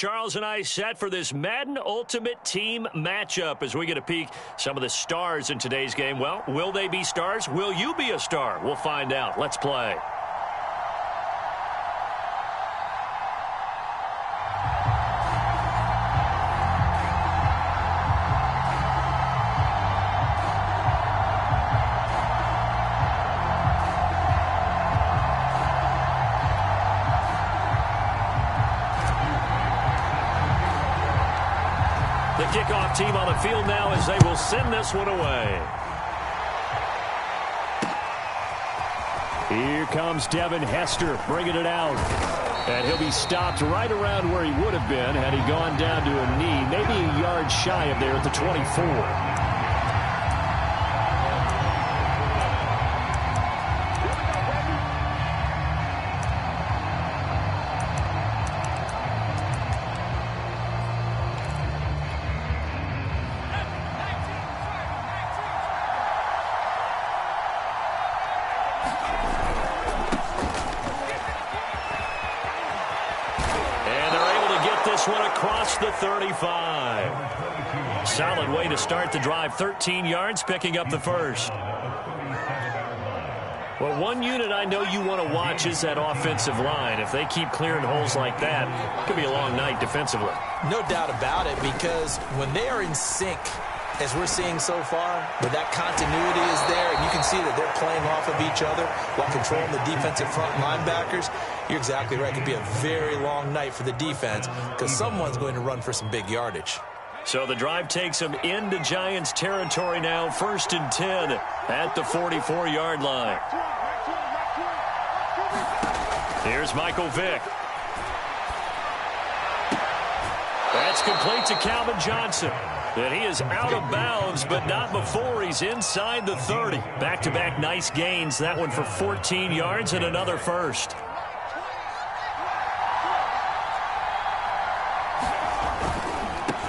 Charles and I set for this Madden Ultimate Team matchup as we get a peek some of the stars in today's game. Well, will they be stars? Will you be a star? We'll find out. Let's play. The kickoff team on the field now as they will send this one away. Here comes Devin Hester bringing it out. And he'll be stopped right around where he would have been had he gone down to a knee, maybe a yard shy of there at the 24. One across the 35. Solid way to start the drive. 13 yards, picking up the first. Well, one unit I know you want to watch is that offensive line. If they keep clearing holes like that, it could be a long night defensively. No doubt about it, because when they are in sync, as we're seeing so far, where that continuity is there, and you can see that they're playing off of each other while controlling the defensive front linebackers, you're exactly right. It could be a very long night for the defense because someone's going to run for some big yardage. So the drive takes them into Giants territory now, 1st and 10 at the 44-yard line. Here's Michael Vick. That's complete to Calvin Johnson. And he is out of bounds, but not before he's inside the 30. Back-to-back nice gains. That one for 14 yards and another first.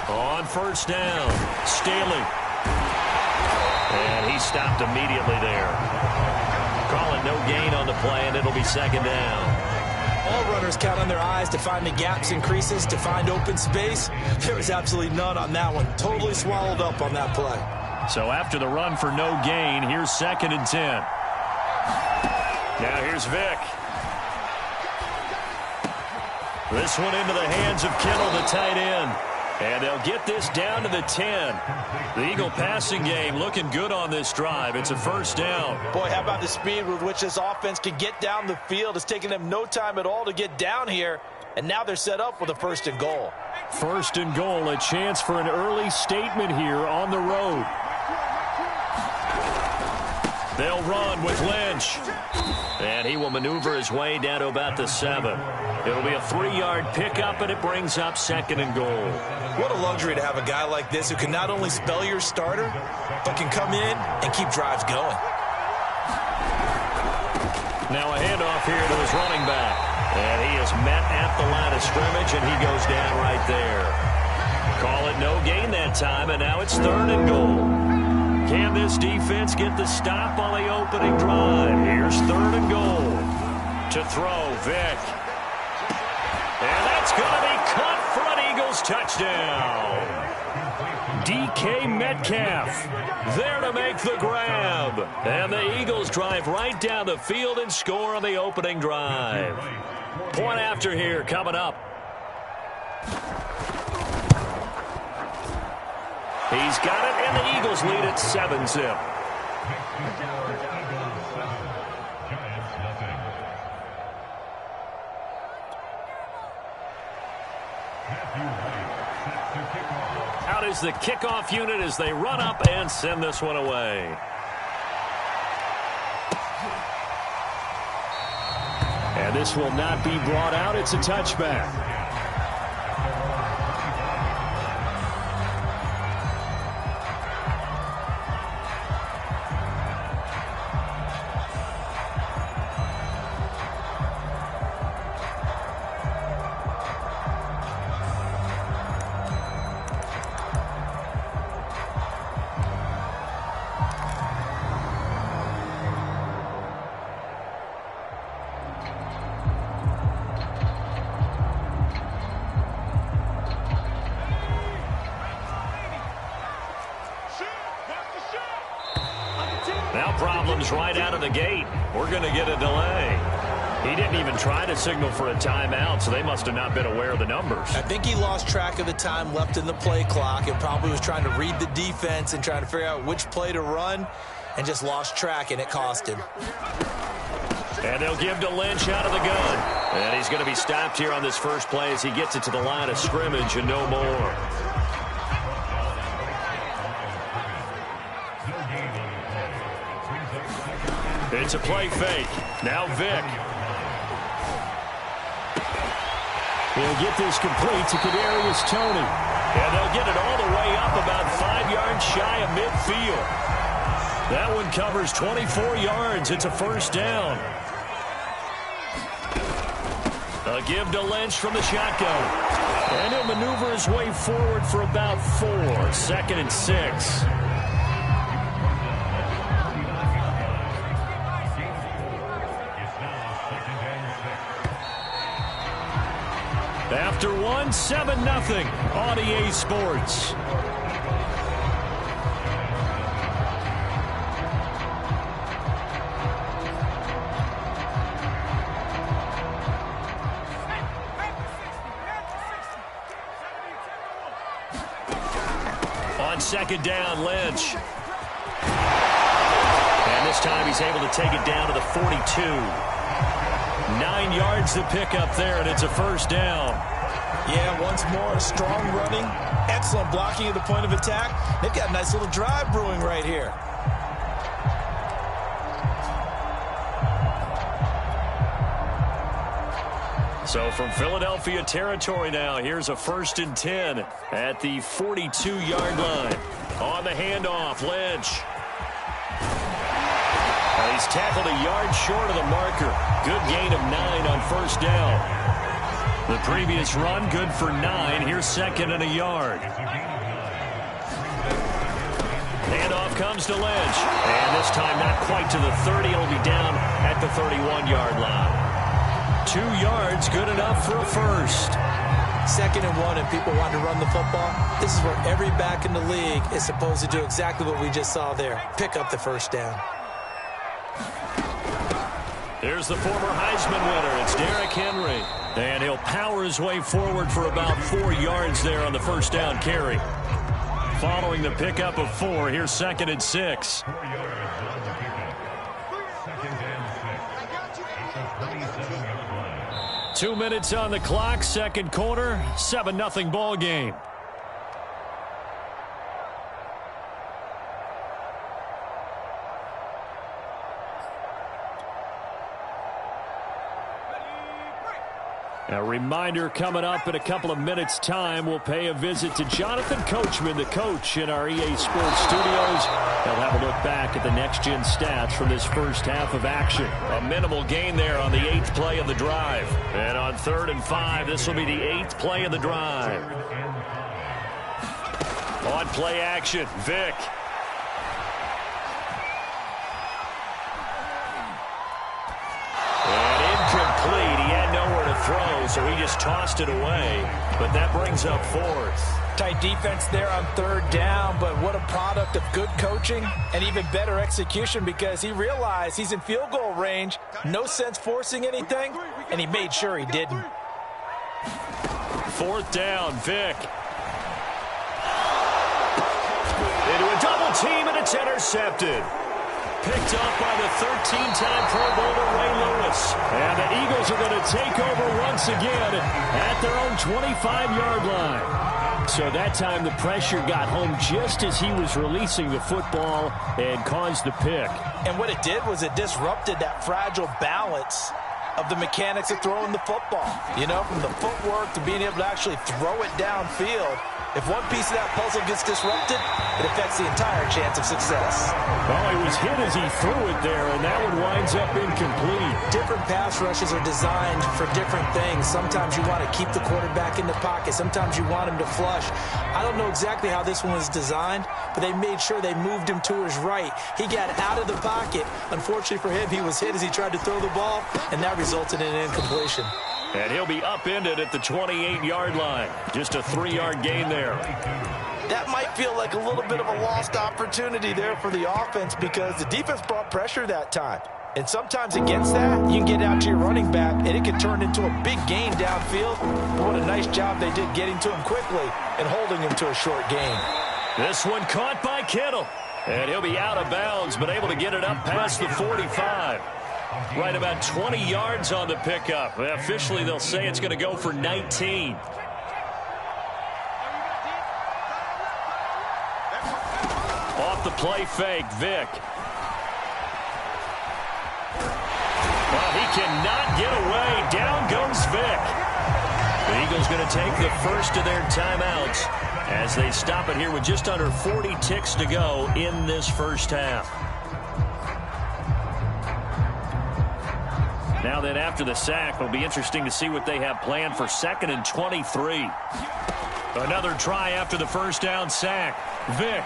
On first down, Staley. And he stopped immediately there. Call it no gain on the play, and it'll be 2nd down. All runners count on their eyes to find the gaps and creases, to find open space. There was absolutely none on that one. Totally swallowed up on that play. So after the run for no gain, here's 2nd and 10. Now here's Vick. This one into the hands of Kittle, the tight end. And they'll get this down to the 10. The Eagle passing game looking good on this drive. It's a 1st down. Boy, how about the speed with which this offense can get down the field? It's taken them no time at all to get down here. And now they're set up with a 1st and goal. 1st and goal, a chance for an early statement here on the road. They'll run with Lynch. And he will maneuver his way down to about the 7. It'll be a 3-yard pickup, and it brings up 2nd and goal. What a luxury to have a guy like this who can not only spell your starter, but can come in and keep drives going. Now a handoff here to his running back. And he is met at the line of scrimmage, and he goes down right there. Call it no gain that time, and now it's 3rd and goal. Can this defense get the stop on the opening drive? Here's 3rd and goal. To throw, Vick. And that's going to be caught for an Eagles touchdown. DK Metcalf there to make the grab. And the Eagles drive right down the field and score on the opening drive. Point after here coming up. He's got it, and the Eagles lead at 7-zip. Out is the kickoff unit as they run up and send this one away. And this will not be brought out. It's a touchback. problems right out of the gate. We're going to get a delay. He didn't even try to signal for a timeout, so they must have not been aware of the numbers. I think he lost track of the time left in the play clock and probably was trying to read the defense and trying to figure out which play to run and just lost track, and it cost him. And they'll give to Lynch out of the gun. And he's going to be stopped here on this first play as he gets it to the line of scrimmage and no more. It's a play fake. Now Vick. He'll get this complete to Kadarius Toney. And they'll get it all the way up about 5 yards shy of midfield. That one covers 24 yards. It's a first down. A give to Lynch from the shotgun. And he'll maneuver his way forward for about 4. 2nd and 6. After 1, 7-0 on EA Sports. On 2nd down, Lynch. And this time he's able to take it down to the 42. 9 yards to pick up there, and it's a first down. Yeah, once more, strong running, excellent blocking at the point of attack. They've got a nice little drive brewing right here. So from Philadelphia territory now, here's a 1st and 10 at the 42-yard line. On the handoff, Lynch. And he's tackled a yard short of the marker. Good gain of 9 on 1st down. The previous run, good for 9. Here's 2nd and a yard. Handoff comes to Lynch. And this time not quite to the 30. It'll be down at the 31-yard line. 2 yards, good enough for a first. 2nd and 1, and people want to run the football. This is where every back in the league is supposed to do exactly what we just saw there. Pick up the first down. Here's the former Heisman winner. It's Derrick Henry. And he'll power his way forward for about 4 yards there on the first down carry. Following the pickup of 4, here's 2nd and 6. 2 minutes on the clock, 2nd quarter, 7-0 ball game. A reminder coming up in a couple of minutes' time. We'll pay a visit to Jonathan Coachman, the coach in our EA Sports studios. He'll have a look back at the next-gen stats from this first half of action. A minimal gain there on the 8th play of the drive. And on 3rd and 5, this will be the 8th play of the drive. On play action, Vick. Incomplete. He had nowhere to throw, so he just tossed it away. But that brings up 4th. Tight defense there on 3rd down, but what a product of good coaching and even better execution, because he realized he's in field goal range. No sense forcing anything, and he made sure he didn't. 4th down, Vick. Into a double team, and it's intercepted. Picked up by the 13-time Pro Bowler Ray Lewis. And the Eagles are going to take over once again at their own 25-yard line. So that time the pressure got home just as he was releasing the football and caused the pick. And what it did was it disrupted that fragile balance of the mechanics of throwing the football. You know, from the footwork to being able to actually throw it downfield. If one piece of that puzzle gets disrupted, it affects the entire chance of success. Well, he was hit as he threw it there, and that one winds up incomplete. Different pass rushes are designed for different things. Sometimes you want to keep the quarterback in the pocket. Sometimes you want him to flush. I don't know exactly how this one was designed, but they made sure they moved him to his right. He got out of the pocket. Unfortunately for him, he was hit as he tried to throw the ball, and that resulted in an incompletion. And he'll be upended at the 28-yard line. Just a 3-yard gain there. That might feel like a little bit of a lost opportunity there for the offense because the defense brought pressure that time. And sometimes against that, you can get out to your running back, and it can turn into a big gain downfield. But what a nice job they did getting to him quickly and holding him to a short gain. This one caught by Kittle. And he'll be out of bounds, but able to get it up past the 45. Right about 20 yards on the pickup. Officially, they'll say it's going to go for 19. Off the play fake, Vick. Well, he cannot get away. Down goes Vick. The Eagles going to take the first of their timeouts as they stop it here with just under 40 ticks to go in this first half. Now then, after the sack, it'll be interesting to see what they have planned for 2nd and 23. Another try after the first down sack. Vick.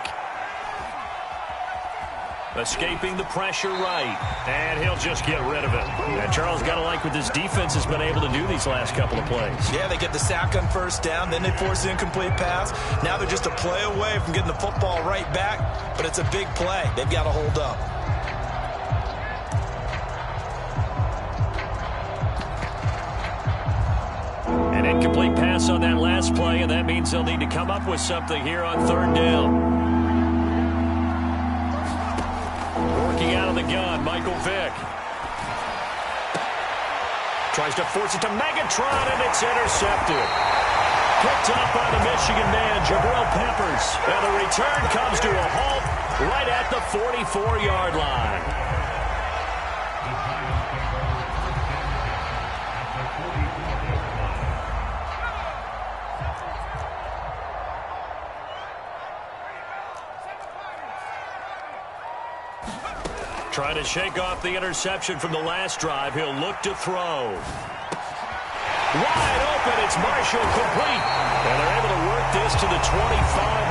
Escaping the pressure right. And he'll just get rid of it. And Charles, got to like what this defense has been able to do these last couple of plays. Yeah, they get the sack on first down, then they force the incomplete pass. Now they're just a play away from getting the football right back, but it's a big play. They've got to hold up. An incomplete pass on that last play, and that means they'll need to come up with something here on 3rd down. Working out of the gun, Michael Vick. Tries to force it to Megatron, and it's intercepted. Picked up by the Michigan man, Jabril Peppers. And the return comes to a halt right at the 44-yard line. Trying to shake off the interception from the last drive. He'll look to throw. Wide open. It's Marshall complete. And they're able to work this to the 25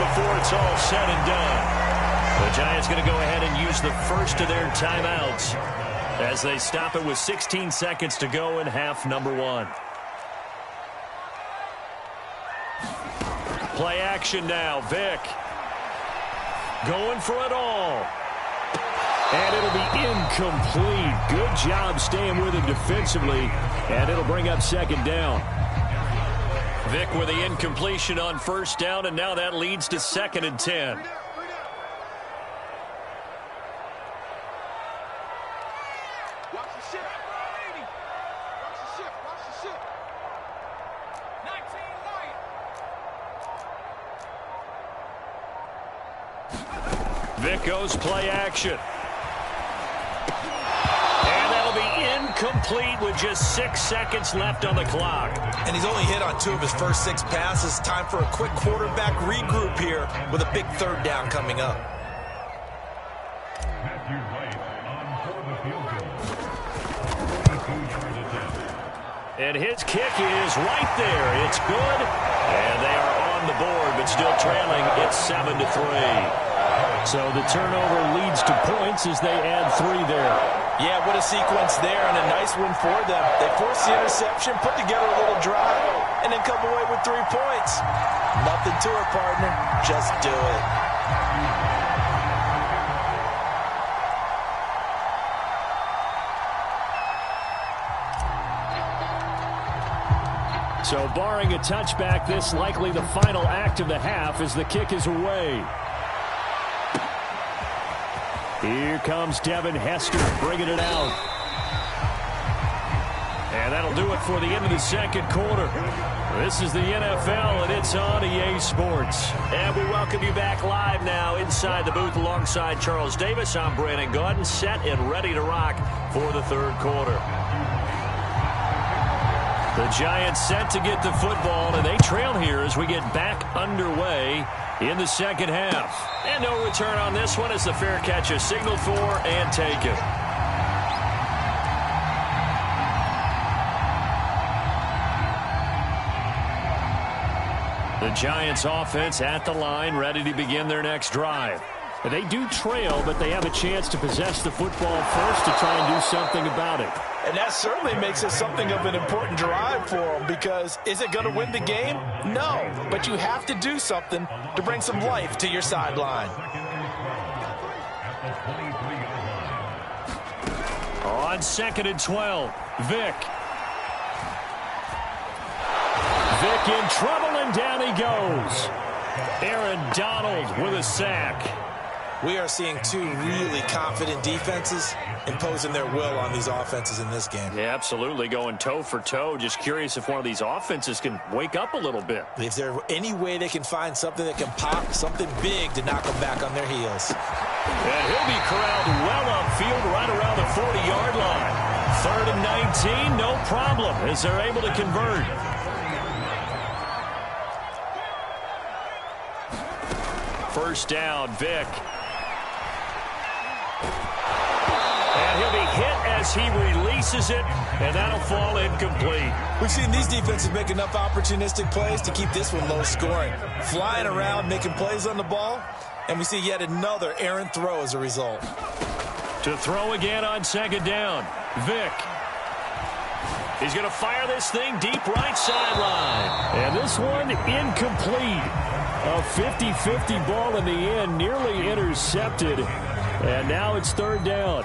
before it's all said and done. The Giants going to go ahead and use the first of their timeouts as they stop it with 16 seconds to go in half number 1. Play action now. Vick going for it all. And it'll be incomplete. Good job staying with him defensively. And it'll bring up 2nd down. Vick with the incompletion on first down, and now that leads to 2nd and 10. Vick goes play action. Incomplete with just 6 seconds left on the clock. And he's only hit on 2 of his first 6 passes. Time for a quick quarterback regroup here with a big 3rd down coming up. And his kick is right there. It's good. And they are on the board, but still trailing. It's 7-3. So the turnover leads to points as they add 3 there. Yeah, what a sequence there, and a nice one for them. They forced the interception, put together a little drive, and then come away with 3 points. Nothing to it, partner. Just do it. So barring a touchback, this likely the final act of the half as the kick is away. Here comes Devin Hester bringing it out. And that'll do it for the end of the 2nd quarter. This is the NFL, and it's on EA Sports. And we welcome you back live now inside the booth alongside Charles Davis. I'm Brandon Gordon, set and ready to rock for the 3rd quarter. The Giants set to get the football, and they trail here as we get back underway in the 2nd half. And no return on this one as the fair catch is signaled for and taken. The Giants offense at the line, ready to begin their next drive. They do trail, but they have a chance to possess the football first to try and do something about it. And that certainly makes it something of an important drive for them, because is it going to win the game? No, but you have to do something to bring some life to your sideline. On 2nd and 12, Vick. Vick in trouble, and down he goes. Aaron Donald with a sack. We are seeing two really confident defenses imposing their will on these offenses in this game. Yeah, absolutely, going toe for toe. Just curious if one of these offenses can wake up a little bit. If there's any way they can find something that can pop, something big to knock them back on their heels. And he'll be corralled well upfield right around the 40-yard line. 3rd and 19, no problem, as they're able to convert. First down, Vick. And he'll be hit as he releases it, and that'll fall incomplete. We've seen these defenses make enough opportunistic plays to keep this one low scoring. Flying around, making plays on the ball, and we see yet another errant throw as a result. To throw again on 2nd down, Vick. He's going to fire this thing deep right sideline. And this one incomplete. A 50-50 ball in the end, nearly intercepted. And now it's 3rd down.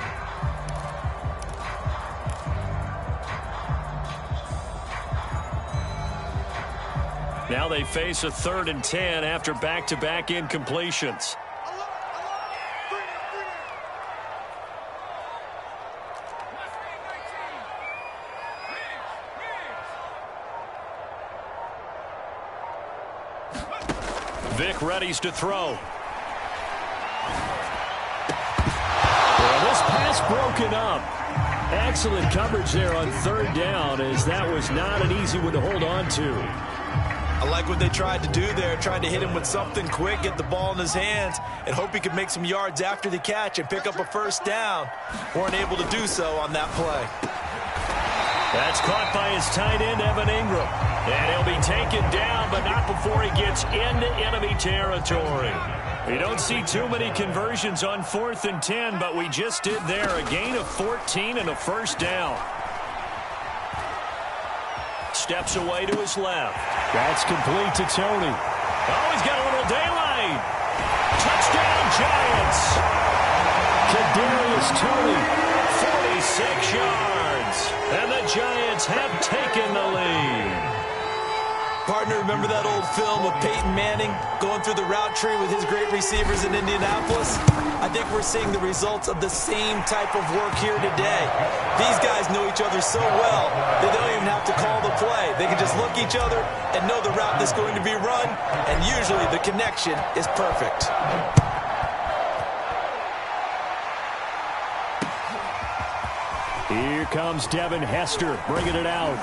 Now they face a 3rd and 10 after back-to-back incompletions. Vick readies to throw. Well, this pass broken up. Excellent coverage there on 3rd down, as that was not an easy one to hold on to. I like what they tried to do there, tried to hit him with something quick, get the ball in his hands, and hope he could make some yards after the catch and pick up a 1st down. Weren't able to do so on that play. That's caught by his tight end, Evan Ingram. And he'll be taken down, but not before he gets into enemy territory. We don't see too many conversions on 4th and 10, but we just did there. A gain of 14 and a 1st down. Steps away to his left. That's complete to Tony. Oh, he's got a little daylight. Touchdown, Giants. Kadarius Toney, 46 yards. And the Giants have taken the lead. Partner, remember that old film of Peyton Manning going through the route tree with his great receivers in Indianapolis? I think we're seeing the results of the same type of work here today. These guys know each other so well, they don't even have to call the play. They can just look each other and know the route that's going to be run, and usually the connection is perfect. Here comes Devin Hester bringing it out.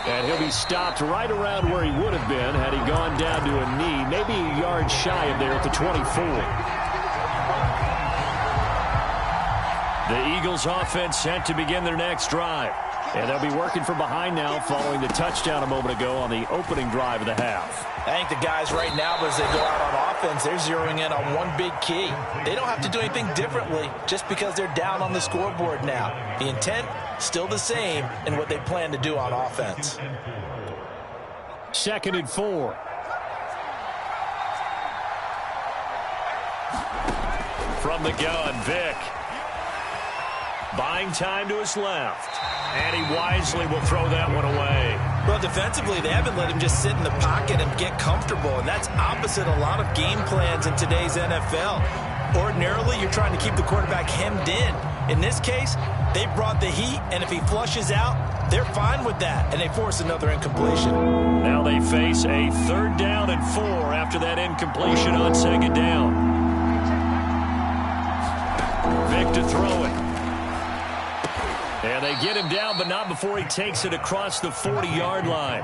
And he'll be stopped right around where he would have been had he gone down to a knee, maybe a yard shy of there at the 24. The Eagles offense set to begin their next drive. And they'll be working from behind now following the touchdown a moment ago on the opening drive of the half. I think the guys right now, as they go out on offense, they're zeroing in on one big key. They don't have to do anything differently just because they're down on the scoreboard now. The intent, still the same in what they plan to do on offense. 2nd and 4. From the gun, Vick. Buying time to his left. And he wisely will throw that one away. Well, defensively, they haven't let him just sit in the pocket and get comfortable, and that's opposite a lot of game plans in today's NFL. Ordinarily, you're trying to keep the quarterback hemmed in. In this case, they brought the heat, and if he flushes out, they're fine with that, and they force another incompletion. Now they face a 3rd down and 4 after that incompletion on 2nd down. Vick to throw it. And they get him down, but not before he takes it across the 40-yard line.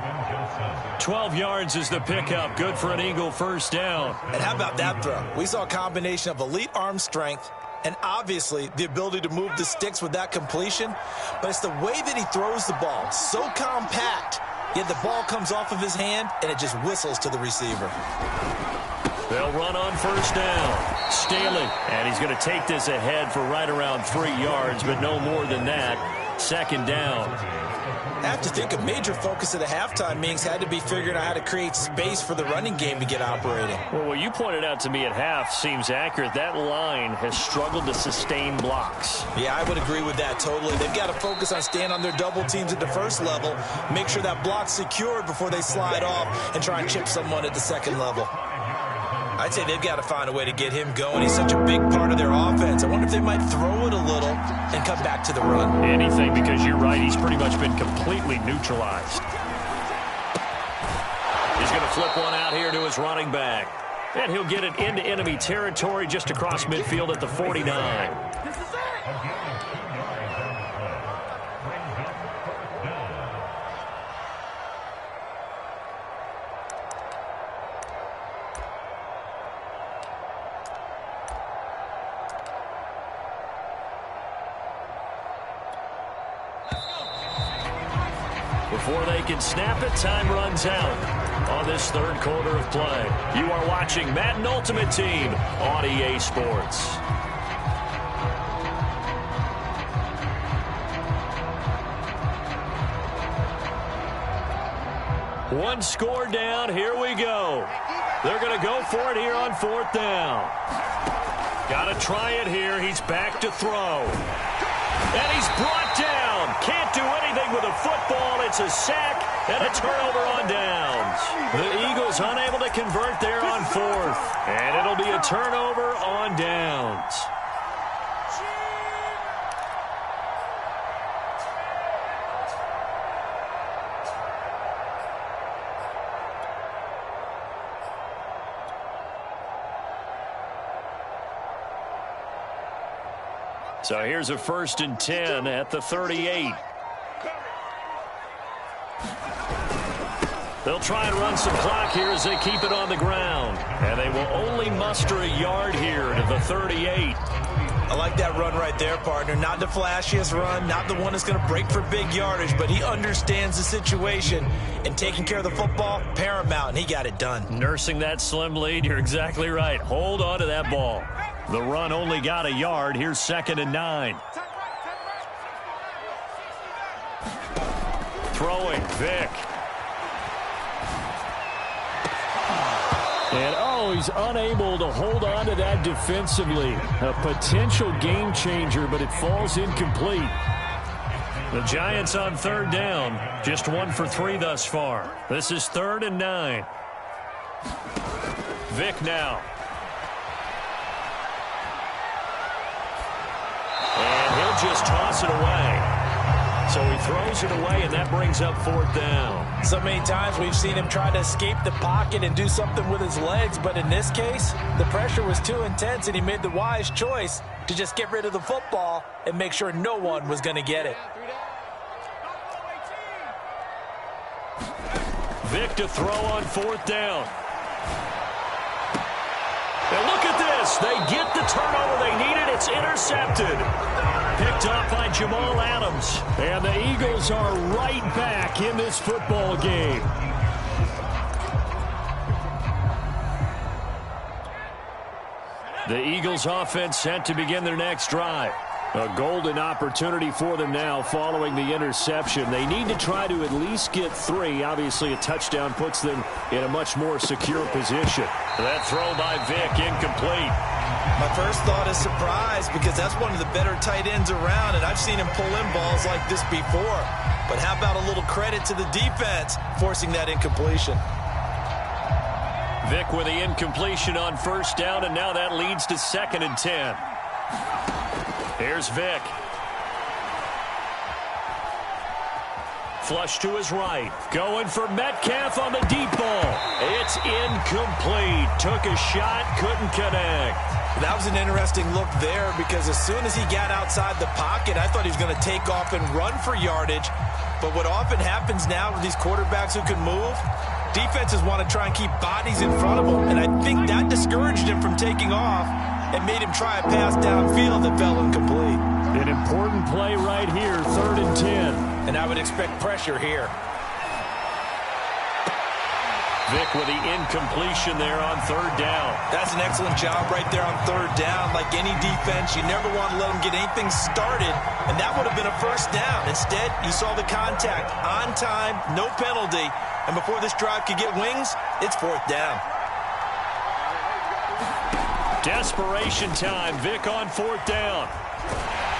12 yards is the pickup. Good for an Eagle 1st down. And how about that throw? We saw a combination of elite arm strength and obviously the ability to move the sticks with that completion. But it's the way that he throws the ball. So compact, yet the ball comes off of his hand and it just whistles to the receiver. They'll run on first down. Staley, and he's going to take this ahead for right around 3 yards, but no more than that. Second down. I have to think a major focus of the halftime meetings had to be figuring out how to create space for the running game to get operating. Well, what you pointed out to me at half seems accurate. That line has struggled to sustain blocks. Yeah, I would agree with that totally. They've got to focus on staying on their double teams at the first level, make sure that block's secured before they slide off and try and chip someone at the second level. I'd say they've got to find a way to get him going. He's such a big part of their offense. I wonder if they might throw it a little and come back to the run. Anything, because you're right. He's pretty much been completely neutralized. He's going to flip one out here to his running back. And he'll get it into enemy territory just across midfield at the 49. Before they can snap it, time runs out on this third quarter of play. You are watching Madden Ultimate Team on EA Sports. One score down. Here we go. They're going to go for it here on fourth down. Got to try it here. He's back to throw. And he's brought down. Can't do anything with a football. It's a sack and a turnover on downs. The Eagles unable to convert there on fourth. And it'll be a turnover on downs. So here's a 1st and 10 at the 38. They'll try and run some clock here as they keep it on the ground. And they will only muster a yard here to the 38. I like that run right there, partner. Not the flashiest run, not the one that's going to break for big yardage, but he understands the situation, and taking care of the football, paramount, and he got it done. Nursing that slim lead, you're exactly right. Hold on to that ball. The run only got a yard. Here's 2nd and 9. Throwing, Vick. And, oh, he's unable to hold on to that defensively. A potential game changer, but it falls incomplete. The Giants on 3rd down. Just 1 for 3 thus far. This is 3rd and 9. Vick now. And he'll just toss it away. So he throws it away, and that brings up 4th down. So many times we've seen him try to escape the pocket and do something with his legs, but in this case, the pressure was too intense, and he made the wise choice to just get rid of the football and make sure no one was going to get it. Vick to throw on 4th down. And look at this. They get the turnover they needed. It's intercepted. Picked up by Jamal Adams. And the Eagles are right back in this football game. The Eagles offense set to begin their next drive. A golden opportunity for them now following the interception. They need to try to at least get 3. Obviously, a touchdown puts them in a much more secure position. That throw by Vick incomplete. My first thought is surprise, because that's one of the better tight ends around, and I've seen him pull in balls like this before. But how about a little credit to the defense forcing that incompletion? Vick with the incompletion on 1st down, and now that leads to 2nd and 10. Here's Vick. Flush to his right. Going for Metcalf on the deep ball. It's incomplete. Took a shot, couldn't connect. That was an interesting look there, because as soon as he got outside the pocket, I thought he was going to take off and run for yardage. But what often happens now with these quarterbacks who can move, defenses want to try and keep bodies in front of them. And I think that discouraged him from taking off and made him try a pass downfield that fell incomplete. An important play right here, 3rd and 10. And I would expect pressure here. Vic with the incompletion there on third down. That's an excellent job right there on third down. Like any defense, you never want to let them get anything started, and that would have been a first down. Instead, you saw the contact on time, no penalty, and before this drive could get wings, it's fourth down. Desperation time. Vic on fourth down.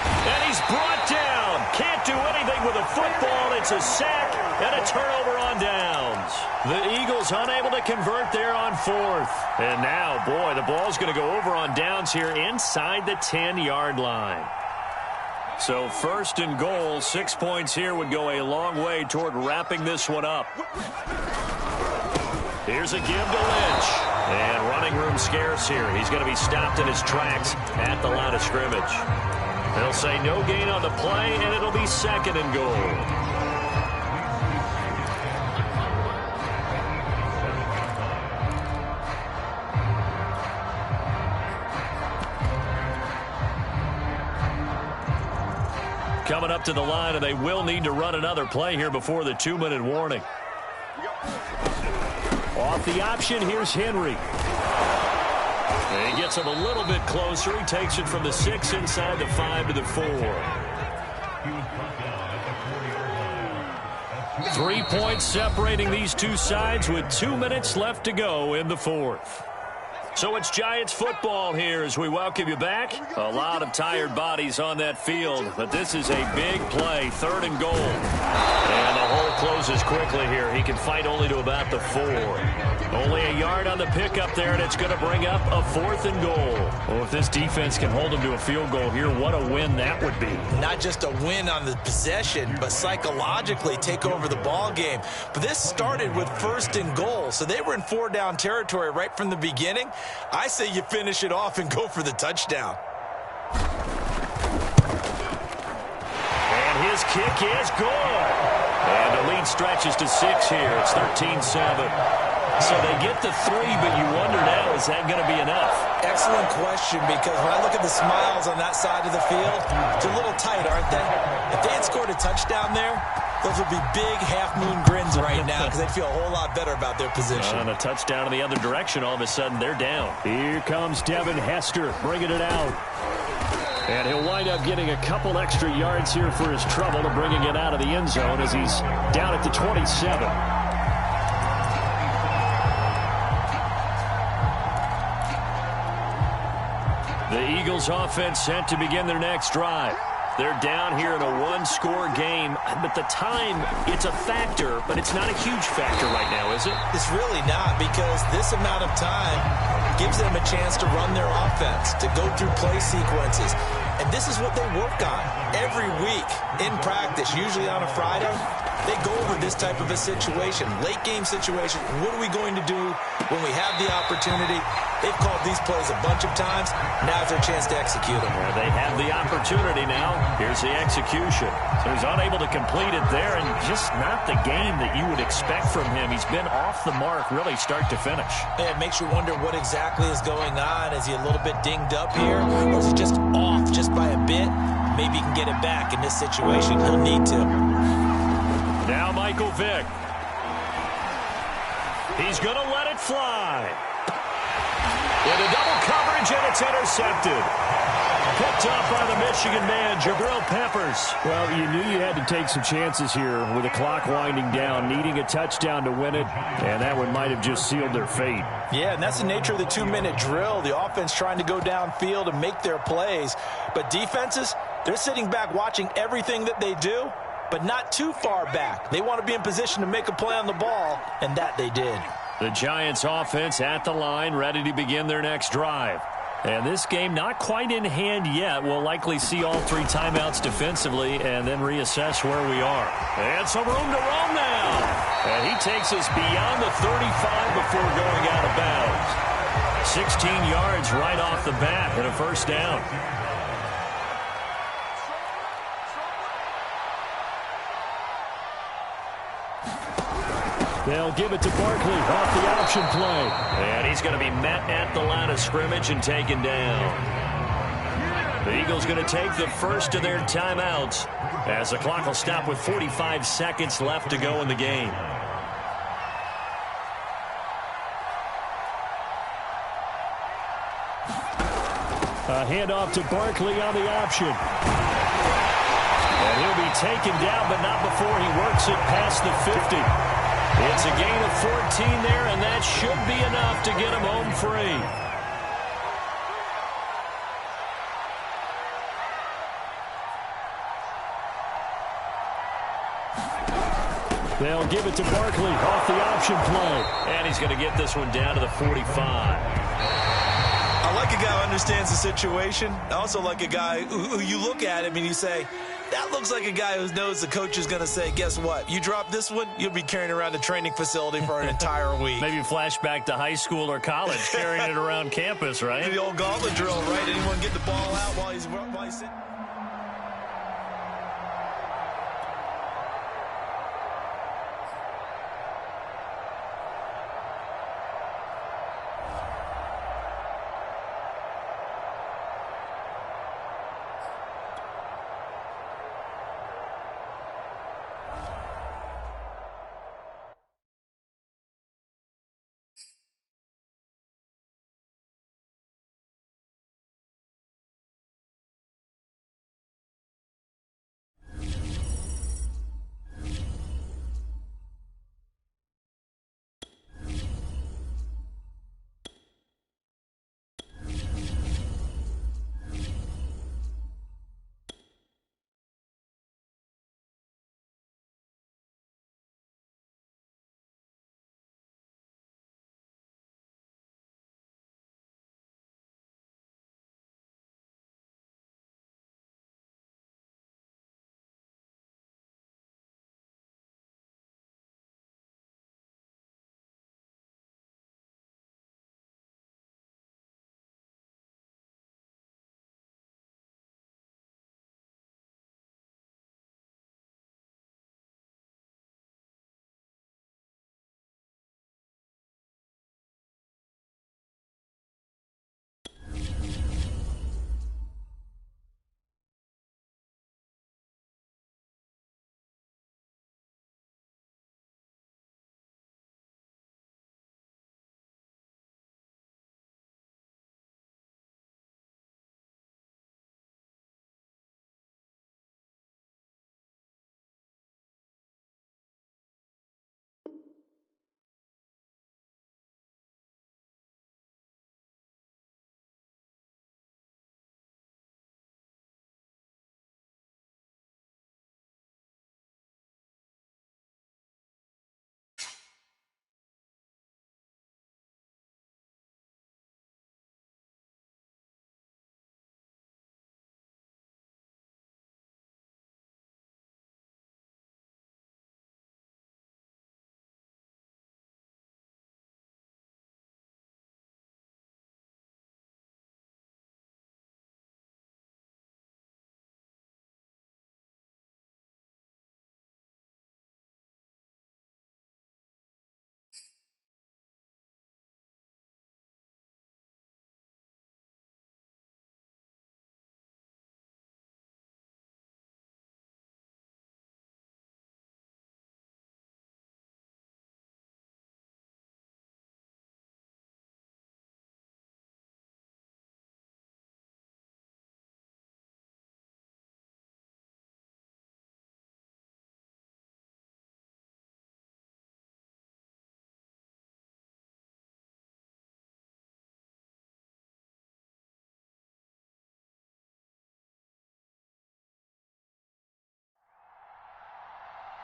And he's brought down. Can't do anything with a football. It's a sack and a turnover on downs. The Eagles unable to convert there on fourth. And now, boy, the ball's going to go over on downs here inside the 10-yard line. So first and goal, 6 points here would go a long way toward wrapping this one up. Here's a give to Lynch. And running room scarce here. He's going to be stopped in his tracks at the line of scrimmage. They'll say no gain on the play, and it'll be second and goal. Coming up to the line, and they will need to run another play here before the 2-minute warning. Off the option, here's Henry. And he gets him a little bit closer. He takes it from the 6 inside the 5 to the 4. 3 points separating these two sides with 2 minutes left to go in the fourth. So it's Giants football here as we welcome you back. A lot of tired bodies on that field, but this is a big play, third and goal. And the hole closes quickly here. He can fight only to about the 4. Only a yard on the pickup there, and it's going to bring up a fourth and goal. Well, if this defense can hold him to a field goal here, what a win that would be. Not just a win on the possession, but psychologically take over the ball game. But this started with first and goal, so they were in 4-down territory right from the beginning. I say you finish it off and go for the touchdown. And his kick is good. And the lead stretches to 6 here. It's 13-7. So they get the 3, but you wonder now, is that going to be enough? Excellent question, because when I look at the smiles on that side of the field, it's a little tight, aren't they? If they had scored a touchdown there, those would be big half-moon grins right now because they'd feel a whole lot better about their position. And a touchdown in the other direction, all of a sudden they're down. Here comes Devin Hester bringing it out. And he'll wind up getting a couple extra yards here for his trouble to bringing it out of the end zone as he's down at the 27. The Eagles offense set to begin their next drive. They're down here in a one-score game, but the time, it's a factor, but it's not a huge factor right now, is it? It's really not, because this amount of time gives them a chance to run their offense, to go through play sequences. And this is what they work on every week in practice, usually on a Friday. They go over this type of a situation, late-game situation. What are we going to do when we have the opportunity? They've called these plays a bunch of times. Now's their chance to execute them. Well, they have the opportunity now. Here's the execution. So he's unable to complete it there, and just not the game that you would expect from him. He's been off the mark, really start to finish. Yeah, it makes you wonder what exactly is going on. Is he a little bit dinged up here, or is he just off just by a bit? Maybe he can get it back in this situation. He'll need to. Now Michael Vick. He's going to let it fly. Into double coverage, and it's intercepted. Picked up by the Michigan man, Jabril Peppers. Well, you knew you had to take some chances here with the clock winding down, needing a touchdown to win it, and that one might have just sealed their fate. Yeah, and that's the nature of the 2-minute drill. The offense trying to go downfield and make their plays. But defenses, they're sitting back watching everything that they do, but not too far back. They want to be in position to make a play on the ball, and that they did. The Giants offense at the line, ready to begin their next drive. And this game not quite in hand yet. We'll likely see all 3 timeouts defensively and then reassess where we are. And some room to roam now. And he takes us beyond the 35 before going out of bounds. 16 yards right off the bat and a first down. They'll give it to Barkley off the option play. And he's going to be met at the line of scrimmage and taken down. The Eagles going to take the first of their timeouts as the clock will stop with 45 seconds left to go in the game. A handoff to Barkley on the option. And he'll be taken down, but not before he works it past the 50. It's a gain of 14 there, and that should be enough to get him home free. They'll give it to Barkley off the option play. And he's going to get this one down to the 45. I like a guy who understands the situation. I also like a guy who you look at him and you say, that looks like a guy who knows the coach is going to say, guess what? You drop this one, you'll be carrying around the training facility for an entire week. Maybe flashback to high school or college, carrying it around campus, right? The old gauntlet drill, right? Anyone get the ball out while he's sitting?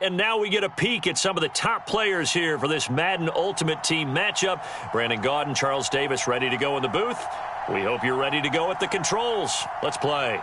And now we get a peek at some of the top players here for this Madden Ultimate Team matchup. Brandon Gaudin, Charles Davis ready to go in the booth. We hope you're ready to go at the controls. Let's play.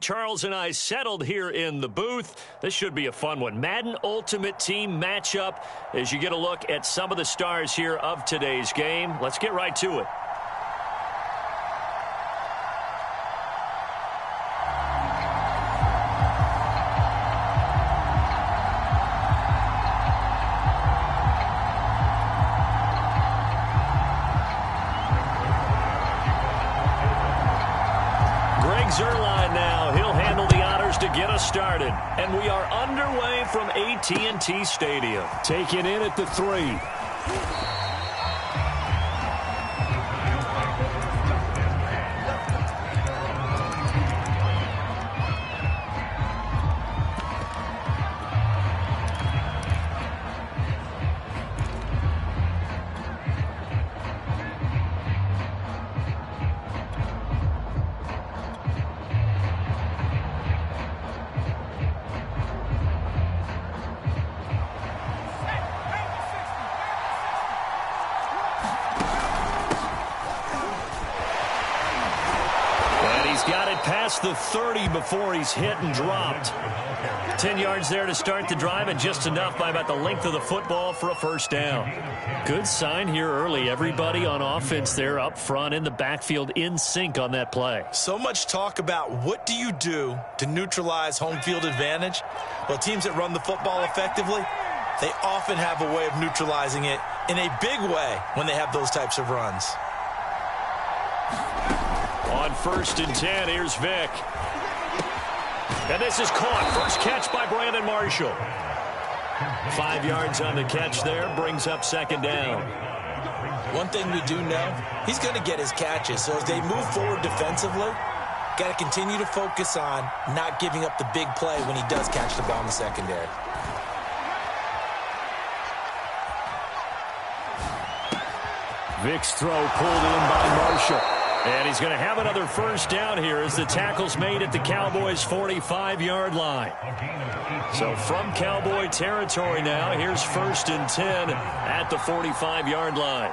Charles and I settled here in the booth. This should be a fun one. Madden Ultimate Team matchup as you get a look at some of the stars here of today's game. Let's get right to it. Zerline now. He'll handle the honors to get us started. And we are underway from AT&T Stadium. Taken in at the 3. Got it past the 30 before he's hit and dropped. 10 yards there to start the drive, and just enough by about the length of the football for a first down. Good sign here early. Everybody on offense there up front in the backfield in sync on that play. So much talk about what do you do to neutralize home field advantage? Well, teams that run the football effectively, they often have a way of neutralizing it in a big way when they have those types of runs. On 1st and 10, here's Vick. And this is caught. First catch by Brandon Marshall. 5 yards on the catch there, brings up 2nd down. One thing we do know, he's going to get his catches. So as they move forward defensively, got to continue to focus on not giving up the big play when he does catch the ball in the secondary. Vick's throw pulled in by Marshall. And he's going to have another first down here as the tackle's made at the Cowboys' 45-yard line. So from Cowboy territory now, here's 1st and 10 at the 45-yard line.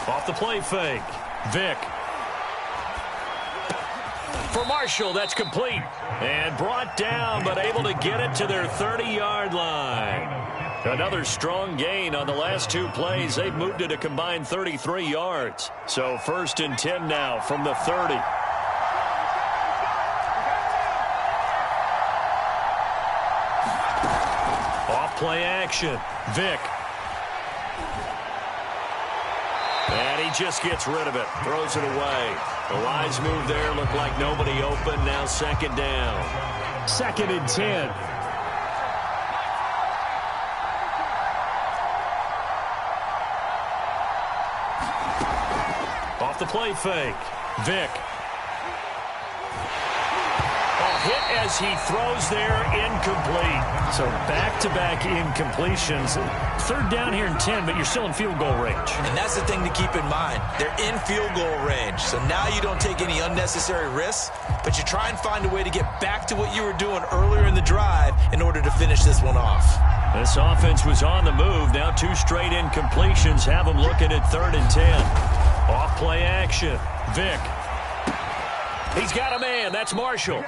Off the play fake. Vick. For Marshall, that's complete. And brought down, but able to get it to their 30-yard line. Another strong gain on the last 2 plays. They've moved it a combined 33 yards. So 1st and 10 now from the 30. Off play action. Vick. And he just gets rid of it. Throws it away. The wise move there. Looked like nobody open. Now 2nd down. 2nd and 10. Off the play fake. Vick. Hit as he throws there, incomplete. So back-to-back incompletions. 3rd down here and 10, but you're still in field goal range. And that's the thing to keep in mind. They're in field goal range. So now you don't take any unnecessary risks, but you try and find a way to get back to what you were doing earlier in the drive in order to finish this one off. This offense was on the move. Now 2 straight incompletions have them looking at 3rd and 10. Off play action. Vick. He's got a man. That's Marshall.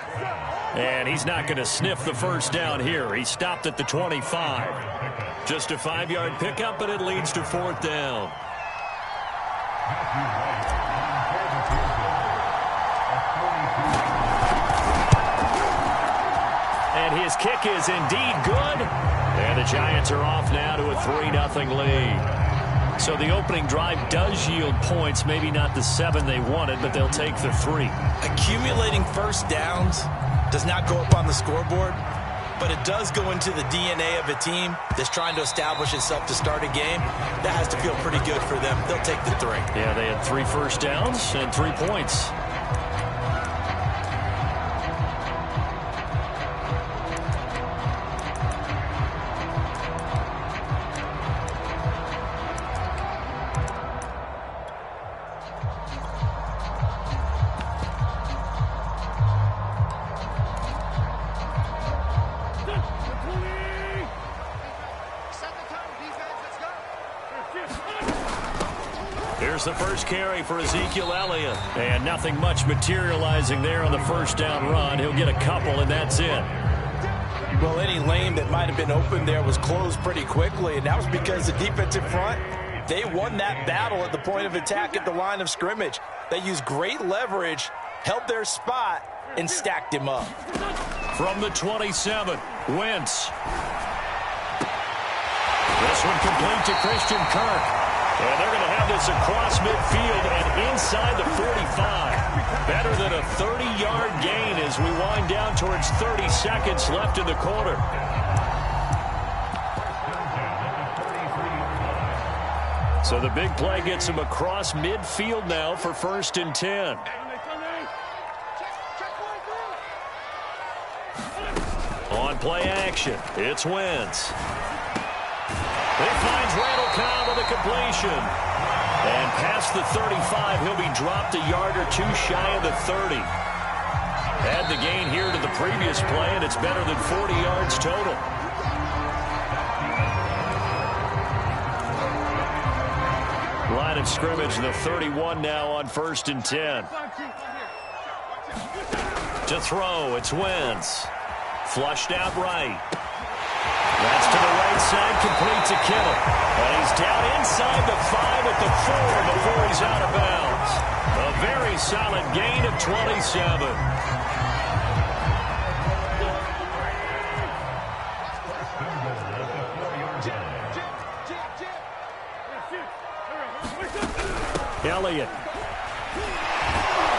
And he's not going to sniff the first down here. He stopped at the 25. Just a 5-yard pickup, but it leads to 4th down. And his kick is indeed good. And the Giants are off now to a 3-0 lead. So the opening drive does yield points, maybe not the 7 they wanted, but they'll take the 3. Accumulating first downs does not go up on the scoreboard, but it does go into the DNA of a team that's trying to establish itself to start a game. That has to feel pretty good for them. They'll take the 3. Yeah, they had 3 first downs and 3 points. Here's the first carry for Ezekiel Elliott. And nothing much materializing there on the first down run. He'll get a couple, and that's it. Well, any lane that might have been open there was closed pretty quickly, and that was because the defensive front, they won that battle at the point of attack at the line of scrimmage. They used great leverage, held their spot, and stacked him up. From the 27, Wentz. This one complete to Christian Kirk. And they're going to have this across midfield and inside the 45. Better than a 30-yard gain as we wind down towards 30 seconds left in the quarter. So the big play gets him across midfield now for 1st and 10. On play action, it's Wentz. He finds Randall Cobb with a completion. And past the 35, he'll be dropped a yard or two shy of the 30. Add the gain here to the previous play, and it's better than 40 yards total. Line of scrimmage, the 31 now on 1st and 10. To throw, it's Wentz. Flushed out right. That's to the right side, complete to Kittle. And he's down inside the 5 at the 4 before he's out of bounds. A very solid gain of 27. Elliott.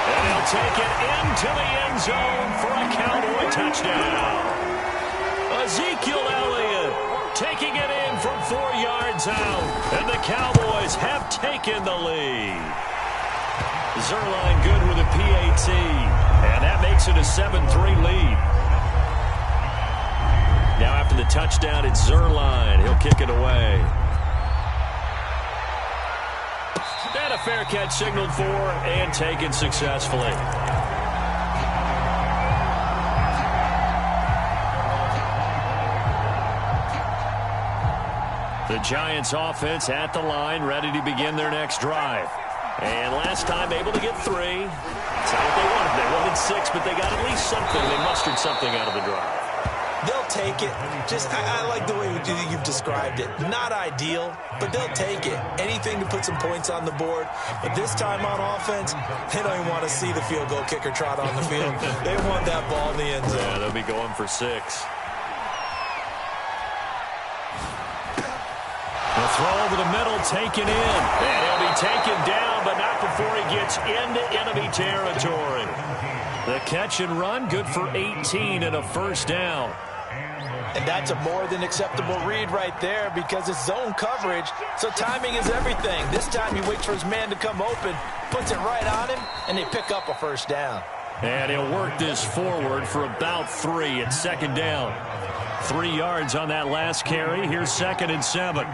And he'll take it into the end zone for a Cowboy touchdown. Ezekiel Elliott taking it in from 4 yards out. And the Cowboys have taken the lead. Zerline good with a PAT. And that makes it a 7-3 lead. Now after the touchdown, it's Zerline. He'll kick it away. And a fair catch signaled for and taken successfully. The Giants offense at the line, ready to begin their next drive. And last time able to get 3. That's not what they wanted. They wanted 6, but they got at least something. They mustered something out of the drive. They'll take it. I like the way you've described it. Not ideal, but they'll take it. Anything to put some points on the board. But this time on offense, they don't even want to see the field goal kicker trot on the field. They want that ball in the end zone. Yeah, they'll be going for 6. The throw over the middle, taken in. And he'll be taken down, but not before he gets into enemy territory. The catch and run, good for 18 and a first down. And that's a more than acceptable read right there because it's zone coverage, so timing is everything. This time he waits for his man to come open, puts it right on him, and they pick up a first down. And he'll work this forward for about 3 at 2nd down. 3 yards on that last carry. Here's 2nd and 7.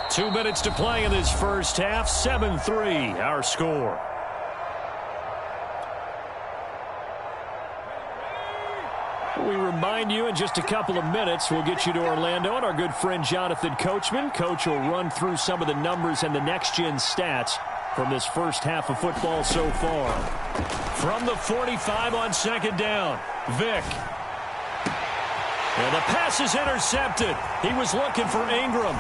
Two minutes to play in this first half. 7-3, our score. We remind you in just a couple of minutes, we'll get you to Orlando and our good friend Jonathan Coachman. Coach will run through some of the numbers and the next-gen stats from this first half of football so far. From the 45 on 2nd down, Vick. And the pass is intercepted. He was looking for Ingram.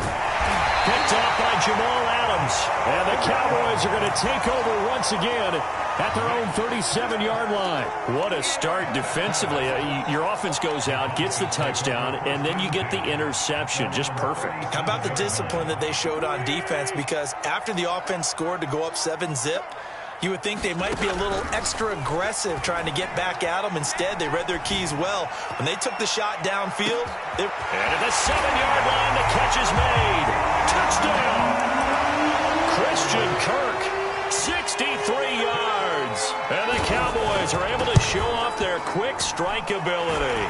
Picked off by Jamal Adams. And the Cowboys are going to take over once again at their own 37-yard line. What a start defensively. Your offense goes out, gets the touchdown, and then you get the interception. Just perfect. How about the discipline that they showed on defense? Because after the offense scored to go up 7-zip, you would think they might be a little extra aggressive trying to get back at them. Instead, they read their keys well. When they took the shot downfield, and at the 7-yard line, the catch is made. Touchdown! Christian Kirk, 63 yards. And the Cowboys are able to show off their quick strike ability.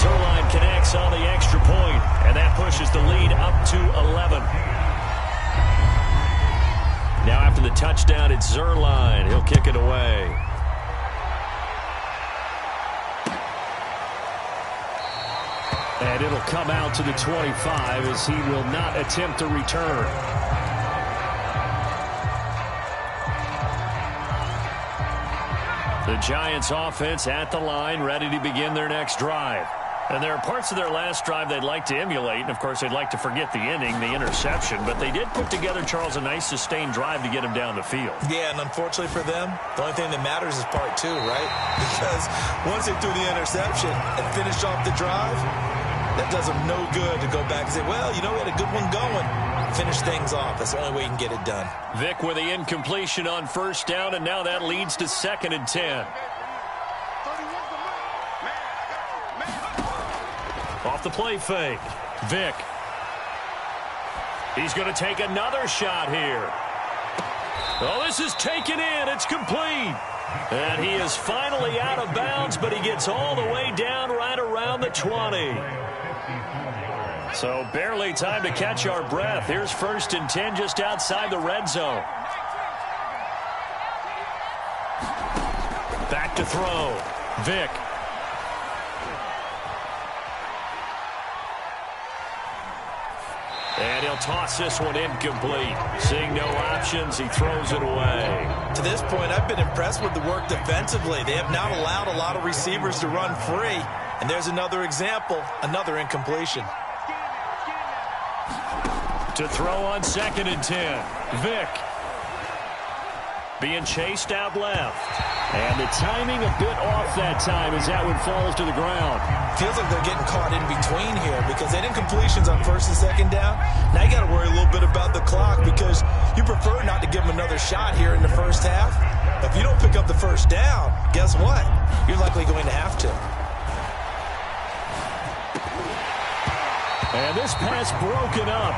Zerline connects on the extra point, and that pushes the lead up to 11. after the touchdown, it's Zerline. He'll kick it away. And it'll come out to the 25 as he will not attempt to return. The Giants offense at the line, ready to begin their next drive. And there are parts of their last drive they'd like to emulate. And, of course, they'd like to forget the inning, the interception. But they did put together, Charles, a nice sustained drive to get him down the field. Yeah, and unfortunately for them, the only thing that matters is part two, right? Because once they threw the interception and finished off the drive, that does them no good to go back and say, well, you know, we had a good one going. Finish things off. That's the only way you can get it done. Vic with the incompletion on first down, and now that leads to 2nd and 10. Off the play fake. Vic. He's going to take another shot here. Oh, this is taken in. It's complete. And he is finally out of bounds, but he gets all the way down right around the 20. So barely time to catch our breath. Here's 1st and 10 just outside the red zone. Back to throw. Vic. And he'll toss this one incomplete. Seeing no options, he throws it away. To this point, I've been impressed with the work defensively. They have not allowed a lot of receivers to run free. And there's another example, another incompletion. To throw on 2nd and 10. Vic. Being chased out left. And the timing a bit off that time as that one falls to the ground. Feels like they're getting caught in between here because they did incompletions on 1st and 2nd down. Now you got to worry a little bit about the clock because you prefer not to give them another shot here in the first half. If you don't pick up the first down, guess what? You're likely going to have to. And this pass broken up.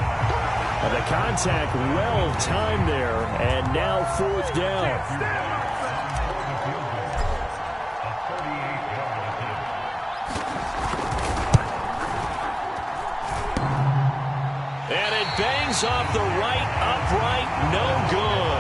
And the contact well timed there, and now 4th down. And it bangs off the right upright, no good.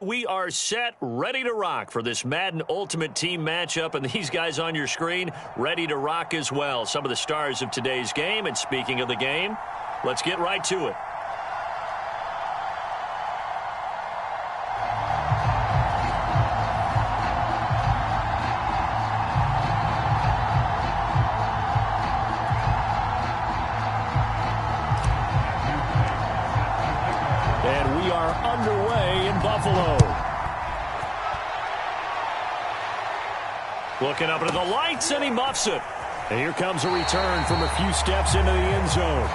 We are set, ready to rock for this Madden Ultimate Team matchup, and these guys on your screen ready to rock as well. Some of the stars of today's game, and speaking of the game, let's get right to it. And we are underway in Buffalo. Looking up into the lights, and he muffs it. And here comes a return from a few steps into the end zone.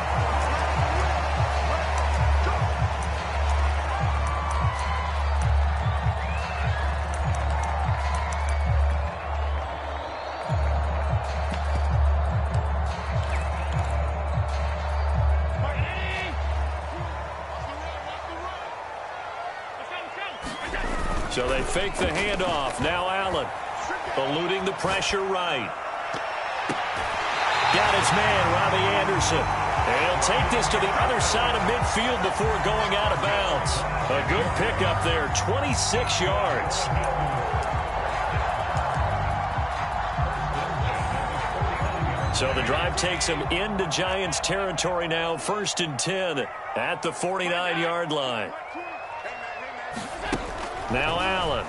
So they fake the handoff. Now Allen eluding the pressure right. Got his man, Robbie Anderson. And he'll take this to the other side of midfield before going out of bounds. A good pickup there, 26 yards. So the drive takes him into Giants territory now, 1st and 10 at the 49-yard line. Now Allen.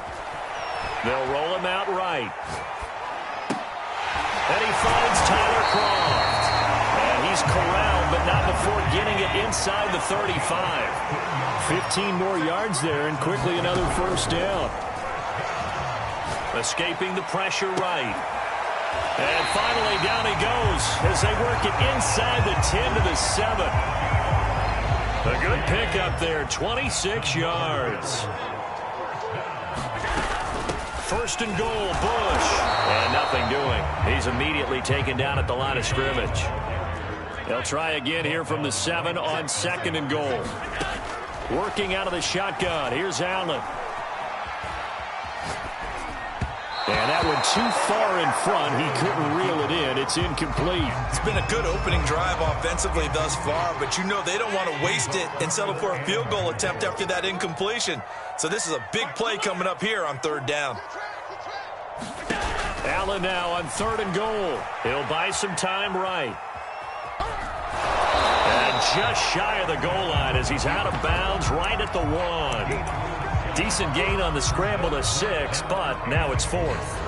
They'll roll him out right. And he finds Tyler Croft. And he's corralled, but not before getting it inside the 35. 15 more yards there, and quickly another first down. Escaping the pressure right. And finally down he goes as they work it inside the 10 to the 7. A good pickup there, 26 yards. 1st and goal, Bush. And nothing doing. He's immediately taken down at the line of scrimmage. They'll try again here from the 7 on 2nd and goal. Working out of the shotgun. Here's Allen. And that one too far in front. He couldn't reel it in. It's incomplete. It's been a good opening drive offensively thus far, but you know they don't want to waste it and settle for a field goal attempt after that incompletion. So this is a big play coming up here on 3rd down. Allen now on 3rd and goal. He'll buy some time right. And just shy of the goal line as he's out of bounds right at the 1. Decent gain on the scramble to 6, but now it's 4th.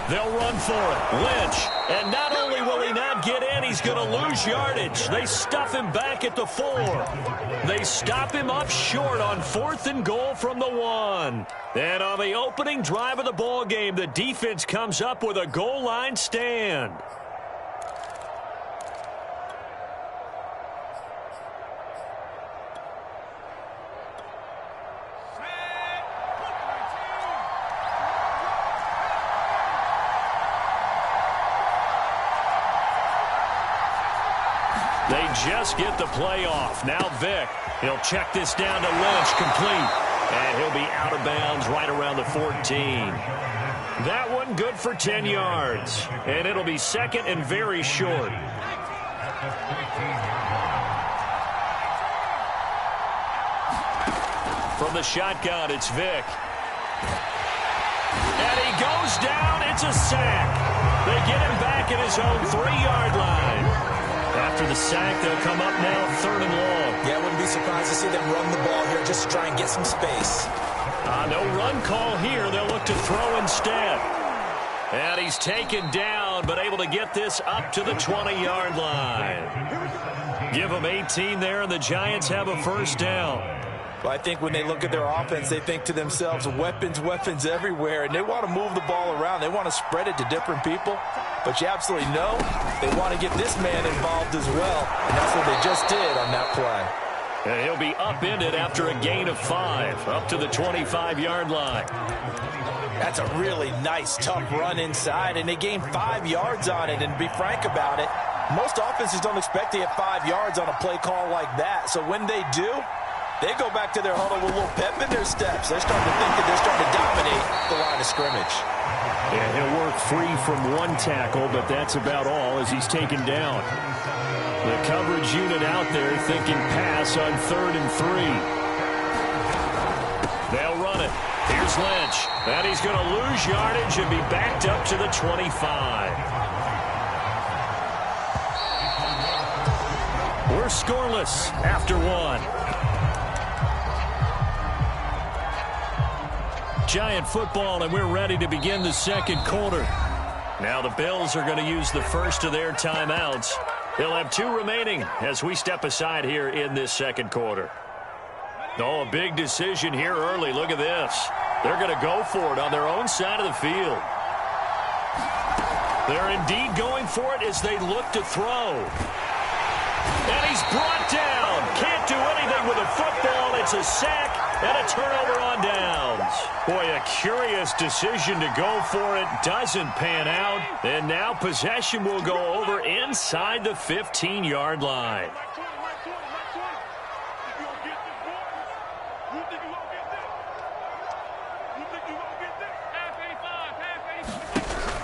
They'll run for it. Lynch. And not only will he not get in, he's going to lose yardage. They stuff him back at the 4. They stop him up short on 4th and goal from the 1. And on the opening drive of the ball game, the defense comes up with a goal line stand. They just get the play off. Now Vick. He'll check this down to Lynch, complete. And he'll be out of bounds right around the 14. That one good for 10 yards. And it'll be 2nd and very short. From the shotgun, it's Vick. And he goes down. It's a sack. They get him back at his own 3-yard line. After the sack, they'll come up now 3rd and long. Yeah, I wouldn't be surprised to see them run the ball here just to try and get some space. No run call here. They'll look to throw instead. And he's taken down, but able to get this up to the 20-yard line. Give them 18 there, and the Giants have a first down. Well, I think when they look at their offense, they think to themselves, weapons, weapons everywhere, and they want to move the ball around. They want to spread it to different people, but you absolutely know they want to get this man involved as well, and that's what they just did on that play. And he'll be upended after a gain of 5, up to the 25-yard line. That's a really nice, tough run inside, and they gained 5 yards on it. And to be frank about it, most offenses don't expect to get 5 yards on a play call like that. So when they do, they go back to their huddle with a little pep in their steps. They're starting to think that they're starting to dominate the line of scrimmage. Yeah, he'll work free from one tackle, but that's about all as he's taken down. The coverage unit out there thinking pass on 3rd and 3. They'll run it. Here's Lynch. And he's going to lose yardage and be backed up to the 25. We're scoreless after 1. Giant football, and we're ready to begin the second quarter. Now the Bills are going to use the first of their timeouts. They'll have 2 remaining as we step aside here in this second quarter. Oh, a big decision here early. Look at this. They're going to go for it on their own side of the field. They're indeed going for it as they look to throw. And he's brought down. Can't do anything with a football. It's a sack and a turnover on downs. Boy, a curious decision to go for it. Doesn't pan out. And now possession will go over inside the 15-yard line.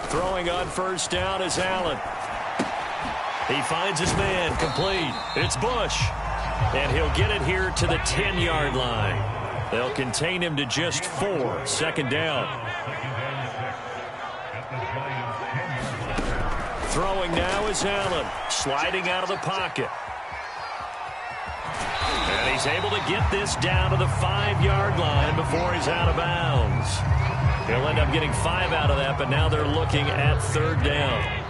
Throwing on first down is Allen. He finds his man, complete. It's Bush. And he'll get it here to the 10-yard line. They'll contain him to just 4, second down. Throwing now is Allen, sliding out of the pocket. And he's able to get this down to the 5-yard line before he's out of bounds. He'll end up getting 5 out of that, but now they're looking at 3rd down.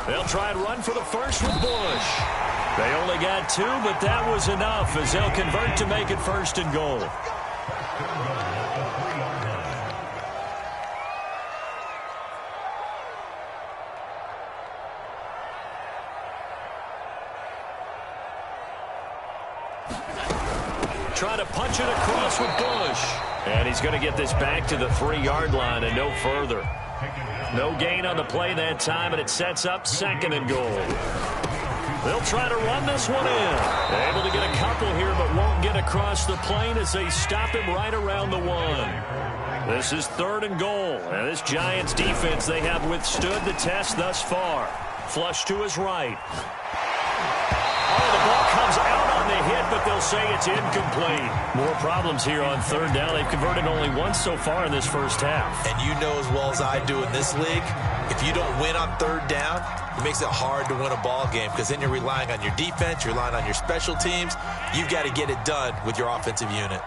They'll try and run for the first with Bush. They only got 2, but that was enough as they'll convert to make it 1st and goal. Try to punch it across with Bush. And he's going to get this back to the 3-yard line and no further. No gain on the play that time, and it sets up 2nd and goal. They'll try to run this one in. Able to get a couple here, but won't get across the plane as they stop him right around the 1. This is 3rd and goal, and this Giants defense, they have withstood the test thus far. Flush to his right. Oh, the ball comes out on the hit, but they'll say it's incomplete. More problems here on 3rd down. They've converted only once so far in this first half. And you know as well as I do in this league, if you don't win on 3rd down, it makes it hard to win a ball game because then you're relying on your defense, you're relying on your special teams. You've got to get it done with your offensive unit.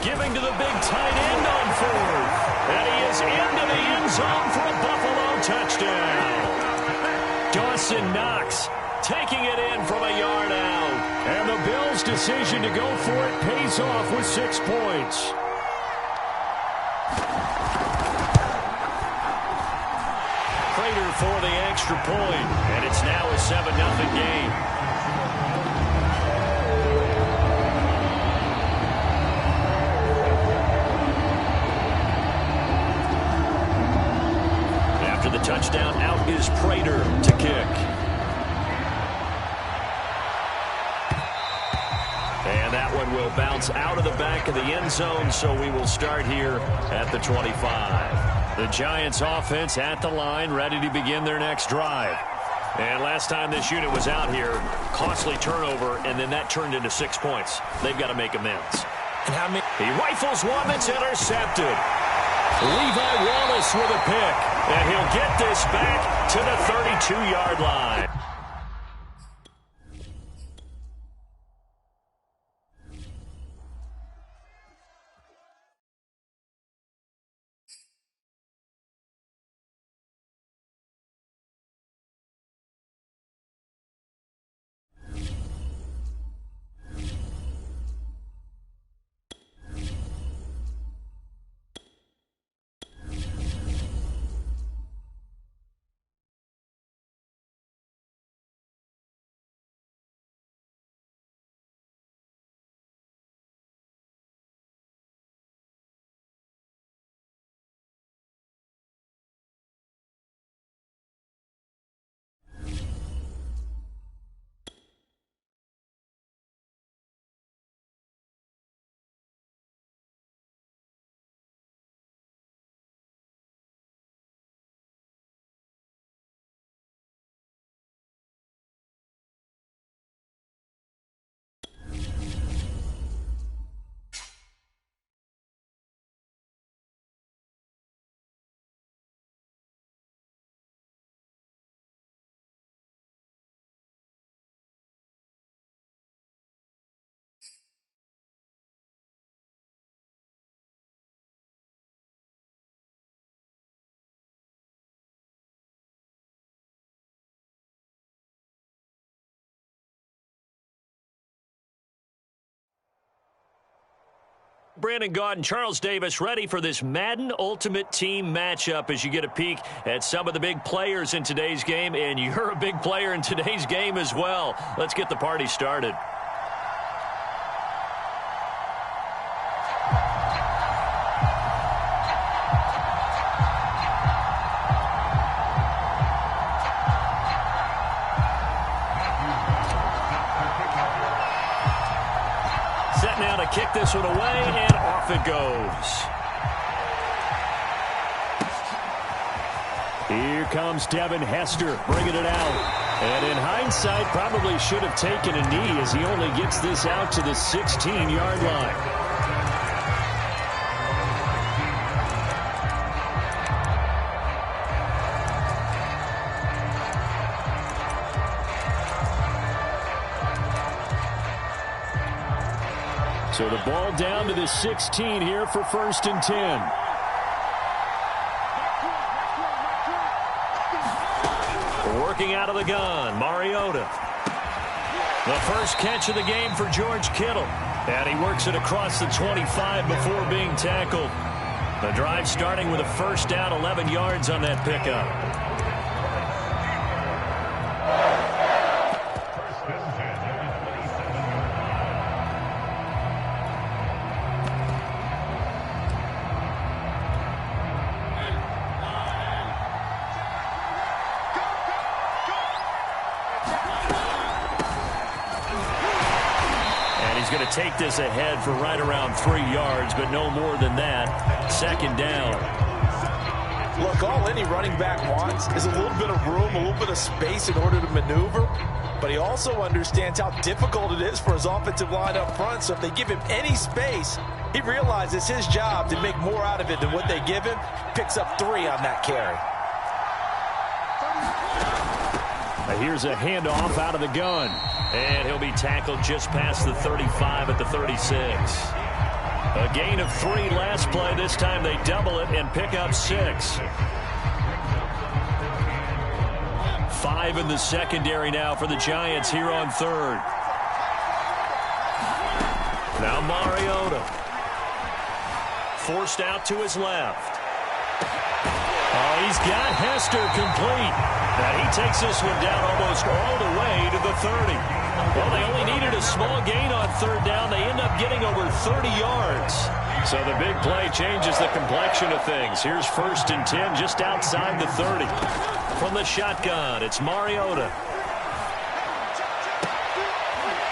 Giving to the big tight end on 4th. And he is into the end zone for a Buffalo touchdown. Dawson Knox taking it in from a yard out. And the Bills' decision to go for it pays off with 6 points. Prater for the extra point. And it's now a 7-0 game. After the touchdown, out is Prater to kick. And that one will bounce out of the back of the end zone, so we will start here at the 25. The Giants offense at the line, ready to begin their next drive. And last time this unit was out here, costly turnover, and then that turned into 6 points. They've got to make amends. And how many? He rifles one that's intercepted. Levi Wallace with a pick, and he'll get this back to the 32-yard line. Brandon Gaudin, Charles Davis, ready for this Madden Ultimate Team matchup as you get a peek at some of the big players in today's game, and you're a big player in today's game as well. Let's get the party started. Now to kick this one away, and off it goes. Here comes Devin Hester bringing it out. And in hindsight, probably should have taken a knee as he only gets this out to the 16-yard line. So the ball down to the 16 here for 1st and 10. Working out of the gun, Mariota. The first catch of the game for George Kittle. And he works it across the 25 before being tackled. The drive starting with a first down, 11 yards on that pickup. Going to take this ahead for right around 3 yards, but no more than that. 2nd down. Look, all any running back wants is a little bit of room, a little bit of space in order to maneuver, but he also understands how difficult it is for his offensive line up front, so if they give him any space, he realizes it's his job to make more out of it than what they give him. Picks up 3 on that carry. Here's a handoff out of the gun. And he'll be tackled just past the 35 at the 36. A gain of 3 last play. This time they double it and pick up 6. 5 in the secondary now for the Giants here on 3rd. Now Mariota. Forced out to his left. Oh, he's got Hester complete. And he takes this one down almost all the way to the 30. Well, they only needed a small gain on 3rd down. They end up getting over 30 yards. So the big play changes the complexion of things. Here's 1st and 10 just outside the 30. From the shotgun, it's Mariota.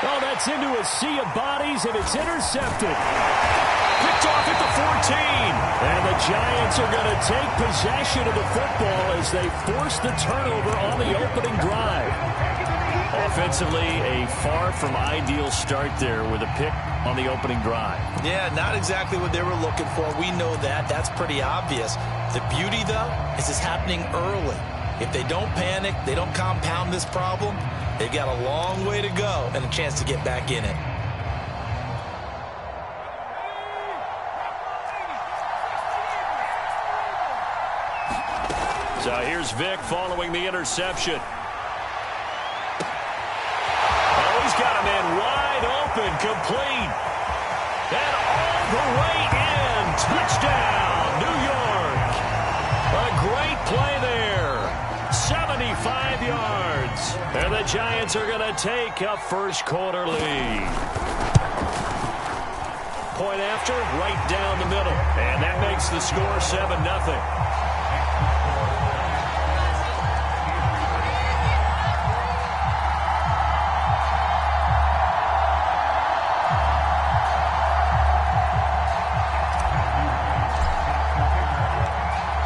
Oh, that's into a sea of bodies, and it's intercepted. Picked off at the 14. And the Giants are going to take possession of the football as they force the turnover on the opening drive. Offensively, a far from ideal start there with a pick on the opening drive. Yeah, not exactly what they were looking for. We know that. That's pretty obvious. The beauty, though, is it's happening early. If they don't panic, they don't compound this problem, they've got a long way to go and a chance to get back in it. So here's Vic following the interception. He's got a man wide open, complete. And all the way in. Touchdown, New York. A great play there. 75 yards. And the Giants are going to take a first quarter lead. Point after, right down the middle. And that makes the score 7-0.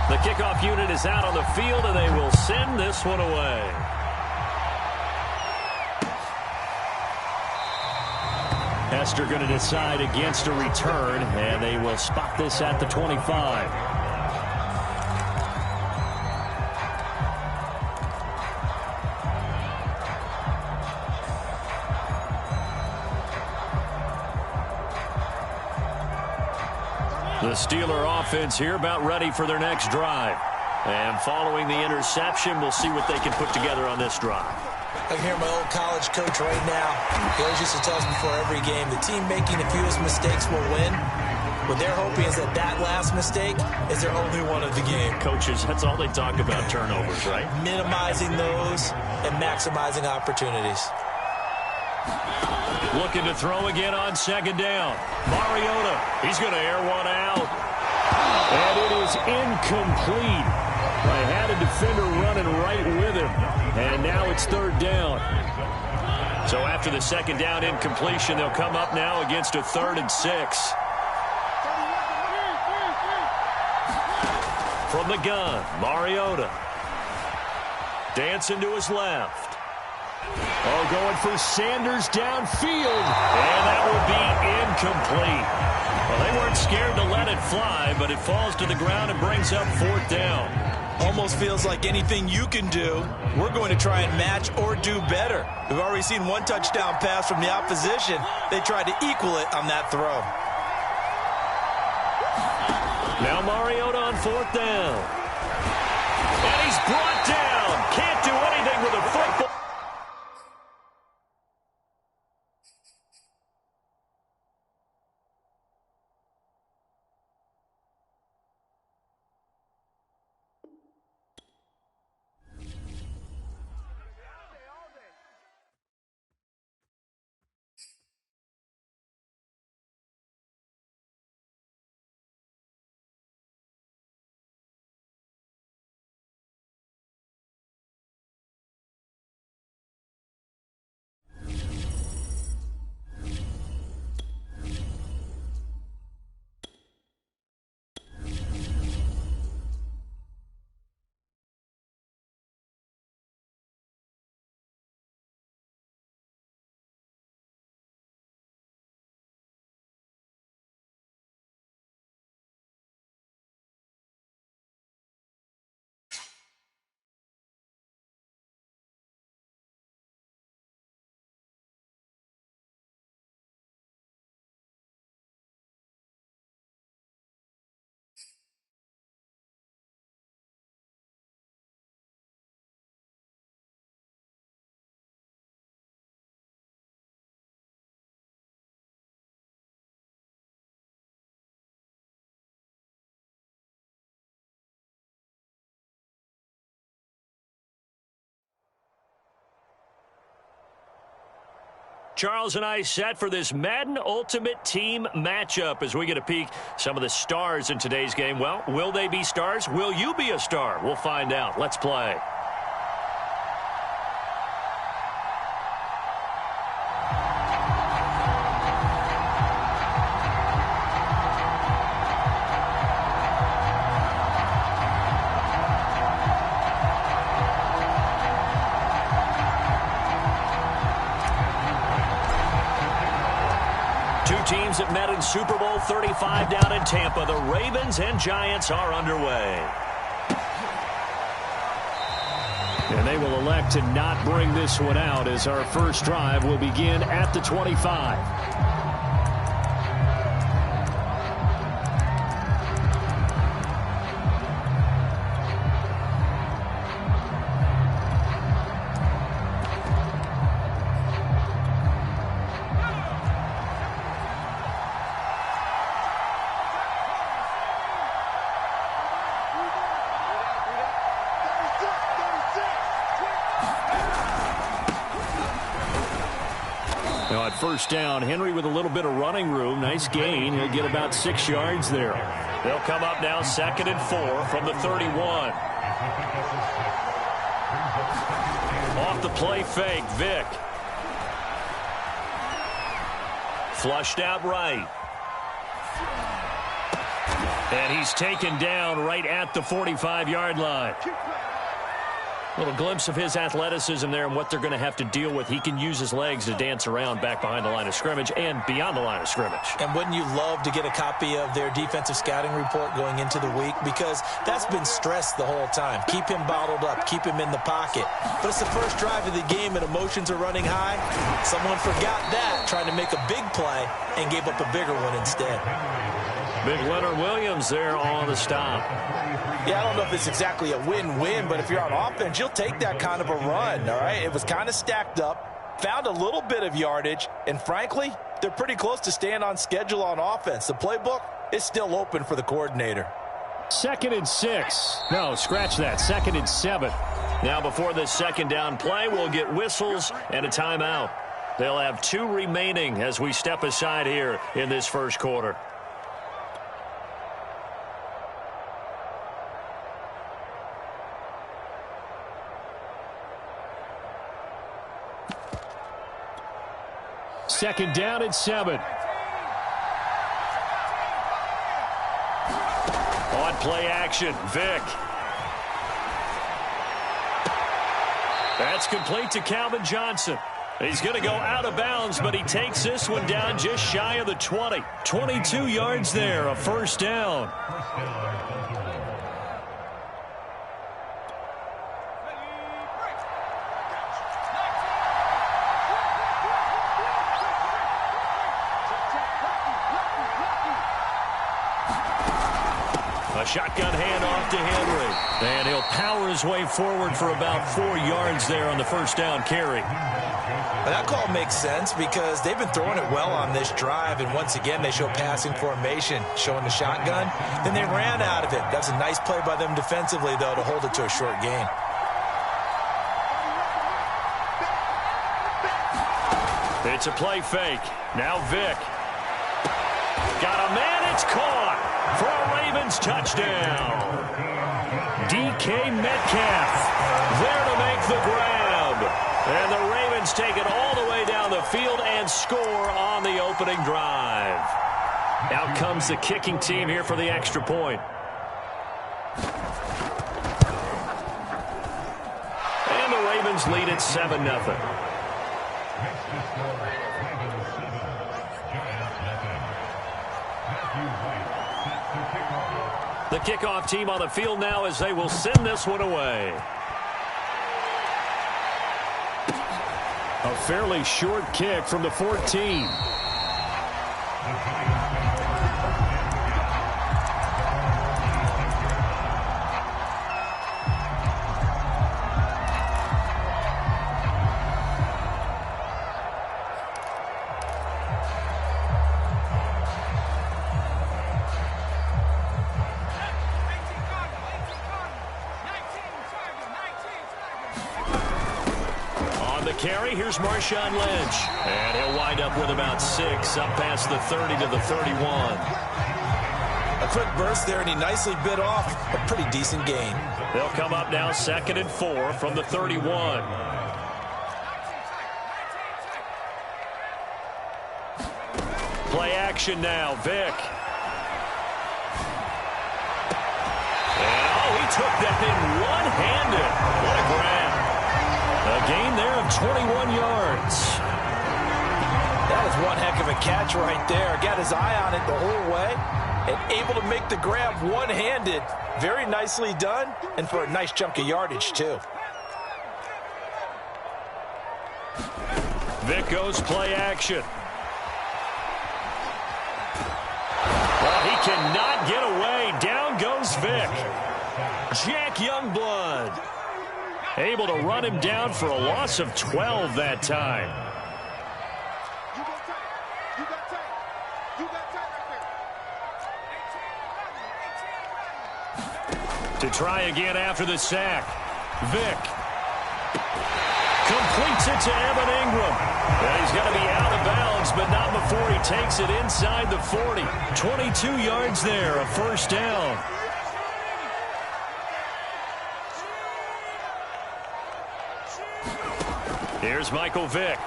The kickoff unit is out on the field, and they will send this one away. Hester going to decide against a return, and they will spot this at the 25. The Steeler offense here about ready for their next drive. And following the interception, we'll see what they can put together on this drive. I can hear my old college coach right now. He always used to tell us before every game, the team making the fewest mistakes will win. What they're hoping is that that last mistake is their only one of the game. Coaches, that's all they talk about, turnovers, right? Minimizing those and maximizing opportunities. Looking to throw again on second down. Mariota, he's going to air one out. And it is incomplete. They had a defender running right with him. And now it's third down. So after the second down incompletion, they'll come up now against a 3rd and 6. From the gun, Mariota. Dancing to his left. Oh, going for Sanders downfield. And that will be incomplete. Well, they weren't scared to let it fly, but it falls to the ground and brings up 4th down. Almost feels like anything you can do, we're going to try and match or do better. We've already seen one touchdown pass from the opposition. They tried to equal it on that throw. Now Mariota on 4th down. And he's brought down. Can't do anything with a football. Charles and I set for this Madden Ultimate Team matchup as we get a peek some of the stars in today's game. Well, will they be stars? Will you be a star? We'll find out. Let's play. Teams that met in Super Bowl 35 down in Tampa. The Ravens and Giants are underway. And they will elect to not bring this one out as our first drive will begin at the 25. Now at first down, Henry with a little bit of running room. Nice gain. He'll get about 6 yards there. They'll come up now 2nd and 4 from the 31. Off the play fake, Vick. Flushed out right. And he's taken down right at the 45-yard line. Little glimpse of his athleticism there and what they're going to have to deal with. He can use his legs to dance around back behind the line of scrimmage and beyond the line of scrimmage. And wouldn't you love to get a copy of their defensive scouting report going into the week? Because that's been stressed the whole time. Keep him bottled up. Keep him in the pocket. But it's the first drive of the game and emotions are running high. Someone forgot that, trying to make a big play and gave up a bigger one instead. Big Leonard Williams there on the stop. Yeah, I don't know if it's exactly a win-win, but if you're on offense, you'll take that kind of a run, all right? It was kind of stacked up, found a little bit of yardage, and frankly, they're pretty close to staying on schedule on offense. The playbook, it's still open for the coordinator. 2nd and 6. No, scratch that. 2nd and 7. Now before this second down play, we'll get whistles and a timeout. They'll have 2 remaining as we step aside here in this first quarter. Second down and 7. On play action, Vick. That's complete to Calvin Johnson. He's going to go out of bounds, but he takes this one down just shy of the 20. 22 yards there, a first down. A shotgun handoff to Henry. And he'll power his way forward for about 4 yards there on the first down carry. And that call makes sense because they've been throwing it well on this drive, and once again they show passing formation, showing the shotgun. Then they ran out of it. That's a nice play by them defensively, though, to hold it to a short gain. It's a play fake. Now Vick. Got a man, it's caught for a Ravens touchdown. DK Metcalf there to make the grab. And the Ravens take it all the way down the field and score on the opening drive. Out comes the kicking team here for the extra point. And the Ravens lead at 7-0. The kickoff team on the field now as they will send this one away. A fairly short kick from the 14. Carry, here's Marshawn Lynch. And he'll wind up with about 6, up past the 30 to the 31. A quick burst there, and he nicely bit off a pretty decent gain. They'll come up now 2nd and 4 from the 31. Play action now, Vick. And he took that thing one-handed. What a grab. A gain there of 21 yards. That is one heck of a catch right there. Got his eye on it the whole way and able to make the grab one-handed. Very nicely done, and for a nice chunk of yardage, too. Vick goes play action. Well, he cannot get away. Down goes Vick. Jack Youngblood able to run him down for a loss of 12 that time. To try again after the sack. Vick completes it to Evan Ingram. And he's got to be out of bounds, but not before he takes it inside the 40. 22 yards there, a first down. Here's Michael Vick.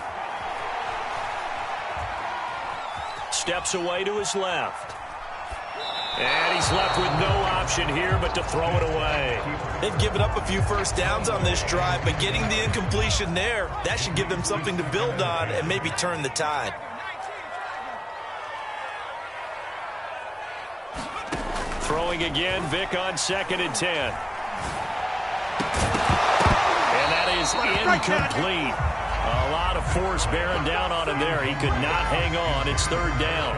Steps away to his left. And he's left with no option here but to throw it away. They've given up a few first downs on this drive, but getting the incompletion there, that should give them something to build on and maybe turn the tide. Throwing again, Vick on 2nd and 10. And that is incomplete. A lot of force bearing down on him there. He could not hang on. It's 3rd down.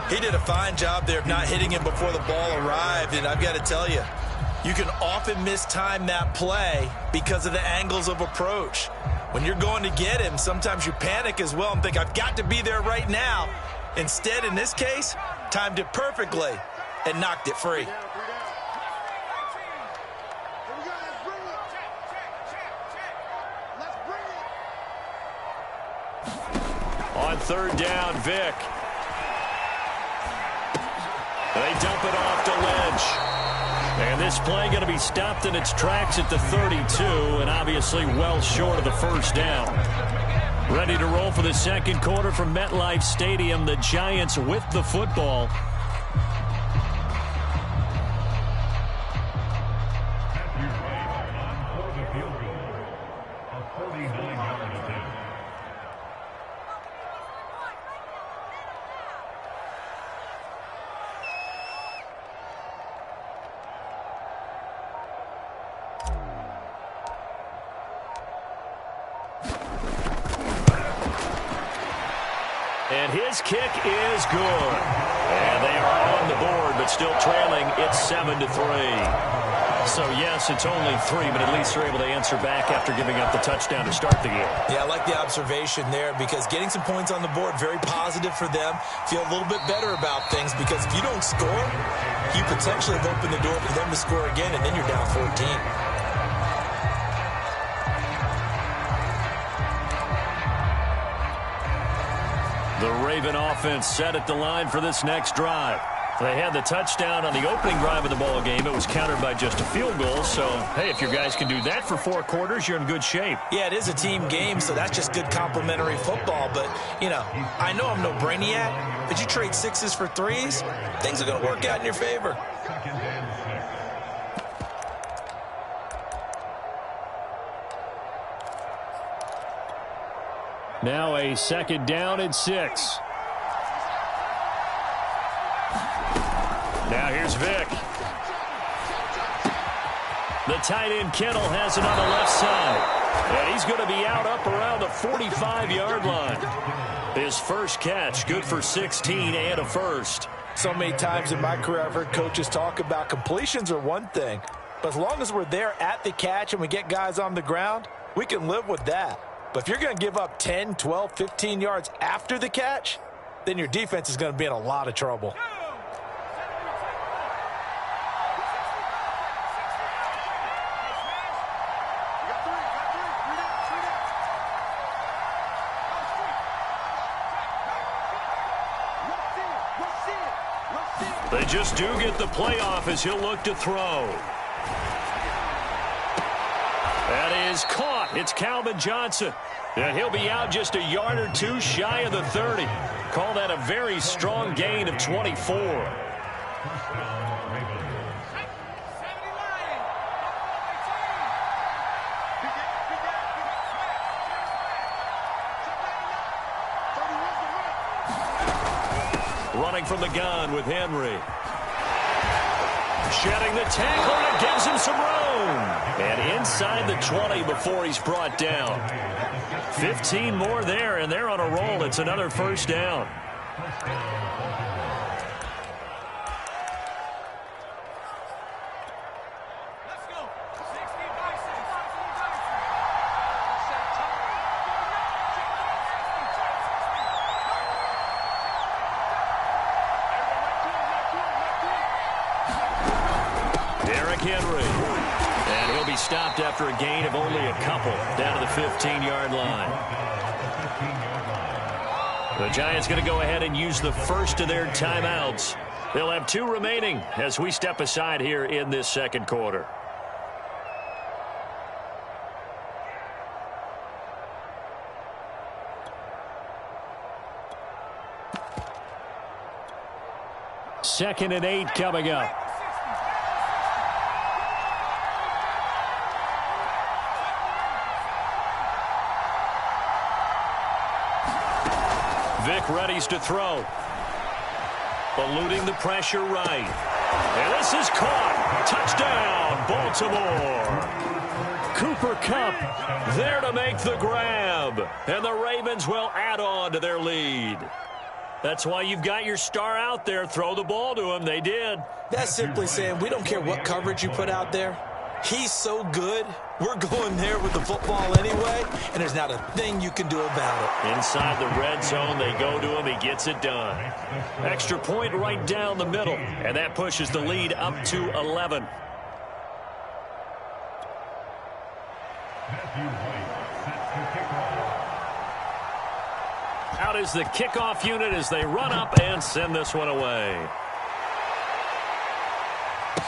He did a fine job there of not hitting him before the ball arrived, and I've got to tell you, you can often mistime that play because of the angles of approach. When you're going to get him, sometimes you panic as well and think, I've got to be there right now. Instead, in this case, timed it perfectly and knocked it free. On third down, Vic. They dump it off to Lynch. And this play going to be stopped in its tracks at the 32, and obviously well short of the first down. Ready to roll for the second quarter from MetLife Stadium. The Giants with the football. And his kick is good. And they are on the board, but still trailing. It's 7-3. So, yes, it's only 3, but at least they're able to answer back after giving up the touchdown to start the game. Yeah, I like the observation there because getting some points on the board, very positive for them. Feel a little bit better about things because if you don't score, you potentially have opened the door for them to score again, and then you're down 14. The Raven offense set at the line for this next drive. They had the touchdown on the opening drive of the ball game. It was countered by just a field goal. So, hey, if your guys can do that for 4 quarters, you're in good shape. Yeah, it is a team game, so that's just good complimentary football. But, you know, I know I'm no brainiac, but you trade 6s for 3s, things are going to work out in your favor. Now a second down and 6. Now here's Vic. The tight end Kittle has it on the left side. And he's going to be out up around the 45-yard line. His first catch, good for 16 and a first. So many times in my career I've heard coaches talk about completions are one thing. But as long as we're there at the catch and we get guys on the ground, we can live with that. But if you're going to give up 10, 12, 15 yards after the catch, then your defense is going to be in a lot of trouble. They just do get the playoff as he'll look to throw. That is caught. It's Calvin Johnson. And he'll be out just a yard or 2 shy of the 30. Call that a very strong gain of 24. Running from the gun with Henry. Shedding the tackle, and it gives him some room. And inside the 20 before he's brought down. 15 more there, and they're on a roll. It's another first down. Henry. And he'll be stopped after a gain of only a couple down to the 15-yard line. The Giants going to go ahead and use the first of their timeouts. They'll have 2 remaining as we step aside here in this second quarter. Second and 8 coming up. Vic readies to throw. Eluding the pressure right. And this is caught. Touchdown, Baltimore. Cooper Kupp there to make the grab. And the Ravens will add on to their lead. That's why you've got your star out there. Throw the ball to him. They did. That's simply saying we don't care what coverage you put out there. He's so good. We're going there with the football anyway, and there's not a thing you can do about it. Inside the red zone, they go to him. He gets it done. Extra point right down the middle, and that pushes the lead up to 11. Out is the kickoff unit as they run up and send this one away.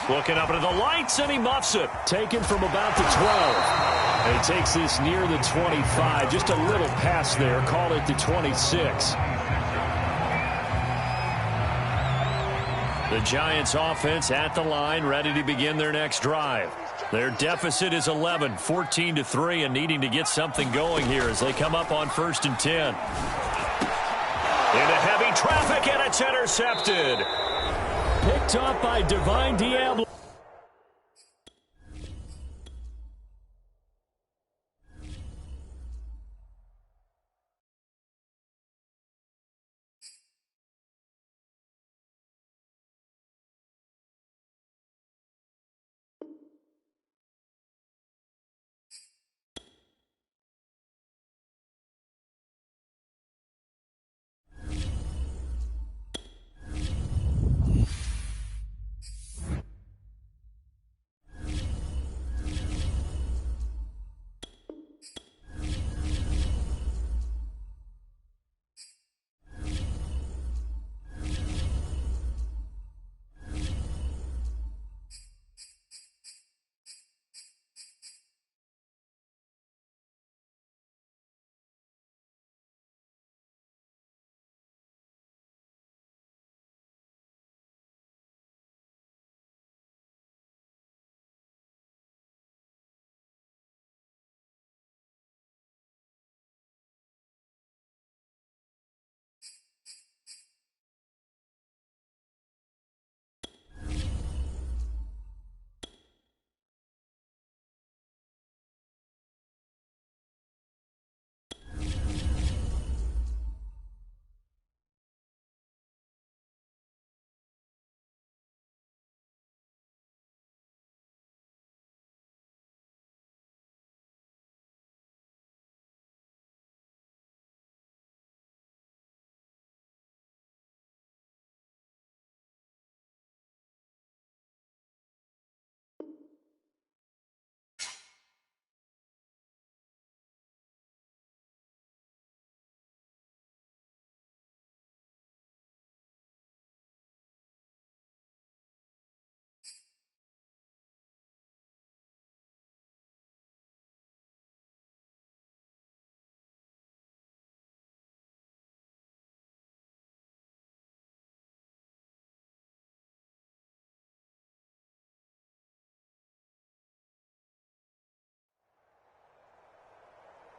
Looking up into the lights, and he muffs it. Taken from about the 12. And he takes this near the 25. Just a little pass there. Call it the 26. The Giants offense at the line, ready to begin their next drive. Their deficit is 11, 14-3, and needing to get something going here as they come up on 1st and 10. Into heavy traffic, and it's intercepted. Picked up by Divine Diablo.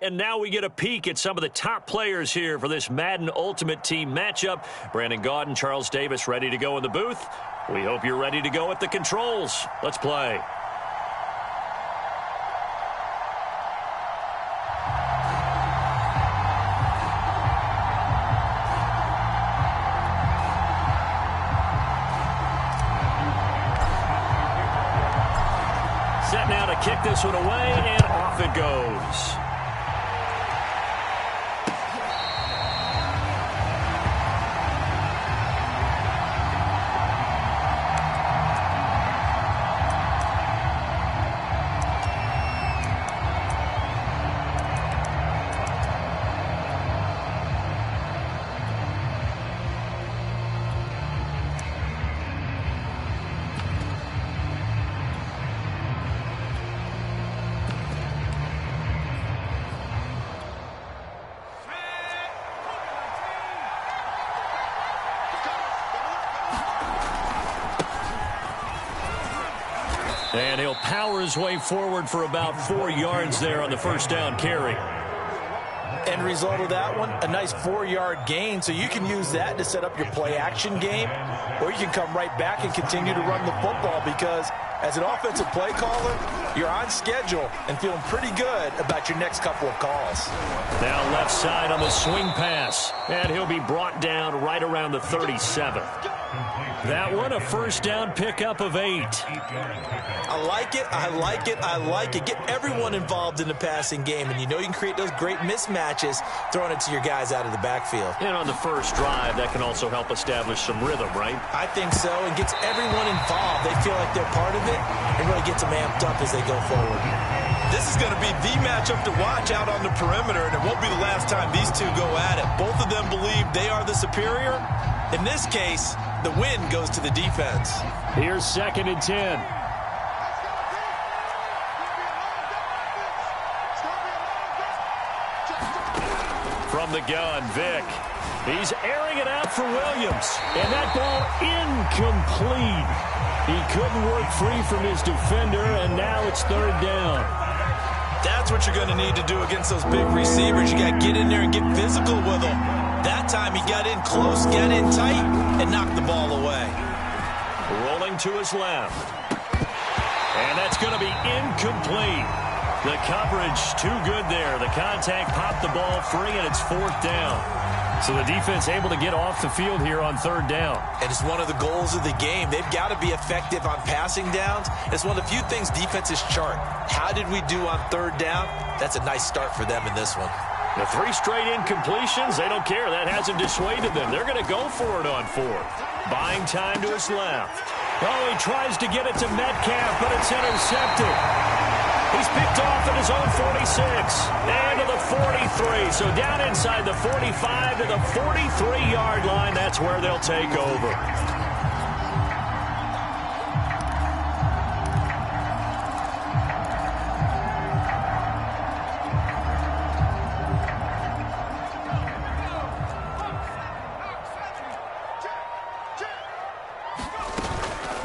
And now we get a peek at some of the top players here for this Madden Ultimate Team matchup. Brandon Gaudin, Charles Davis ready to go in the booth. We hope you're ready to go at the controls. Let's play. Set now to kick this one away, and off it goes. And he'll power his way forward for about 4 yards there on the first down carry. End result of that one, a nice 4-yard gain, so you can use that to set up your play-action game, or you can come right back and continue to run the football because as an offensive play caller, you're on schedule and feeling pretty good about your next couple of calls. Now left side on the swing pass, and he'll be brought down right around the 37. That one, a first down pickup of 8. I like it, I like it, I like it. Get everyone involved in the passing game, and you know you can create those great mismatches throwing it to your guys out of the backfield. And on the first drive, that can also help establish some rhythm, right? I think so, and gets everyone involved. They feel like they're part of it, and really gets them amped up as they go forward. This is going to be the matchup to watch out on the perimeter, and it won't be the last time these two go at it. Both of them believe they are the superior. In this case, the win goes to the defense. Here's 2nd and 10. From the gun, Vic. He's airing it out for Williams. And that ball incomplete. He couldn't work free from his defender, and now it's 3rd down. That's what you're going to need to do against those big receivers. You got to get in there and get physical with them. That time he got in close, got in tight, and knocked the ball away. Rolling to his left. And that's going to be incomplete. The coverage too good there. The contact popped the ball free, and it's 4th down. So the defense able to get off the field here on 3rd down. And it's one of the goals of the game. They've got to be effective on passing downs. It's one of the few things defenses chart. How did we do on 3rd down? That's a nice start for them in this one. The 3 straight incompletions, they don't care. That hasn't dissuaded them. They're going to go for it on 4th. Buying time to his left. Oh, he tries to get it to Metcalf, but it's intercepted. He's picked off at his own 46 and to the 43. So down inside the 45 to the 43-yard line. That's where they'll take over.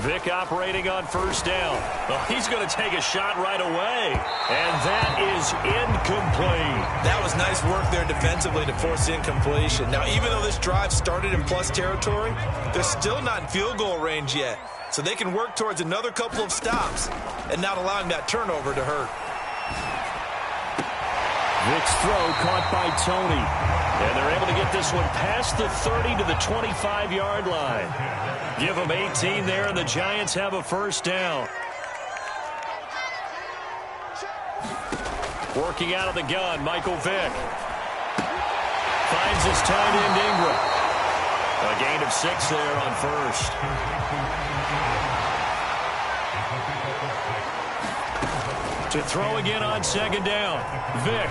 Vic operating on 1st down. Oh, he's going to take a shot right away. And that is incomplete. That was nice work there defensively to force incompletion. Now, even though this drive started in plus territory, they're still not in field goal range yet. So they can work towards another couple of stops and not allowing that turnover to hurt. Vic's throw caught by Tony. And they're able to get this one past the 30 to the 25-yard line. Give them 18 there, and the Giants have a 1st down. Working out of the gun, Michael Vick. Finds his tight end, Ingram. A gain of 6 there on 1st. To throw again on 2nd down, Vick.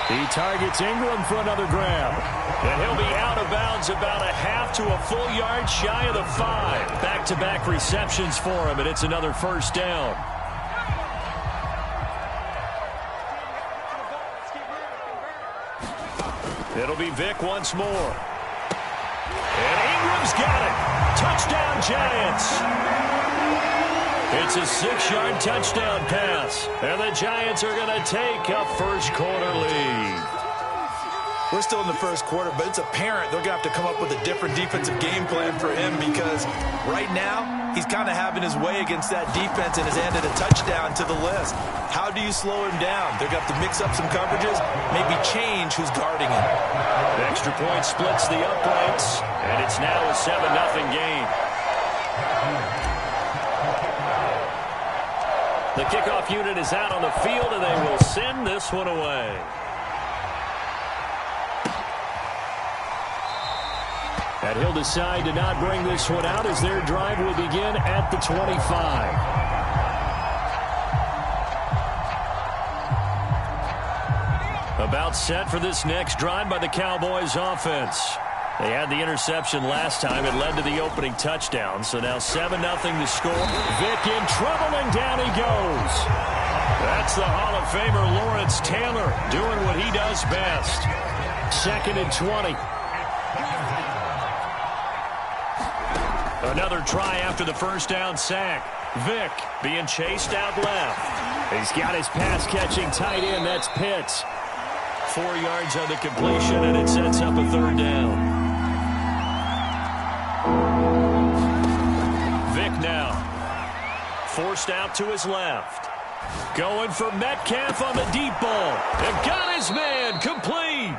He targets Ingram for another grab. And he'll be out of bounds about a half to a full yard shy of the 5. Back-to-back receptions for him, and it's another 1st down. It'll be Vic once more. And Ingram's got it. Touchdown, Giants. It's a 6-yard touchdown pass. And the Giants are going to take a first-quarter lead. We're still in the first quarter, but it's apparent they're going to have to come up with a different defensive game plan for him because right now he's kind of having his way against that defense and has added a touchdown to the list. How do you slow him down? They're going to have to mix up some coverages, maybe change who's guarding him. The extra point splits the uprights, and it's now a 7-0 game. The kickoff unit is out on the field, and they will send this one away. And he'll decide to not bring this one out as their drive will begin at the 25. About set for this next drive by the Cowboys offense. They had the interception last time. It led to the opening touchdown. So now 7-0 to score. Vic in trouble, and down he goes. That's the Hall of Famer Lawrence Taylor doing what he does best. 2nd and 20. Another try after the first down sack. Vic being chased out left. He's got his pass-catching tight end. That's Pitts. 4 yards on the completion, and it sets up a 3rd down. Vic now. Forced out to his left. Going for Metcalf on the deep ball. And got his man complete.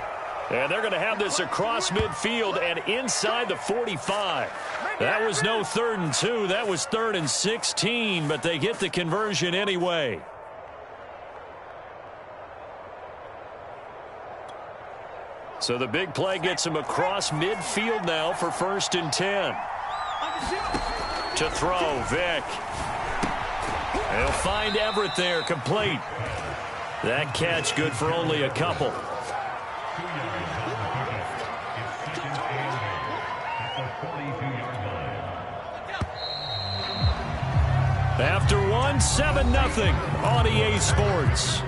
And they're going to have this across midfield and inside the 45. That was no 3rd and 2. That was 3rd and 16, but they get the conversion anyway. So the big play gets him across midfield now for 1st and 10. To throw, Vick. They'll find Everett there, complete. That catch good for only a couple. After one, 7-0 on EA Sports.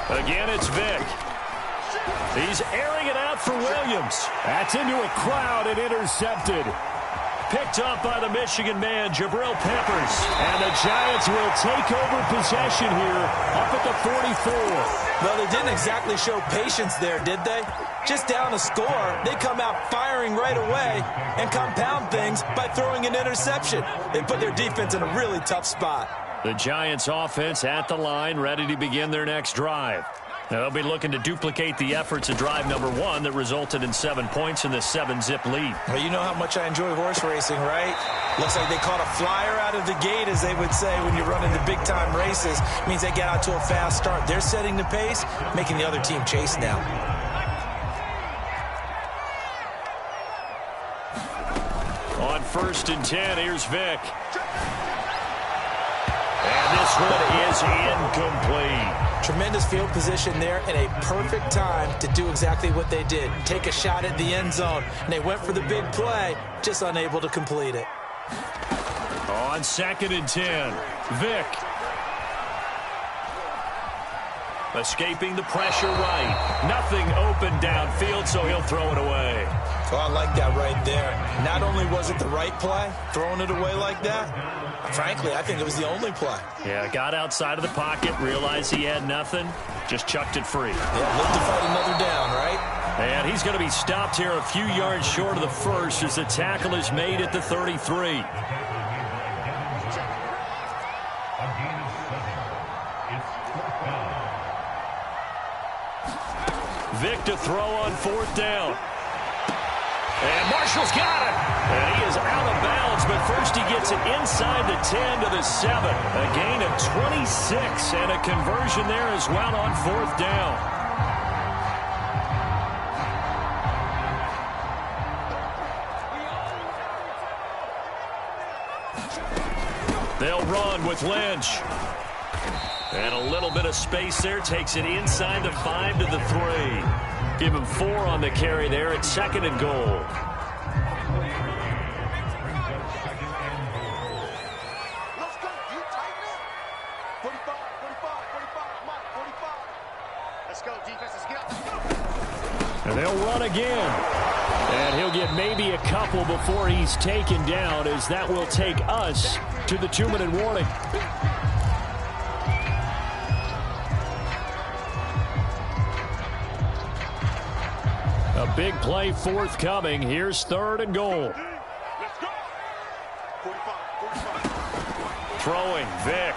Again, it's Vick. He's airing it out for Williams. That's into a crowd and intercepted. Picked up by the Michigan man, Jabril Peppers. And the Giants will take over possession here up at the 44. Well, they didn't exactly show patience there, did they? Just down a score, they come out firing right away and compound things by throwing an interception. They put their defense in a really tough spot. The Giants offense at the line, ready to begin their next drive. Now, they'll be looking to duplicate the efforts of drive number 1 that resulted in 7 points in the 7-zip lead. Well, you know how much I enjoy horse racing, right? Looks like they caught a flyer out of the gate, as they would say when you run into big-time races. It means they get out to a fast start. They're setting the pace, making the other team chase now. On 1st and 10, here's Vick. And this one is incomplete. Tremendous field position there and a perfect time to do exactly what they did. Take a shot at the end zone. And they went for the big play, just unable to complete it. On 2nd and 10, Vick. Escaping the pressure right. Nothing open downfield, so he'll throw it away. Oh, I like that right there. Not only was it the right play, throwing it away like that, frankly, I think it was the only play. Yeah, got outside of the pocket, realized he had nothing, just chucked it free. Yeah, look to fight another down, right? And he's going to be stopped here a few yards short of the first as the tackle is made at the 33. Vick to throw on 4th down. And Marshall's got it. And he is out of bounds, but first he gets it inside the 10 to the 7. A gain of 26 and a conversion there as well on 4th down. They'll run with Lynch. And a little bit of space there, takes it inside the 5 to the 3. Give him 4 on the carry there at 2nd and goal. And they'll run again. And he'll get maybe a couple before he's taken down, as that will take us to the 2-minute warning. A big play forthcoming. Here's 3rd and goal. Throwing, Vick.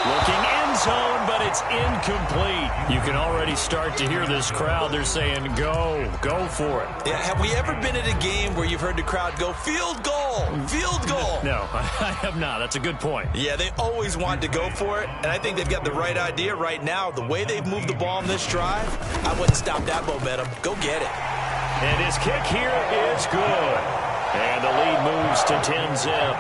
Looking end zone, but it's incomplete. You can already start to hear this crowd. They're saying, go for it. Yeah, have we ever been at a game where you've heard the crowd go, field goal, field goal? No, I have not. That's a good point. Yeah, they always want to go for it, and I think they've got the right idea right now. The way they've moved the ball in this drive, I wouldn't stop that momentum. Go get it. And his kick here is good. And the lead moves to 10-zip.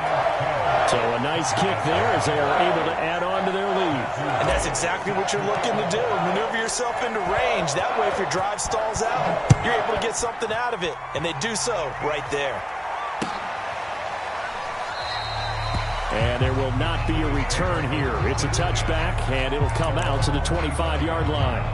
So a nice kick there as they are able to add on to their lead. And that's exactly what you're looking to do. Maneuver yourself into range. That way, if your drive stalls out, you're able to get something out of it. And they do so right there. And there will not be a return here. It's a touchback, and it'll come out to the 25-yard line.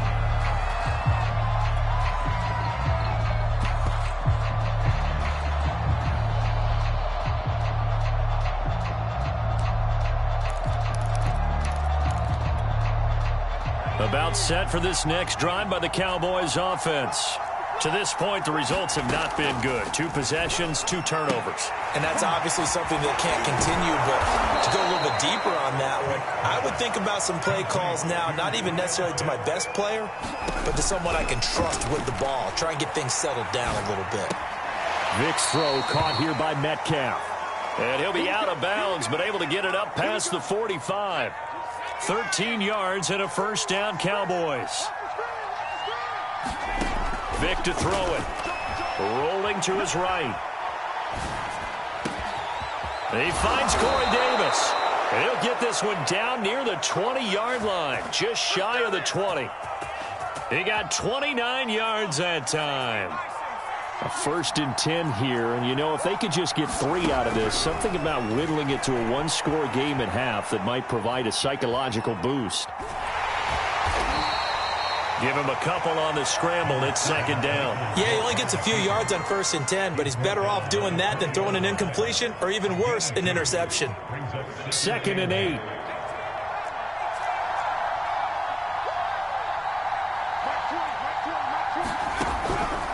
About set for this next drive by the Cowboys offense. To this point, the results have not been good. 2 possessions, 2 turnovers. And that's obviously something that can't continue, but to go a little bit deeper on that one, I would think about some play calls now, not even necessarily to my best player, but to someone I can trust with the ball. Try and get things settled down a little bit. Vic's throw caught here by Metcalf. And he'll be out of bounds, but able to get it up past the 45. 13 yards and a first down, Cowboys. Vic to throw it. Rolling to his right. He finds Corey Davis. And he'll get this one down near the 20-yard line, just shy of the 20. He got 29 yards that time. A 1st and 10 here, and you know, if they could just get 3 out of this, something about whittling it to a 1-score game at half that might provide a psychological boost. Give him a couple on the scramble. It's 2nd down. Yeah, he only gets a few yards on 1st and 10, but he's better off doing that than throwing an incompletion or even worse, an interception. 2nd and 8.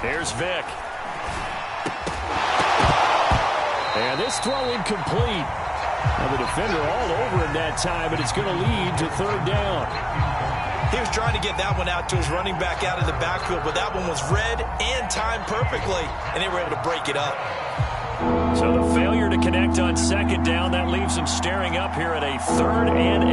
Here's Vic. And this throw incomplete. Now the defender all over him that time, but it's going to lead to 3rd down. He was trying to get that one out to his running back out of the backfield, but that one was read and timed perfectly, and they were able to break it up. So the failure to connect on 2nd down, that leaves him staring up here at a 3rd and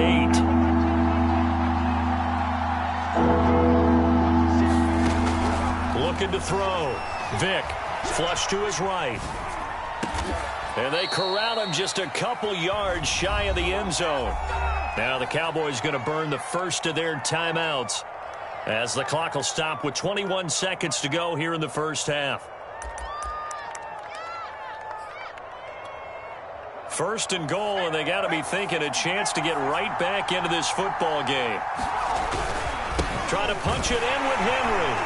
8. Looking to throw. Vic, flush to his right. And they corral him just a couple yards shy of the end zone. Now the Cowboys going to burn the first of their timeouts as the clock will stop with 21 seconds to go here in the first half. 1st and goal, and they got to be thinking a chance to get right back into this football game. Try to punch it in with Henry.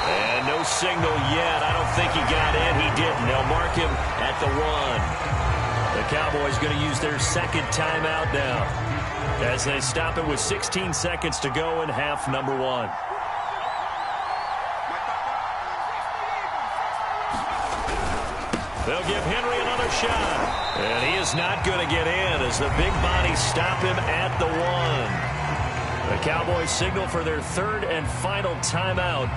And no signal yet. I don't think he got in. He didn't. They'll mark him at the 1. The Cowboys going to use their 2nd timeout now as they stop it with 16 seconds to go in half number 1. They'll give Henry another shot. And he is not going to get in as the big bodies stop him at the 1. The Cowboys signal for their 3rd and final timeout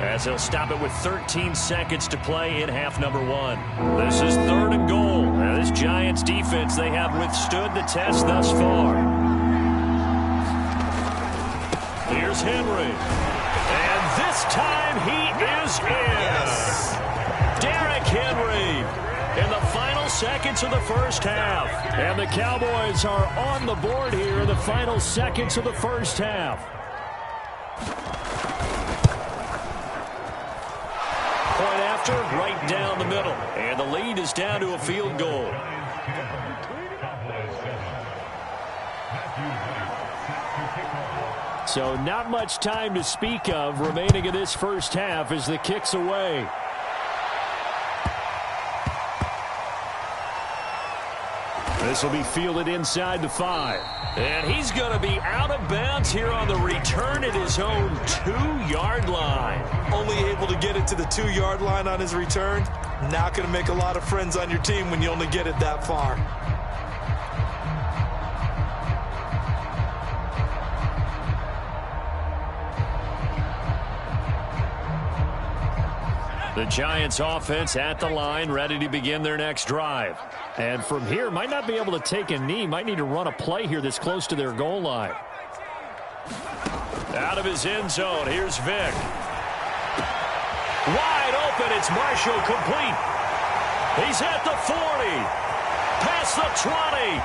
as they'll stop it with 13 seconds to play in half number 1. This is 3rd and goal. Now this Giants defense, they have withstood the test thus far. Here's Henry. And this time he is in. Yes. Derrick Henry in the final seconds of the first half. And the Cowboys are on the board here in the final seconds of the first half. Point after, right down the middle. And the lead is down to a field goal. So not much time to speak of remaining in this first half as the kick's away. This will be fielded inside the 5. And he's going to be out of bounds here on the return at his own 2-yard line. Only able to get it to the 2-yard line on his return. Not going to make a lot of friends on your team when you only get it that far. The Giants offense at the line, ready to begin their next drive. And from here, might not be able to take a knee. Might need to run a play here that's close to their goal line. Out of his end zone, here's Vic. Wide open, it's Marshall, complete. He's at the 40, past the 20,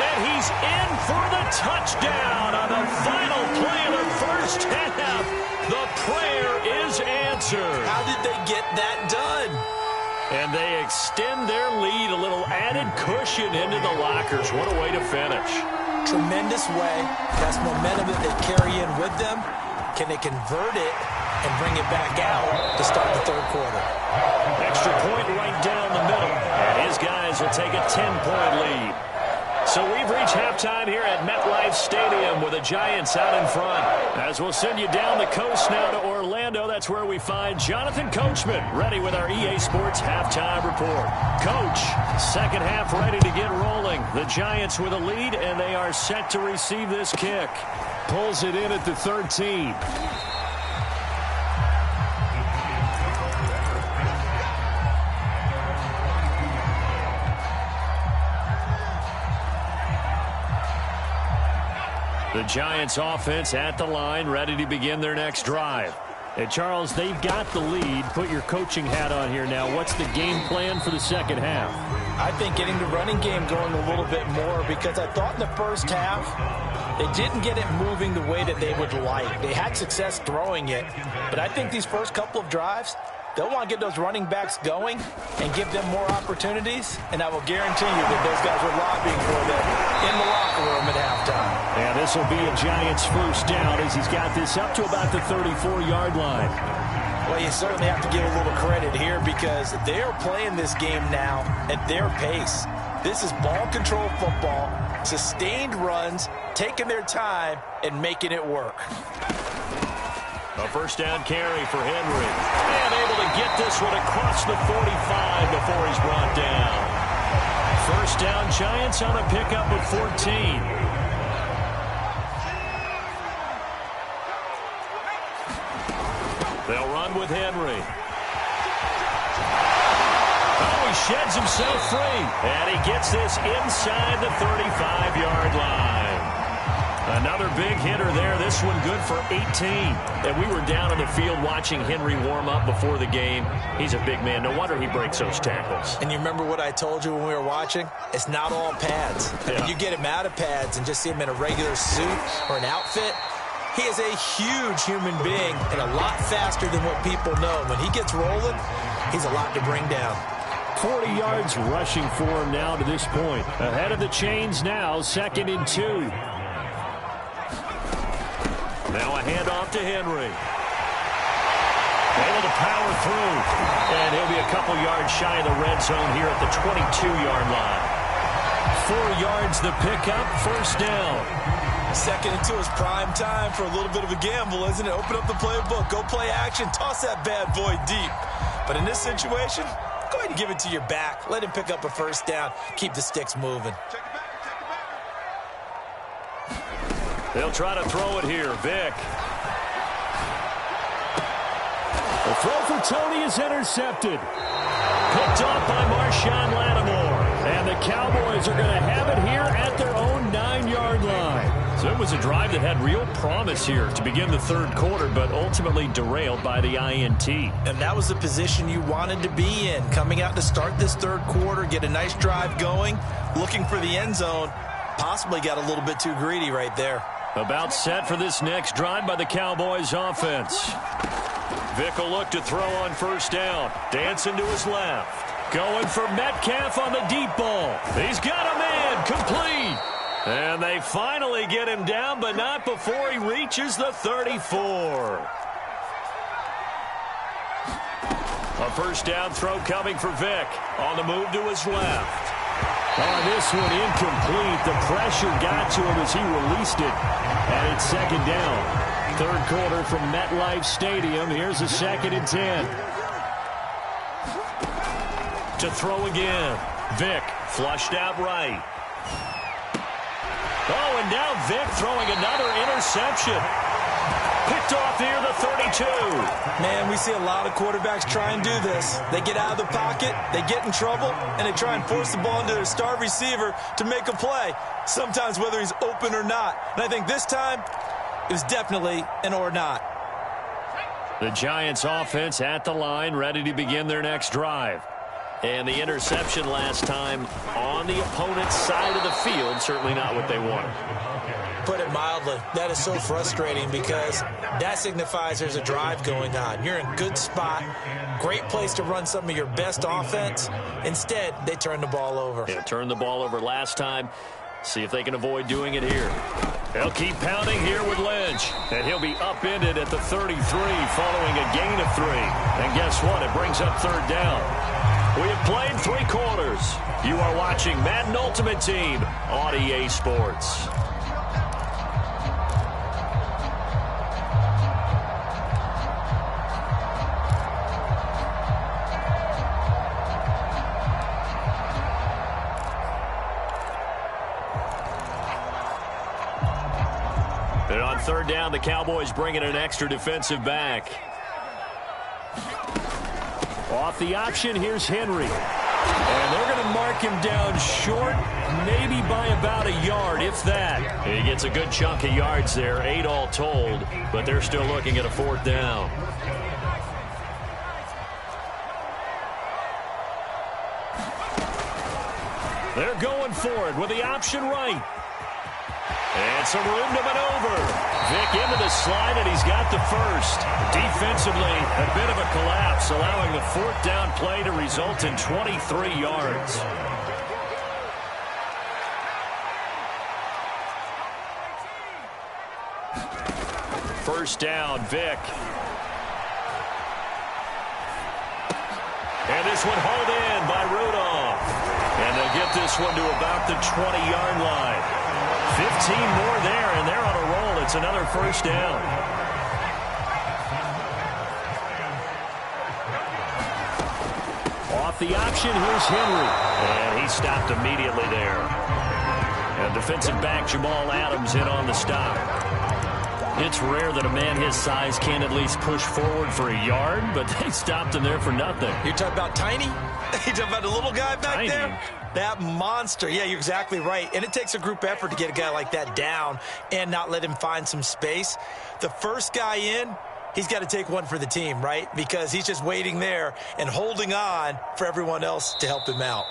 and he's in for the touchdown on the final play of the first half. The prayer is answered. How did they get that done? And they extend their lead, a little added cushion into the lockers. What a way to finish. Tremendous way. That's momentum that they carry in with them. Can they convert it and bring it back out to start the 3rd quarter? Extra point right down the middle. And his guys will take a 10-point lead. So we've reached halftime here at MetLife Stadium with the Giants out in front. As we'll send you down the coast now to Orlando, that's where we find Jonathan Coachman ready with our EA Sports halftime report. Coach, second half ready to get rolling. The Giants with a lead, and they are set to receive this kick. Pulls it in at the 13. The Giants offense at the line, ready to begin their next drive. And Charles, they've got the lead. Put your coaching hat on here now. What's the game plan for the second half? I think getting the running game going a little bit more, because I thought in the first half they didn't get it moving the way that they would like. They had success throwing it, but I think these first couple of drives, they'll want to get those running backs going and give them more opportunities, and I will guarantee you that those guys were lobbying for them in the locker room at halftime. Yeah, this will be a Giants first down as he's got this up to about the 34-yard line. Well, you certainly have to give a little credit here because they're playing this game now at their pace. This is ball control football, sustained runs, taking their time, and making it work. A first down carry for Henry. And able to get this one across the 45 before he's brought down. First down, Giants on a pickup of 14. They'll run with Henry. Oh, he sheds himself free. And he gets this inside the 35-yard line. Another big hitter there. This one good for 18. And we were down on the field watching Henry warm up before the game. He's a big man. No wonder he breaks those tackles. And you remember what I told you when we were watching? It's not all pads. Yeah. I mean, you get him out of pads and just see him in a regular suit or an outfit. He is a huge human being and a lot faster than what people know. When he gets rolling, he's a lot to bring down. 40 yards rushing for him now to this point. Ahead of the chains now, 2nd and 2. Now a handoff to Henry. Able to power through. And he'll be a couple yards shy of the red zone here at the 22-yard line. 4 yards the pickup, first down. 2nd and 2 is prime time for a little bit of a gamble, isn't it? Open up the playbook, go play action, toss that bad boy deep. But in this situation, go ahead and give it to your back. Let him pick up a first down. Keep the sticks moving. They'll try to throw it here. Vick. The throw for Tony is intercepted. Picked off by Marshawn Lattimore. And the Cowboys are going to have it here at their own 9-yard line. So it was a drive that had real promise here to begin the third quarter, but ultimately derailed by the INT. And that was the position you wanted to be in. Coming out to start this third quarter, get a nice drive going, looking for the end zone. Possibly got a little bit too greedy right there. About set for this next drive by the Cowboys offense. Vick will look to throw on first down. Dancing to his left. Going for Metcalf on the deep ball. He's got a man. Complete. And they finally get him down, but not before he reaches the 34. A first down throw coming for Vick. On the move to his left. On this one, incomplete. The pressure got to him as he released it. And it's 2nd down. Third quarter from MetLife Stadium. Here's a 2nd and 10. To throw again. Vick flushed out right. Oh, and now Vick throwing another interception. Picked off near the 32. Man, we see a lot of quarterbacks try and do this. They get out of the pocket, they get in trouble, and they try and force the ball into their star receiver to make a play, sometimes whether he's open or not. And I think this time, it was definitely an or not. The Giants offense at the line, ready to begin their next drive. And the interception last time on the opponent's side of the field, certainly not what they wanted. Put it mildly, that is so frustrating because that signifies there's a drive going on. You're in a good spot, great place to run some of your best offense. Instead, they turn the ball over. Yeah, turned the ball over last time. See if they can avoid doing it here. They'll keep pounding here with Lynch. And he'll be upended at the 33 following a gain of 3. And guess what? It brings up third down. We have played 3 quarters. You are watching Madden Ultimate Team on EA Sports. And on third down, the Cowboys bring in an extra defensive back. Off the option, here's Henry. And they're going to mark him down short, maybe by about a yard, if that. He gets a good chunk of yards there, 8 all told, but they're still looking at a 4th down. They're going for it with the option right. And some room to maneuver. Vick into the slide, and he's got the first. Defensively, a bit of a collapse, allowing the 4th down play to result in 23 yards. First down, Vick. And this one hauled in by Rudolph. And they'll get this one to about the 20-yard line. 15 more there, and they're on a roll. It's another first down. Off the option, here's Henry. And he stopped immediately there. And defensive back Jamal Adams in on the stop. It's rare that a man his size can at least push forward for a yard, but they stopped him there for nothing. You're talking about tiny? You're talking about the little guy back there? That monster. Yeah, you're exactly right. And it takes a group effort to get a guy like that down and not let him find some space. The first guy in, he's got to take one for the team, right? Because he's just waiting there and holding on for everyone else to help him out.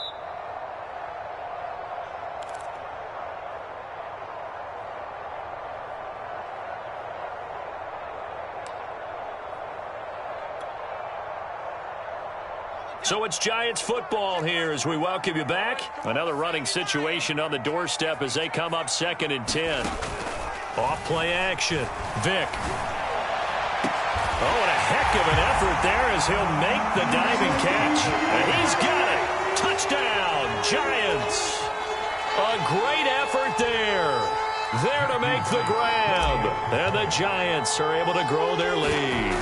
So it's Giants football here as we welcome you back. Another running situation on the doorstep as they come up 2nd and 10. Off play action. Vick. Oh, and a heck of an effort there as he'll make the diving catch. And he's got it. Touchdown, Giants. A great effort there. There to make the grab. And the Giants are able to grow their lead.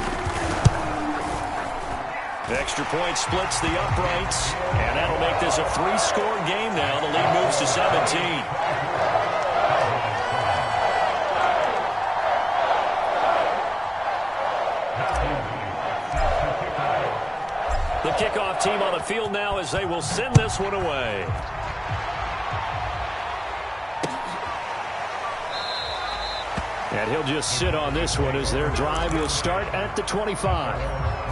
Extra point splits the uprights, and that'll make this a 3-score game now. The lead moves to 17. The kickoff team on the field now as they will send this one away. And he'll just sit on this one as their drive will start at the 25.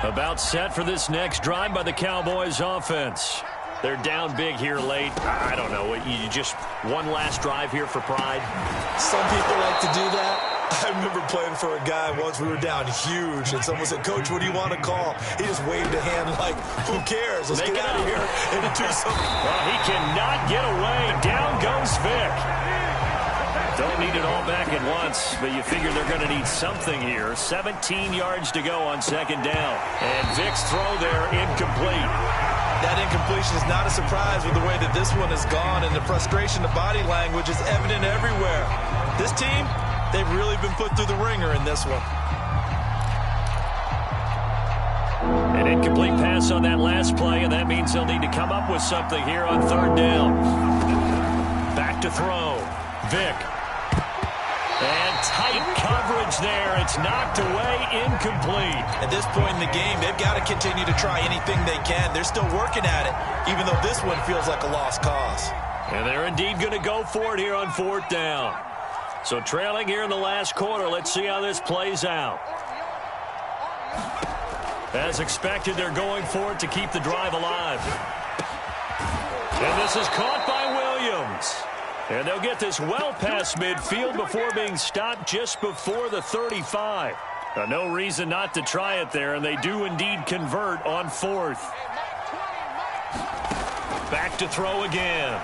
About set for this next drive by the Cowboys offense. They're down big here late. I don't know. You just one last drive here for pride? Some people like to do that. I remember playing for a guy once. We were down huge, and someone said, "Coach, what do you want to call?" He just waved a hand like, who cares? Let's get out of here and do something. Well, he cannot get away. Down goes Vick. Don't need it all back at once, but you figure they're going to need something here. 17 yards to go on 2nd down. And Vick's throw there incomplete. That incompletion is not a surprise with the way that this one has gone, and the frustration, the body language is evident everywhere. This team, they've really been put through the ringer in this one. An incomplete pass on that last play, and that means they'll need to come up with something here on 3rd down. Back to throw. Vick. And tight coverage there. It's knocked away, incomplete. At this point in the game, they've got to continue to try anything they can. They're still working at it, even though this one feels like a lost cause. And they're indeed going to go for it here on 4th down. So trailing here in the last quarter, let's see how this plays out. As expected, they're going for it to keep the drive alive. And this is caught by Williams. And they'll get this well past midfield before being stopped just before the 35. No reason not to try it there, and they do indeed convert on 4th. Back to throw again.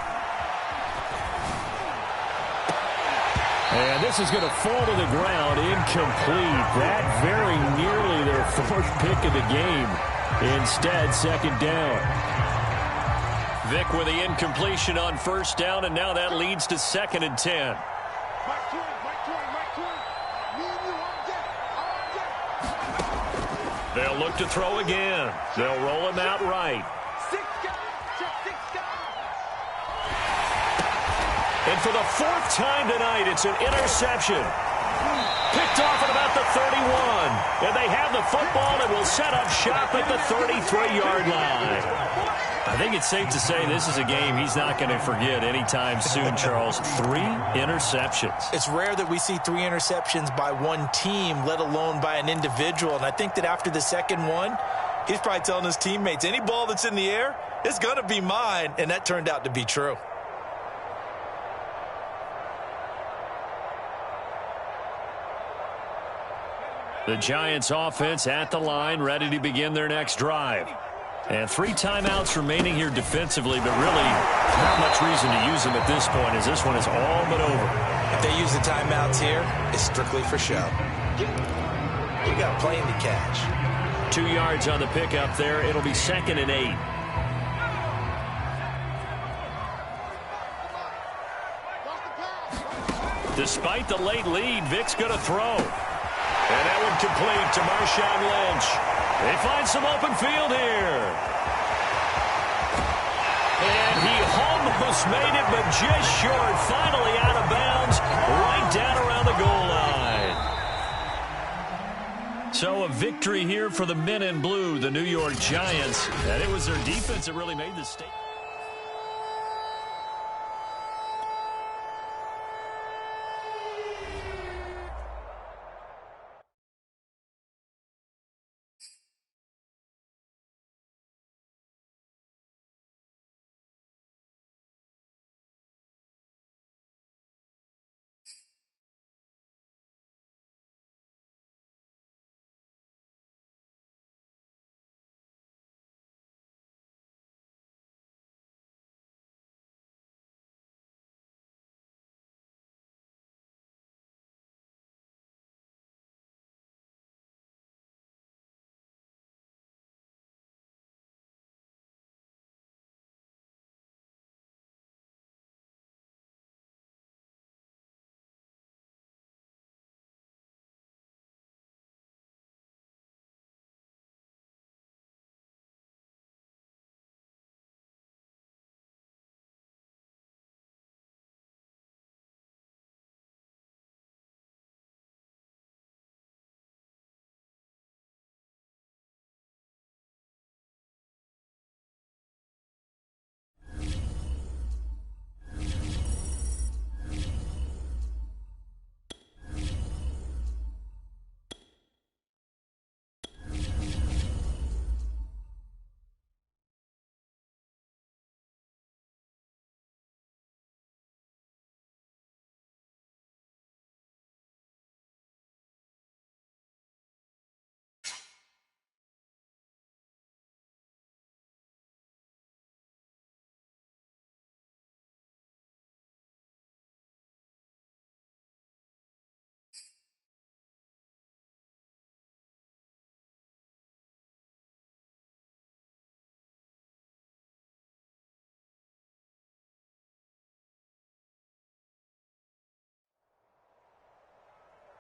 And this is going to fall to the ground, incomplete. That very nearly their fourth pick of the game. Instead, second down. Vic with the incompletion on first down, and now that leads to 2nd and 10. They'll look to throw again. They'll roll him out right. And for the 4th time tonight, it's an interception. Picked off at about the 31. And they have the football and will set up shop at the 33-yard line. I think it's safe to say this is a game he's not going to forget anytime soon, Charles. 3 interceptions. It's rare that we see 3 interceptions by one team, let alone by an individual. And I think that after the second one, he's probably telling his teammates, any ball that's in the air, it's going to be mine. And that turned out to be true. The Giants offense at the line, ready to begin their next drive. And 3 timeouts remaining here defensively, but really not much reason to use them at this point, as this one is all but over. If they use the timeouts here, it's strictly for show. You got plenty to catch. 2 yards on the pickup there. It'll be 2nd and 8. Despite the late lead, Vic's going to throw. And that one complete to Marshawn Lynch. They find some open field here. And he almost made it, but just short. Finally out of bounds, right down around the goal line. So a victory here for the men in blue, the New York Giants. And it was their defense that really made the statement.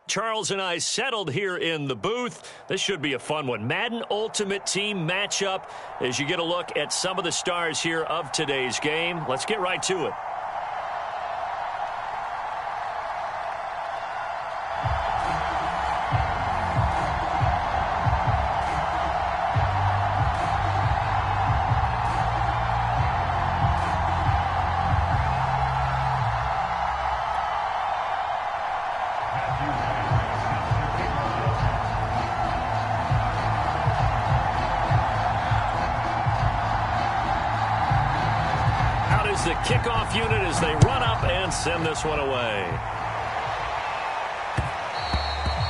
Charles and I settled here in the booth. This should be a fun one. Madden Ultimate Team matchup as you get a look at some of the stars here of today's game. Let's get right to it. The kickoff unit as they run up and send this one away.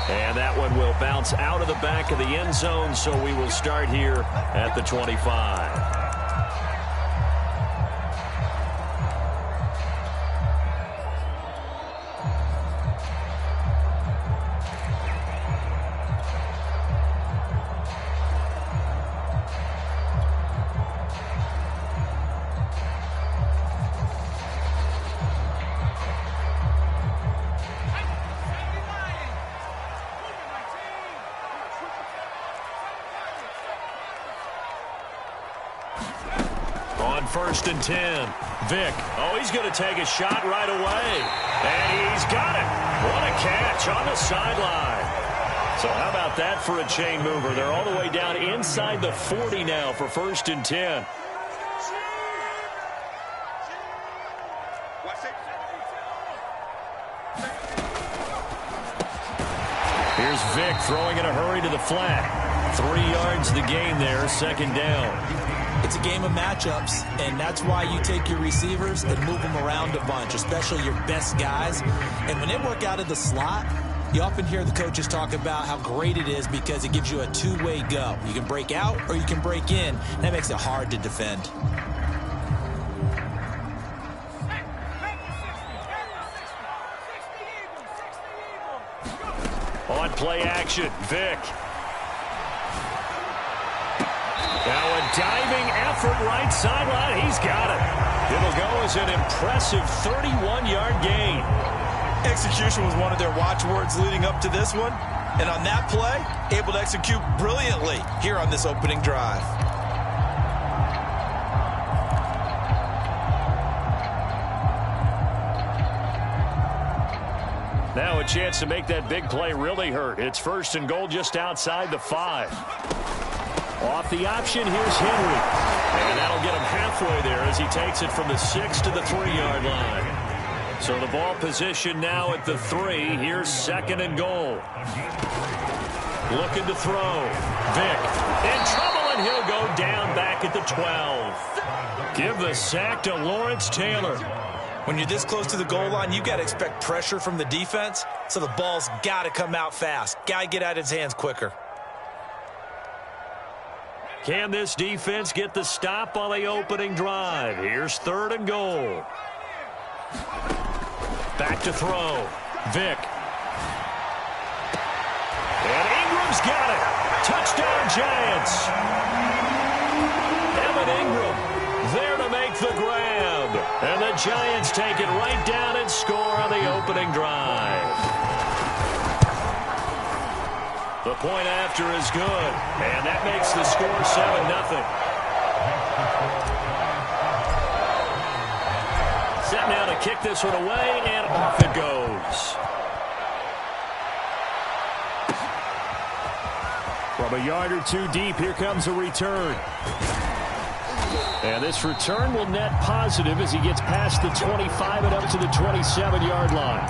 And that one will bounce out of the back of the end zone, so we will start here at the 25. on 1st and 10. Vic. Oh, he's going to take a shot right away. And he's got it. What a catch on the sideline. So how about that for a chain mover? They're all the way down inside the 40 now for 1st and 10. Here's Vic throwing in a hurry to the flat. 3 yards the gain there, 2nd down. It's a game of matchups, and that's why you take your receivers and move them around a bunch, especially your best guys. And when they work out of the slot, you often hear the coaches talk about how great it is because it gives you a two-way go. You can break out or you can break in. That makes it hard to defend. On play action, Vic. Now a diving effort right sideline. He's got it. It'll go as an impressive 31-yard gain. Execution was one of their watchwords leading up to this one. And on that play, able to execute brilliantly here on this opening drive. Now a chance to make that big play really hurt. It's 1st and goal just outside the 5. Off the option, here's Henry. And that'll get him halfway there as he takes it from the 6 to the 3-yard line. So the ball position now at the 3. Here's 2nd and goal. Looking to throw. Vic in trouble, and he'll go down back at the 12. Give the sack to Lawrence Taylor. When you're this close to the goal line, you've got to expect pressure from the defense, so the ball's got to come out fast. Got to get out of his hands quicker. Can this defense get the stop on the opening drive? Here's 3rd and goal. Back to throw. Vic. And Ingram's got it. Touchdown, Giants. Evan Ingram there to make the grab. And the Giants take it right down and score on the opening drive. The point after is good. And that makes the score 7-0. Set now to kick this one away, and off it goes. From a yard or 2 deep, here comes a return. And this return will net positive as he gets past the 25 and up to the 27-yard line.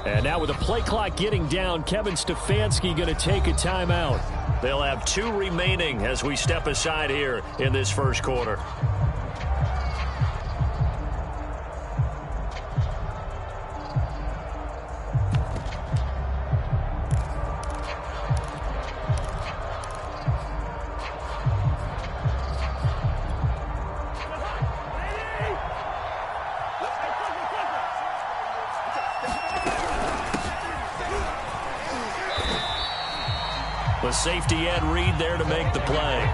And now with the play clock getting down, Kevin Stefanski going to take a timeout. They'll have 2 remaining as we step aside here in this 1st quarter. The safety Ed Reed there to make the play.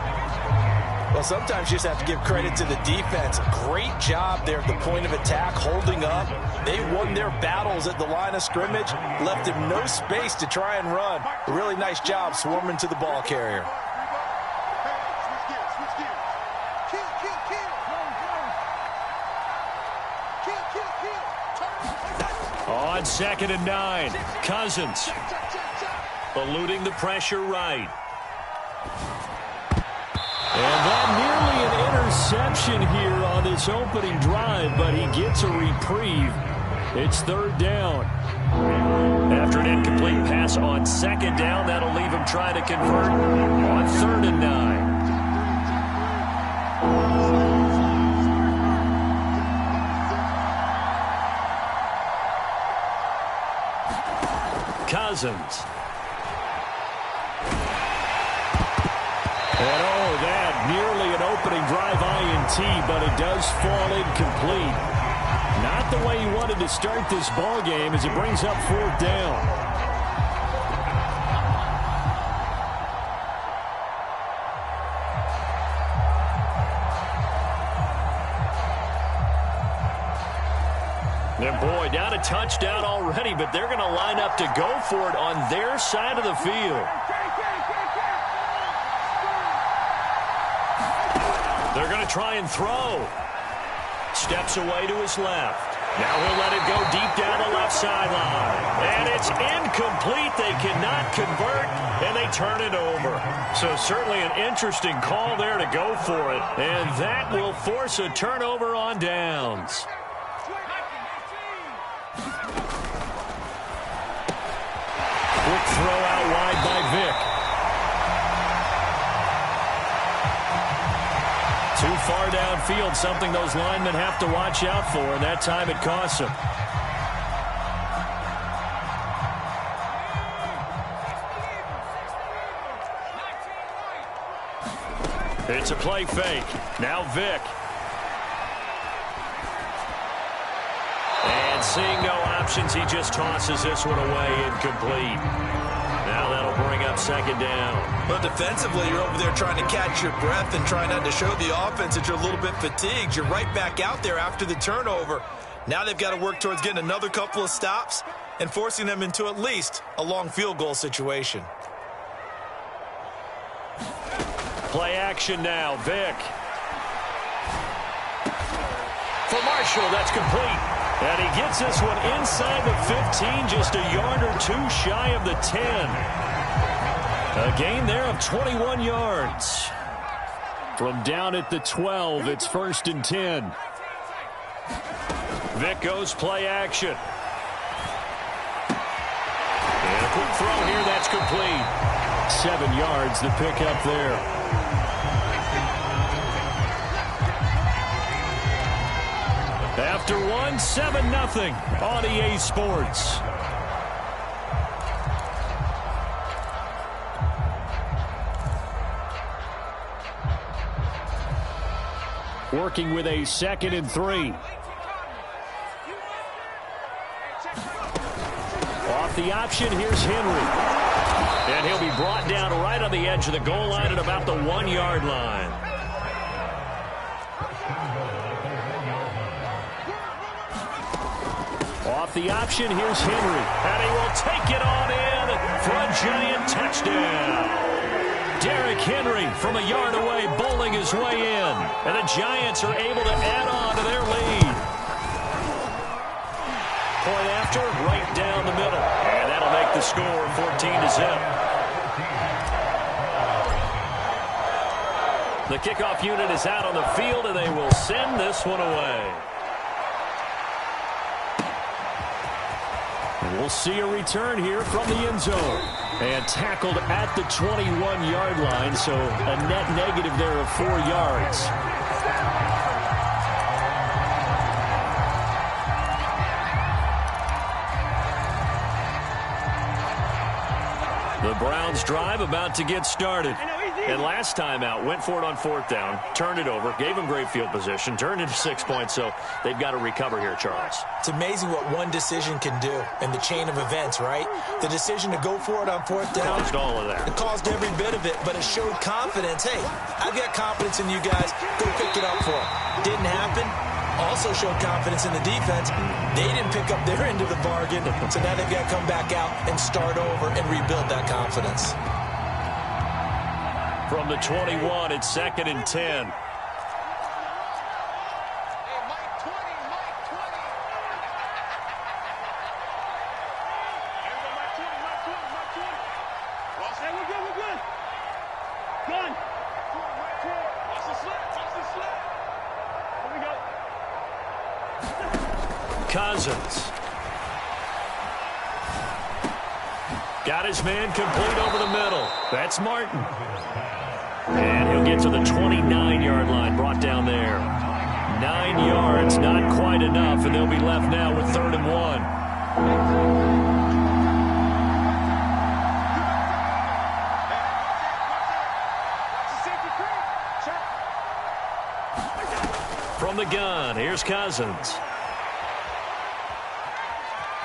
Well, sometimes you just have to give credit to the defense. Great job there at the point of attack, holding up. They won their battles at the line of scrimmage, left him no space to try and run. A really nice job swarming to the ball carrier. On 2nd and 9, Cousins. Eluding the pressure right. And that nearly an interception here on this opening drive, but he gets a reprieve. It's 3rd down. After an incomplete pass on 2nd down, that'll leave him trying to convert on 3rd and 9. Cousins. And oh, that nearly an opening drive INT, but it does fall incomplete. Not the way he wanted to start this ball game as it brings up 4th down. And boy, down a touchdown already, but they're going to line up to go for it on their side of the field. They're going to try and throw. Steps away to his left. Now he'll let it go deep down the left sideline. And it's incomplete. They cannot convert, and they turn it over. So certainly an interesting call there to go for it. And that will force a turnover on downs. Quick throw out wide by Vick. Too far downfield, something those linemen have to watch out for, and that time it costs them. It's a play fake. Now Vick. And seeing no options, he just tosses this one away, incomplete. Now that'll bring up 2nd down. But defensively, you're over there trying to catch your breath and trying not to show the offense that you're a little bit fatigued. You're right back out there after the turnover. Now they've got to work towards getting another couple of stops and forcing them into at least a long field goal situation. Play action now, Vick. For Marshall, that's complete. And he gets this one inside the 15, just a yard or two shy of the 10. A gain there of 21 yards. From down at the 12, it's 1st and 10. Vick goes play action. And a quick throw here, that's complete. 7 yards, the pickup there. After 7-0 on EA Sports. Working with a 2nd and 3. Off the option, here's Henry. And he'll be brought down right on the edge of the goal line at about the 1-yard line. Off the option, here's Henry. And he will take it on in for a giant touchdown. Derrick Henry from a yard away bowling his way in. And the Giants are able to add on to their lead. Point after, right down the middle. And that'll make the score 14-0. The kickoff unit is out on the field, and they will send this one away. We'll see a return here from the end zone. And tackled at the 21-yard line, so a net negative there of 4 yards. The Browns drive about to get started. And last time out, went for it on 4th down, turned it over, gave them great field position, turned into 6 points, so they've got to recover here, Charles. It's amazing what one decision can do in the chain of events, right? The decision to go for it on 4th down. Caused all of that. It caused every bit of it, but it showed confidence. Hey, I've got confidence in you guys. Go pick it up for them. Didn't happen. Also showed confidence in the defense. They didn't pick up their end of the bargain, so now they've got to come back out and start over and rebuild that confidence. From the 21, it's 2nd and 10. Cousins. Got his man complete over the middle. That's Martin. And he'll get to the 29-yard line, brought down there. 9 yards, not quite enough, and they'll be left now with 3rd and 1. From the gun, here's Cousins.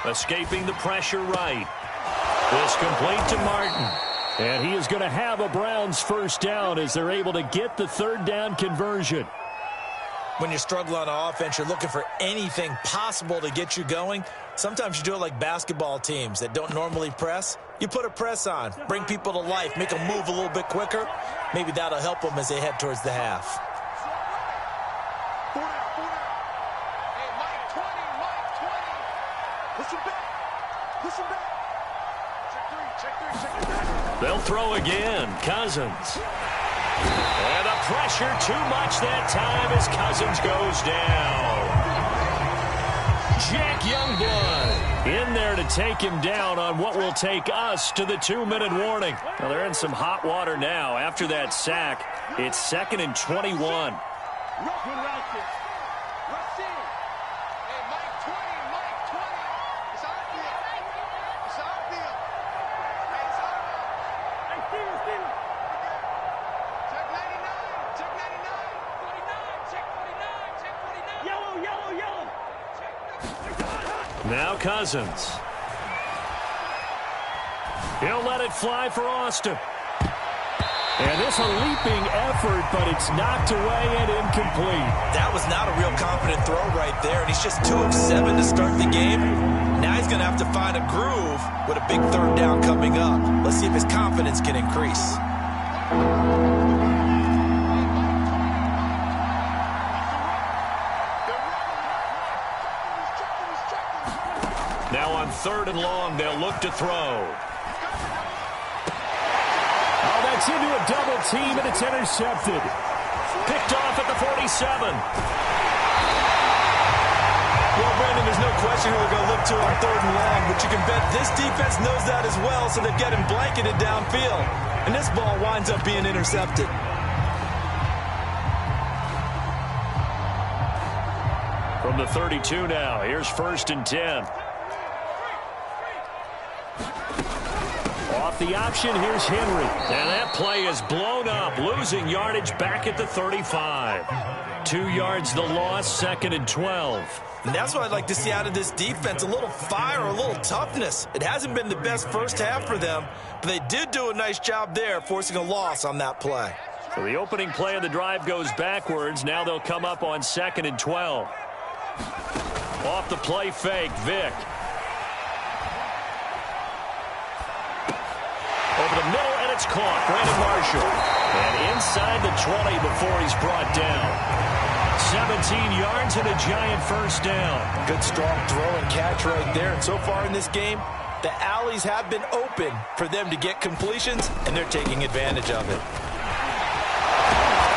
Escaping the pressure right. This complete to Martin. And he is going to have a Browns first down as they're able to get the third down conversion. When you're struggling on offense, you're looking for anything possible to get you going. Sometimes you do it like basketball teams that don't normally press. You put a press on, bring people to life, make them move a little bit quicker. Maybe that'll help them as they head towards the half. They'll throw again. Cousins. And the pressure too much that time as Cousins goes down. Jack Youngblood in there to take him down on what will take us to the 2-minute warning. Well, they're in some hot water now. After that sack, it's 2nd and 21. Now Cousins. He'll let it fly for Austin. And this a leaping effort, but it's knocked away and incomplete. That was not a real confident throw right there, and he's just 2 of 7 to start the game. Now he's going to have to find a groove with a big third down coming up. Let's see if his confidence can increase. Now on 3rd and long, they'll look to throw. Oh, that's into a double team, and it's intercepted. Picked off at the 47. Well, Brandon, there's no question who we're going to look to on 3rd and long, but you can bet this defense knows that as well, so they've got him blanketed downfield. And this ball winds up being intercepted. From the 32 now, here's 1st and 10. Off the option, here's Henry. And that play is blown up, losing yardage back at the 35. 2 yards the loss, 2nd and 12. And that's what I'd like to see out of this defense, a little fire, a little toughness. It hasn't been the best first half for them, but they did do a nice job there, forcing a loss on that play. So the opening play of the drive goes backwards. Now they'll come up on 2nd and 12. Off the play fake, Vick. Over the middle, and it's caught. Brandon Marshall. And inside the 20 before he's brought down. 17 yards and a giant first down. Good, strong throw and catch right there. And so far in this game, the alleys have been open for them to get completions, and they're taking advantage of it.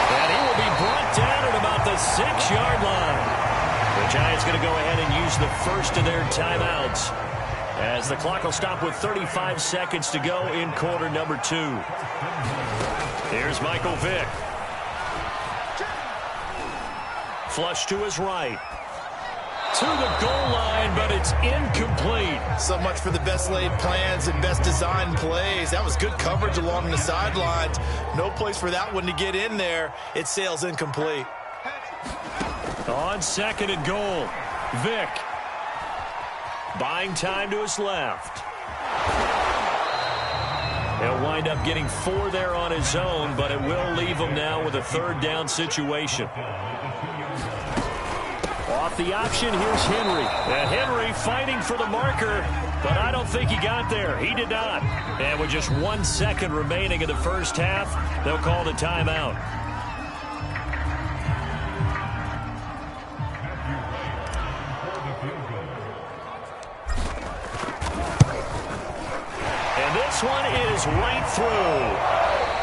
And he will be brought down at about the 6-yard line. The Giants going to go ahead and use the first of their timeouts, as the clock will stop with 35 seconds to go in quarter number 2. Here's Michael Vick. Flush to his right. To the goal line, but it's incomplete. So much for the best laid plans and best designed plays. That was good coverage along the sidelines. No place for that one to get in there. It sails incomplete. On 2nd and goal, Vick. Buying time to his left. He'll wind up getting 4 there on his own, but it will leave him now with a 3rd down situation. Off the option, here's Henry. And Henry fighting for the marker, but I don't think he got there. He did not. And with just 1 second remaining in the first half, they'll call the timeout. This one is right through.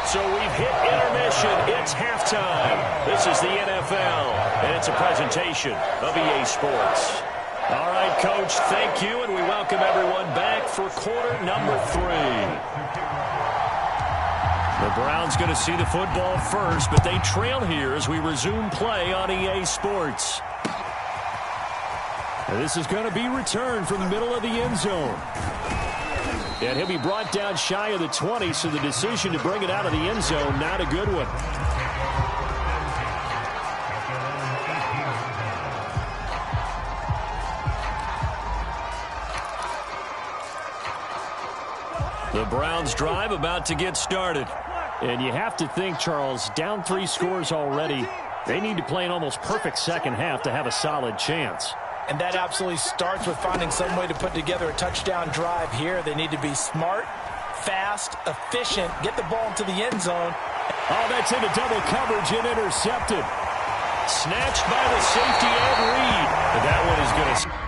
So we've hit intermission. It's halftime. This is the NFL, and it's a presentation of EA Sports. All right, Coach, thank you, and we welcome everyone back for quarter number 3. The Browns going to see the football first, but they trail here as we resume play on EA Sports. And this is going to be returned from the middle of the end zone. And he'll be brought down shy of the 20, so the decision to bring it out of the end zone, not a good one. The Browns' drive about to get started. And you have to think, Charles, down 3 scores already. They need to play an almost perfect second half to have a solid chance. And that absolutely starts with finding some way to put together a touchdown drive here. They need to be smart, fast, efficient, get the ball into the end zone. Oh, that's into double coverage and intercepted. Snatched by the safety Ed Reed. But that one is going to...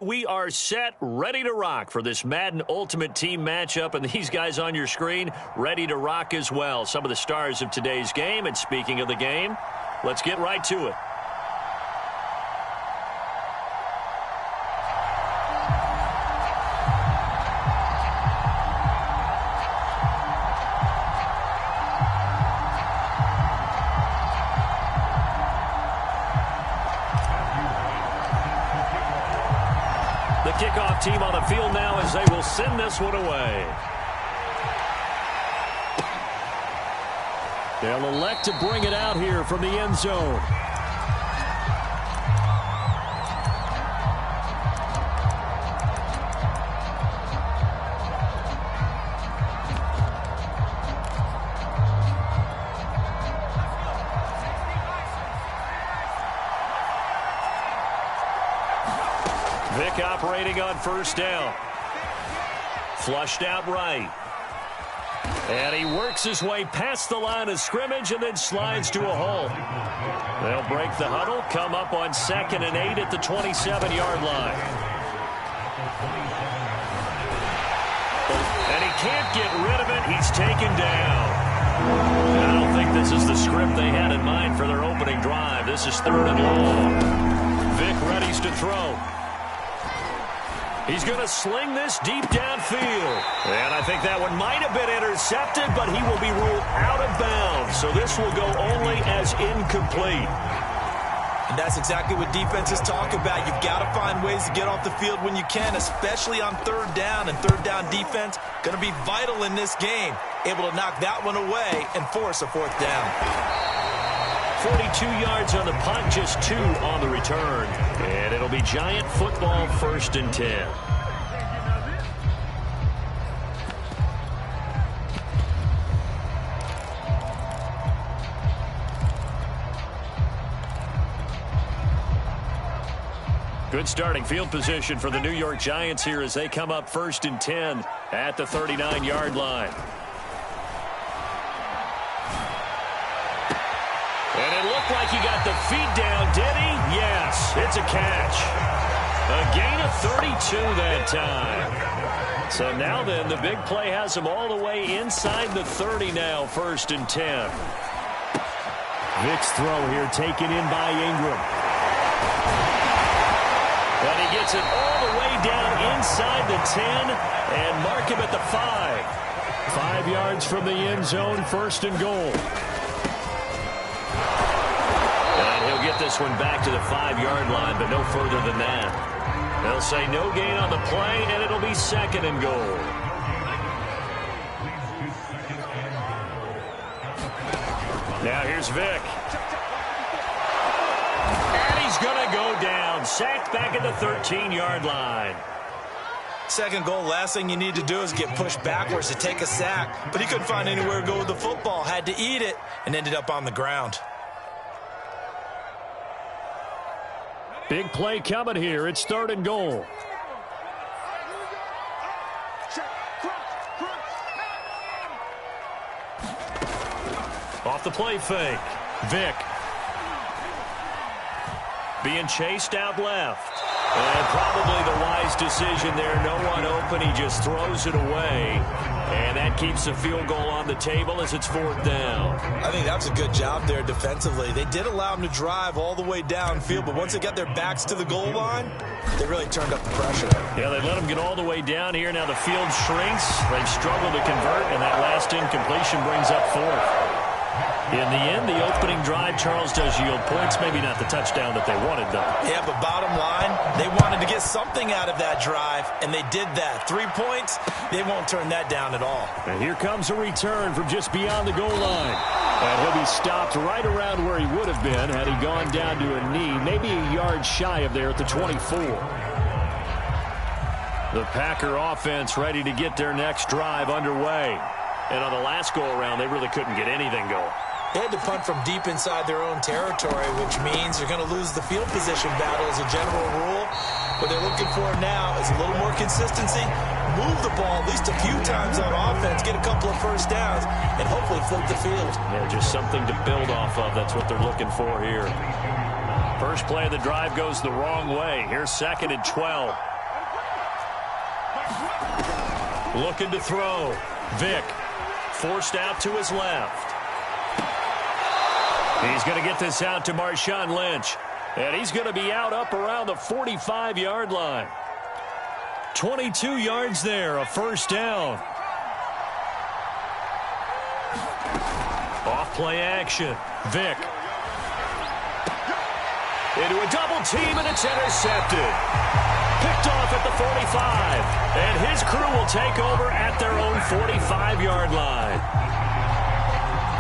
We are set, ready to rock for this Madden Ultimate Team matchup, and these guys on your screen ready to rock as well. Some of the stars of today's game, and speaking of the game, let's get right to it. Kickoff team on the field now as they will send this one away. They'll elect to bring it out here from the end zone. Vic operating on first down. Flushed out right. And he works his way past the line of scrimmage and then slides to a hole. They'll break the huddle, come up on 2nd and 8 at the 27-yard line. And he can't get rid of it. He's taken down. I don't think this is the script they had in mind for their opening drive. This is 3rd and long. Vic readies to throw. He's going to sling this deep downfield. And I think that one might have been intercepted, but he will be ruled out of bounds. So this will go only as incomplete. And that's exactly what defenses talk about. You've got to find ways to get off the field when you can, especially on 3rd down. And 3rd down defense going to be vital in this game. Able to knock that one away and force a 4th down. 42 yards on the punt, just 2 on the return. And it'll be Giant football, 1st and 10. Good starting field position for the New York Giants here as they come up 1st and 10 at the 39-yard line. And it looked like he got the feet down, did he? Yes, it's a catch. A gain of 32 that time. So now then, the big play has him all the way inside the 30 now, 1st and 10. Vic's throw here taken in by Ingram. And he gets it all the way down inside the 10 and mark him at the 5. 5 yards from the end zone, 1st and goal. Get this one back to the 5-yard line, but no further than that. They'll say no gain on the play, and it'll be 2nd and goal. Now here's Vic. And he's going to go down. Sacked back at the 13-yard line. 2nd goal, last thing you need to do is get pushed backwards to take a sack. But he couldn't find anywhere to go with the football. Had to eat it and ended up on the ground. Big play coming here. It's 3rd and goal. Off the play fake. Vick. Being chased out left. And probably the wise decision there. No one open. He just throws it away. And that keeps the field goal on the table as it's 4th down. I think that was a good job there defensively. They did allow them to drive all the way downfield, but once they got their backs to the goal line, they really turned up the pressure. Yeah, they let them get all the way down here. Now the field shrinks. They've struggled to convert, and that last incompletion brings up 4th. In the end, the opening drive, Charles, does yield points. Maybe not the touchdown that they wanted, though. Yeah, but bottom line, they wanted to get something out of that drive, and they did that. 3 points, they won't turn that down at all. And here comes a return from just beyond the goal line. And he'll be stopped right around where he would have been had he gone down to a knee, maybe a yard shy of there at the 24. The Packer offense ready to get their next drive underway. And on the last go-around, they really couldn't get anything going. They had to punt from deep inside their own territory, which means they're going to lose the field position battle as a general rule. What they're looking for now is a little more consistency, move the ball at least a few times on offense, get a couple of first downs, and hopefully flip the field. Yeah, just something to build off of. That's what they're looking for here. First play of the drive goes the wrong way. Here's 2nd and 12. Looking to throw. Vick forced out to his left. He's going to get this out to Marshawn Lynch. And he's going to be out up around the 45-yard line. 22 yards there, a first down. Off play action. Vick. Into a double team, and it's intercepted. Picked off at the 45. And his crew will take over at their own 45-yard line.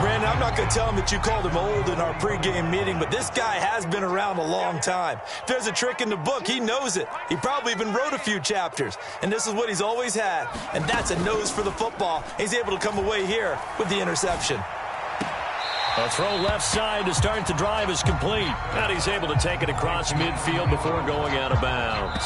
Brandon, I'm not going to tell him that you called him old in our pregame meeting, but this guy has been around a long time. If there's a trick in the book, he knows it. He probably even wrote a few chapters, and this is what he's always had, and that's a nose for the football. He's able to come away here with the interception. A throw left side to start the drive is complete. And he's able to take it across midfield before going out of bounds.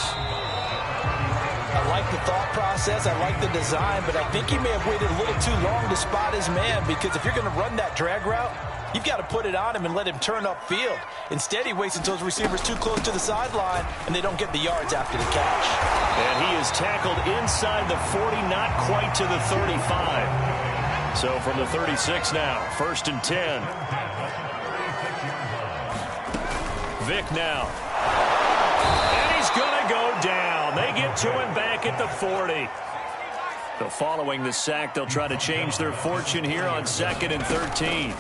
I like the thought process, I like the design, but I think he may have waited a little too long to spot his man, because if you're going to run that drag route, you've got to put it on him and let him turn upfield. Instead, he waits until his receiver's too close to the sideline, and they don't get the yards after the catch. And he is tackled inside the 40, not quite to the 35. So from the 36 now, 1st and 10. Vick now. And he's going to go down. They get to him back at the 40. So following the sack, they'll try to change their fortune here on 2nd and 13.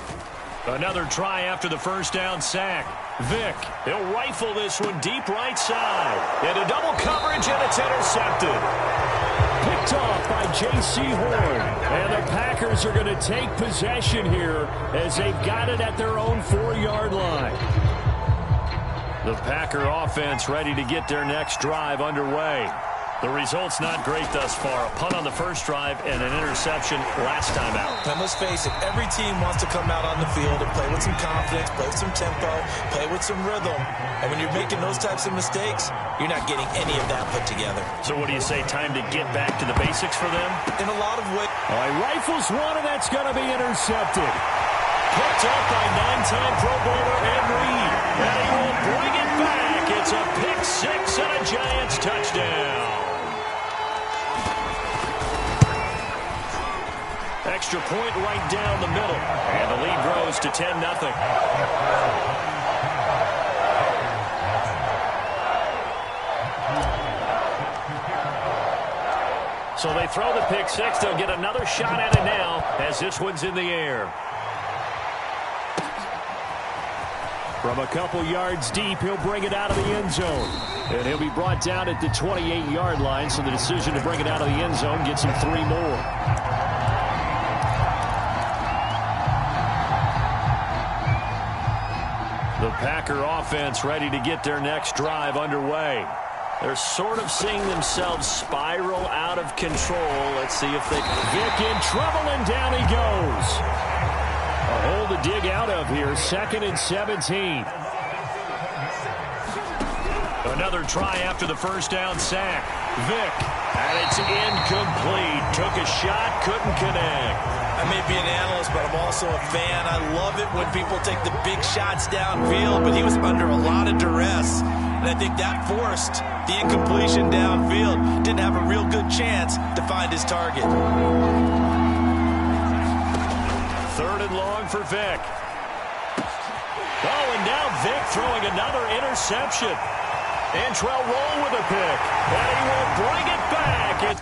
Another try after the first down sack. Vick, he'll rifle this one deep right side. Into double coverage, and it's intercepted. Picked off by J.C. Horn. And the Packers are going to take possession here as they've got it at their own 4-yard line. The Packer offense ready to get their next drive underway. The result's not great thus far. A punt on the first drive and an interception last time out. And let's face it, every team wants to come out on the field and play with some confidence, play with some tempo, play with some rhythm. And when you're making those types of mistakes, you're not getting any of that put together. So what do you say, time to get back to the basics for them? In a lot of ways. Rifles one, and that's going to be intercepted. Picked up by 9-time Pro Bowler Ed Reed. And he will bring it back. It's a pick six and a Giants touchdown. Extra point right down the middle. And the lead grows to 10-0. So they throw the pick six. They'll get another shot at it now as this one's in the air. From a couple yards deep, he'll bring it out of the end zone. And he'll be brought down at the 28-yard line, so the decision to bring it out of the end zone gets him 3 more. The Packer offense ready to get their next drive underway. They're sort of seeing themselves spiral out of control. Let's see if they... Vick in trouble, and down he goes. A hole to dig out of here. 2nd and 17. Another try after the first down sack. Vick, and it's incomplete. Took a shot, couldn't connect. I may be an analyst, but I'm also a fan. I love it when people take the big shots downfield, but he was under a lot of duress. And I think that forced the incompletion downfield. Didn't have a real good chance to find his target. 3rd and long for Vic. Oh, and now Vic throwing another interception. Antrell Roll with a pick. And he will bring it back.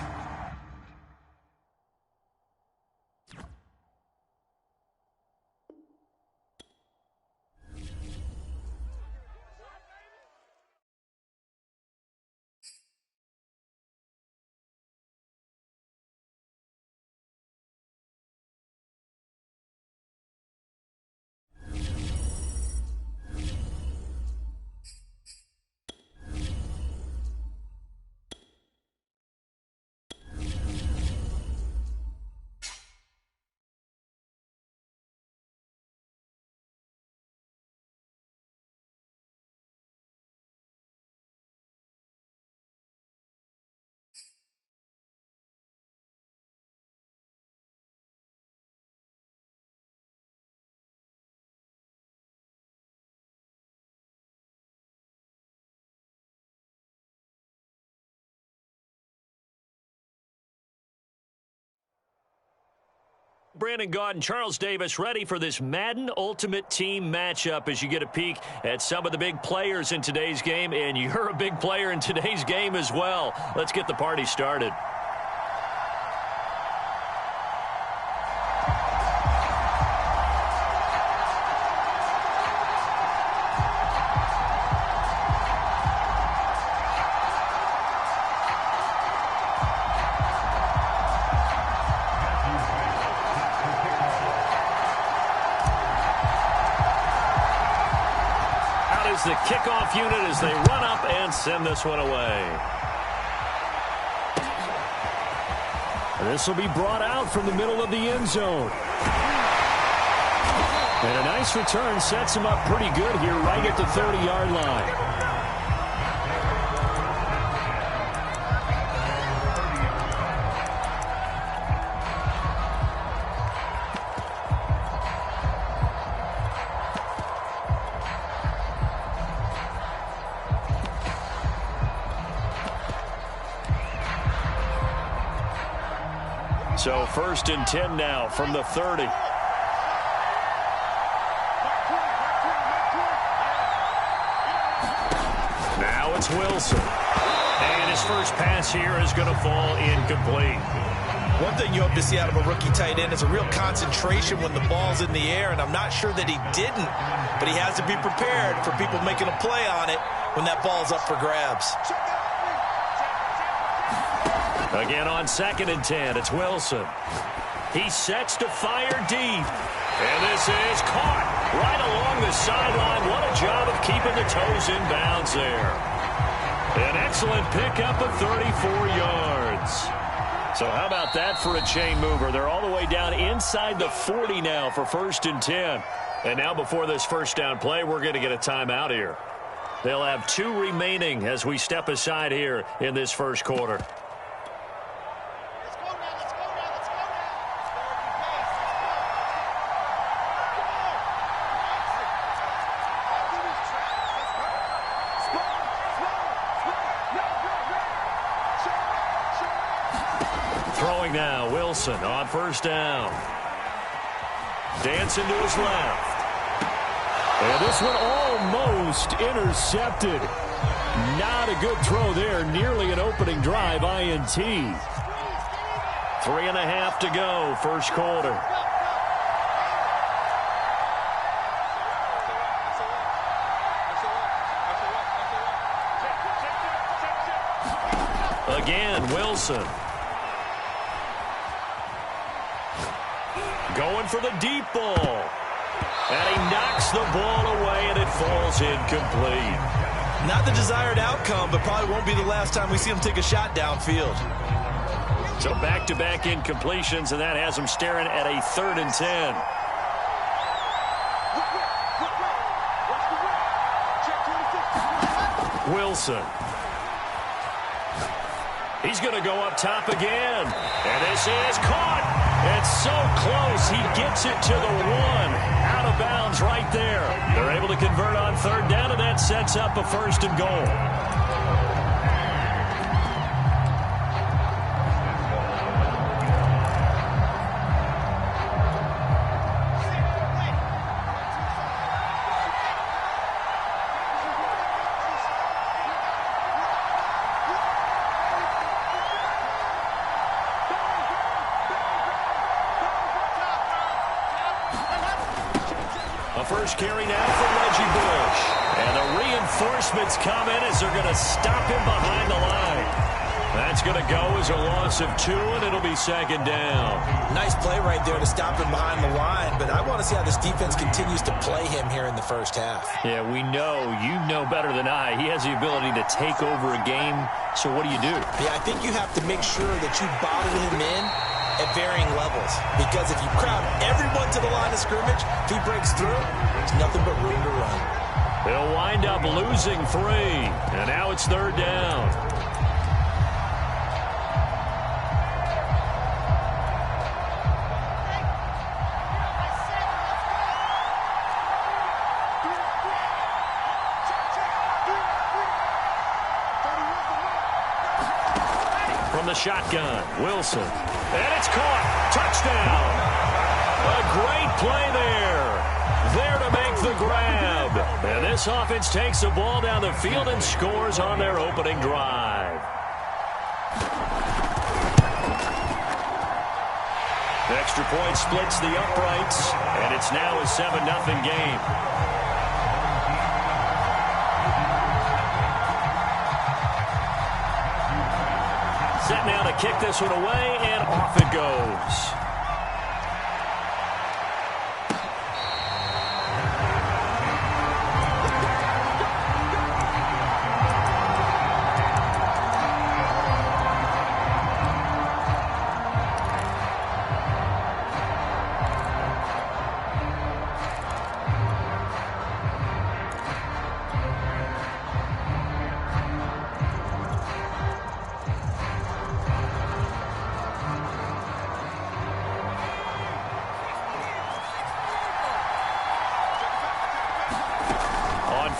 Brandon Gaudin, Charles Davis ready for this Madden Ultimate Team matchup as you get a peek at some of the big players in today's game, and you're a big player in today's game as well. Let's get the party started. The kickoff unit as they run up and send this one away. This will be brought out from the middle of the end zone. And a nice return sets him up pretty good here right at the 30-yard line. So 1st and 10 now from the 30. Now it's Wilson. And his first pass here is going to fall incomplete. One thing you hope to see out of a rookie tight end is a real concentration when the ball's in the air, and I'm not sure that he didn't, but he has to be prepared for people making a play on it when that ball's up for grabs. Again on 2nd and 10, it's Wilson. He sets to fire deep. And this is caught right along the sideline. What a job of keeping the toes in bounds there. An excellent pickup of 34 yards. So how about that for a chain mover? They're all the way down inside the 40 now for 1st and 10. And now before this first down play, we're going to get a timeout here. They'll have 2 remaining as we step aside here in this first quarter. Now, Wilson on 1st down. Dancing to his left. And this one almost intercepted. Not a good throw there. Nearly an opening drive, INT. 3.5 to go, first quarter. Again, Wilson. Going for the deep ball. And he knocks the ball away, and it falls incomplete. Not the desired outcome, but probably won't be the last time we see him take a shot downfield. So back-to-back incompletions, and that has him staring at a 3rd and 10. Wilson. He He's going to go up top again. And this is caught. It's so close. He gets it to the one. Out of bounds right there. They're able to convert on third down, and that sets up a first and goal. First carry now for Reggie Bush. And the reinforcements come in as they're going to stop him behind the line. That's going to go as a loss of 2, and it'll be second down. Nice play right there to stop him behind the line, but I want to see how this defense continues to play him here in the first half. Yeah, we know. You know better than I. He has the ability to take over a game, so what do you do? Yeah, I think you have to make sure that you bottle him in at varying levels, because if you crowd everyone to the line of scrimmage, if he breaks through, there's nothing but room to run. They'll wind up losing 3, and now it's third down. From the shotgun, Wilson. And it's caught. Touchdown. A great play there. There to make the grab. And this offense takes the ball down the field and scores on their opening drive. Extra point splits the uprights, and it's now a 7-0 game. Set now to kick this one away, and off it goes.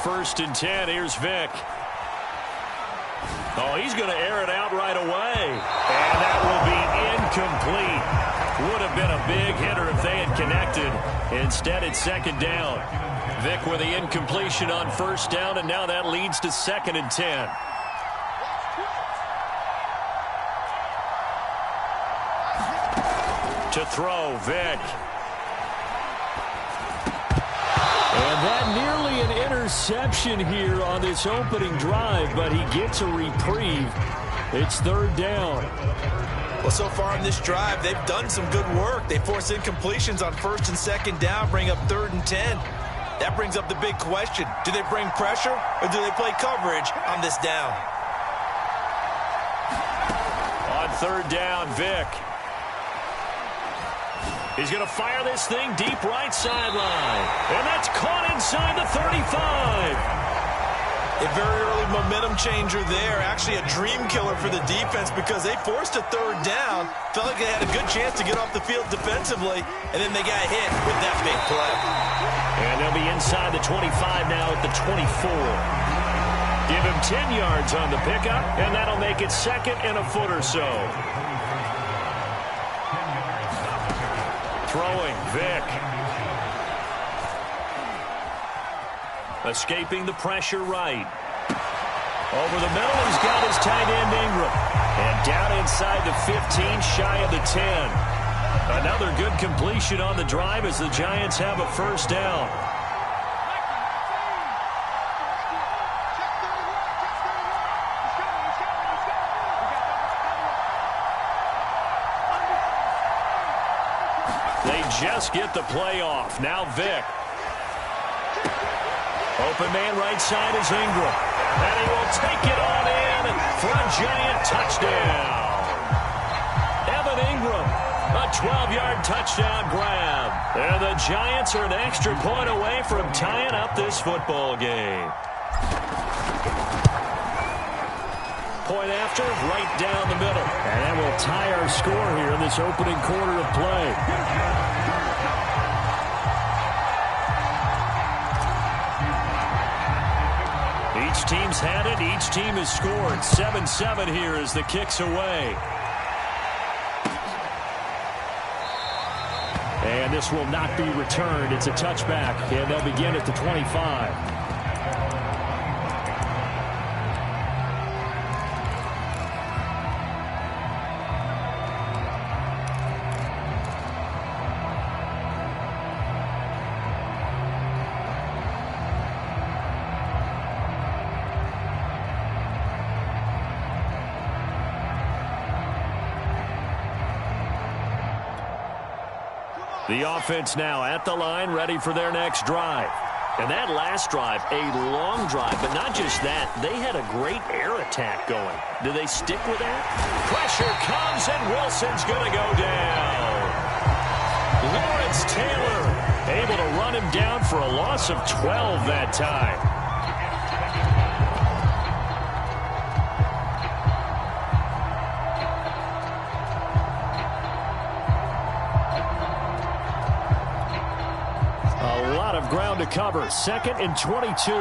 First and 10, here's Vick. Oh, he's going to air it out right away. And that will be incomplete. Would have been a big hitter if they had connected. Instead, it's second down. Vick with the incompletion on first down, and now that leads to second and 10. To throw, Vick. And that nearly an interception here on this opening drive, but he gets a reprieve. It's third down. Well, so far in this drive, they've done some good work. They force incompletions on first and second down, bring up third and 10. That brings up the big question. Do they bring pressure or do they play coverage on this down? On third down, Vick. He's going to fire this thing deep right sideline. And that's caught inside the 35. A very early momentum changer there. Actually a dream killer for the defense because they forced a third down. Felt like they had a good chance to get off the field defensively. And then they got hit with that big play. And they'll be inside the 25 now at the 24. Give him 10 yards on the pickup. And that'll make it second and a foot or so. Throwing, Vick. Escaping the pressure right. Over the middle, he's got his tight end Ingram. And down inside the 15, shy of the 10. Another good completion on the drive as the Giants have a first down. They just get the play off. Now Vick. Open man right side is Ingram. And he will take it on in for a Giant touchdown. Evan Ingram, a 12-yard touchdown grab. And the Giants are an extra point away from tying up this football game. point after, right down the middle. And that will tie our score here in this opening quarter of play. Each team's had it. Each team has scored. 7-7 here as the kick's away. And this will not be returned. It's a touchback, and they'll begin at the 25. The offense now at the line, ready for their next drive. And that last drive, a long drive, but not just that. They had a great air attack going. Do they stick with that? Pressure comes, and Wilson's going to go down. Lawrence Taylor able to run him down for a loss of 12 that time. Ground to cover. 2nd and 22.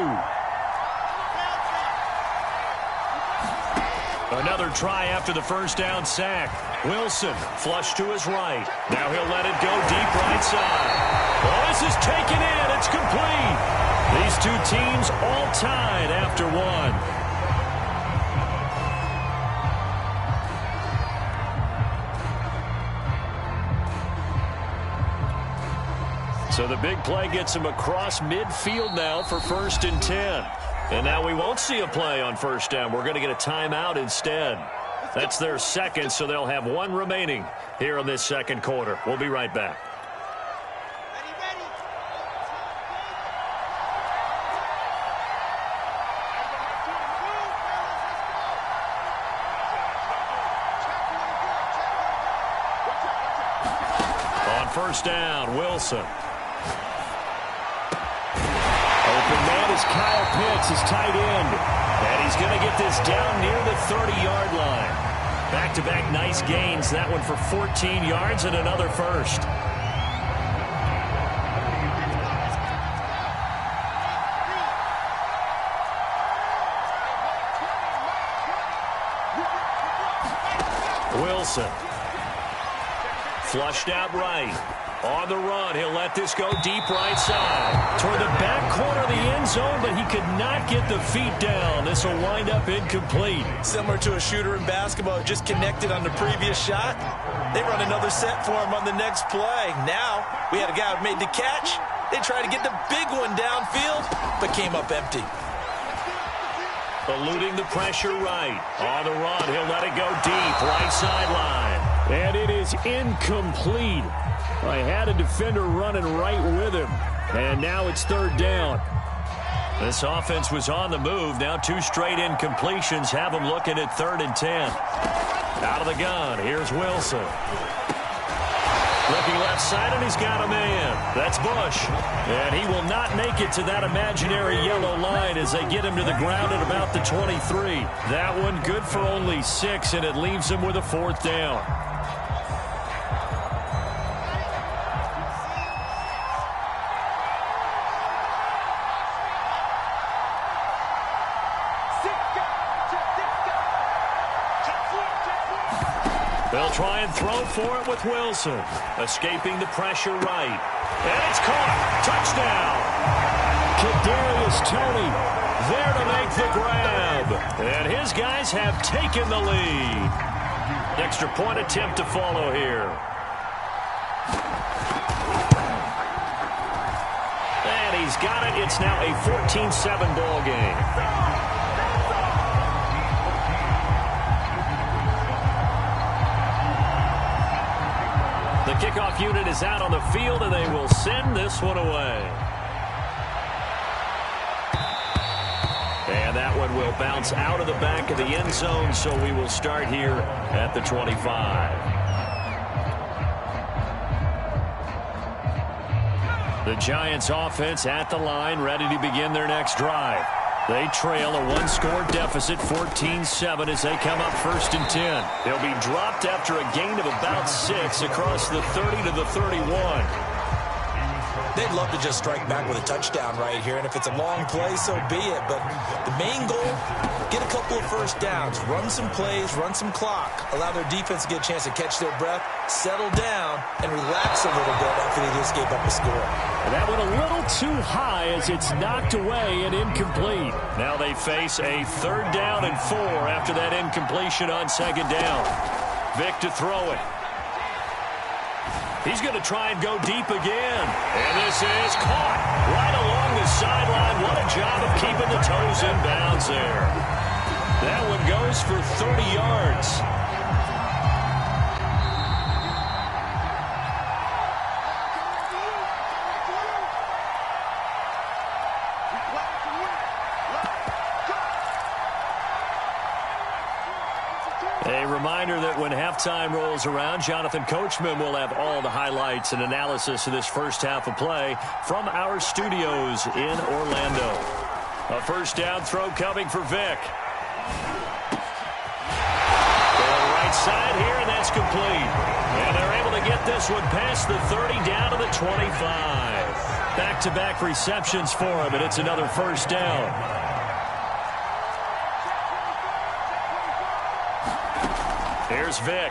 Another try after the first down sack. Wilson flush to his right. Now he'll let it go deep right side. Oh, this is taken in. It's complete. These two teams all tied after one. So the big play gets him across midfield now for 1st and 10. And now we won't see a play on first down. We're going to get a timeout instead. That's their second, so they'll have one remaining here in this second quarter. We'll be right back. On first down, Wilson. Open man is Kyle Pitts, his tight end. And he's going to get this down near the 30-yard line. Back-to-back nice gains. That one for 14 yards and another first. Wilson. Flushed out right. On the run, he'll let this go deep right side. Toward the back corner of the end zone, but he could not get the feet down. This will wind up incomplete. Similar to a shooter in basketball, just connected on the previous shot. They run another set for him on the next play. Now, we had a guy who made the catch. They tried to get the big one downfield, but came up empty. Eluding the pressure right. On the run, he'll let it go deep, right sideline. And it is incomplete. I had a defender running right with him. And now it's 3rd down. This offense was on the move. Now 2 straight incompletions have them looking at 3rd and 10. Out of the gun, here's Wilson. Looking left side, and he's got a man. That's Bush. And he will not make it to that imaginary yellow line as they get him to the ground at about the 23. That one good for only 6, and it leaves him with a 4th down. They'll try and throw for it with Wilson. Escaping the pressure right. And it's caught. Touchdown. Kadarius Toney there to make the grab. And his guys have taken the lead. Extra point attempt to follow here. And he's got it. It's now a 14-7 ball game. The kickoff unit is out on the field, and they will send this one away. And that one will bounce out of the back of the end zone, so we will start here at the 25. The Giants offense at the line, ready to begin their next drive. They trail a one-score deficit, 14-7, as they come up 1st and 10. He'll be dropped after a gain of about 6 across the 30 to the 31. They'd love to just strike back with a touchdown right here, and if it's a long play, so be it. But the main goal, get a couple of first downs, run some plays, run some clock, allow their defense to get a chance to catch their breath, settle down, and relax a little bit after they just gave up a score. That went a little too high as it's knocked away and incomplete. Now they face a 3rd down and 4 after that incompletion on 2nd down. Vick to throw it. He's going to try and go deep again. And this is caught right along the sideline. What a job of keeping the toes in bounds there. That one goes for 30 yards. A reminder that when halftime rolls around, Jonathan Coachman will have all the highlights and analysis of this first half of play from our studios in Orlando. A 1st down throw coming for Vick. Going right side here, and that's complete. And they're able to get this one past the 30 down to the 25. Back-to-back receptions for him, and it's another 1st down. Here's Vick.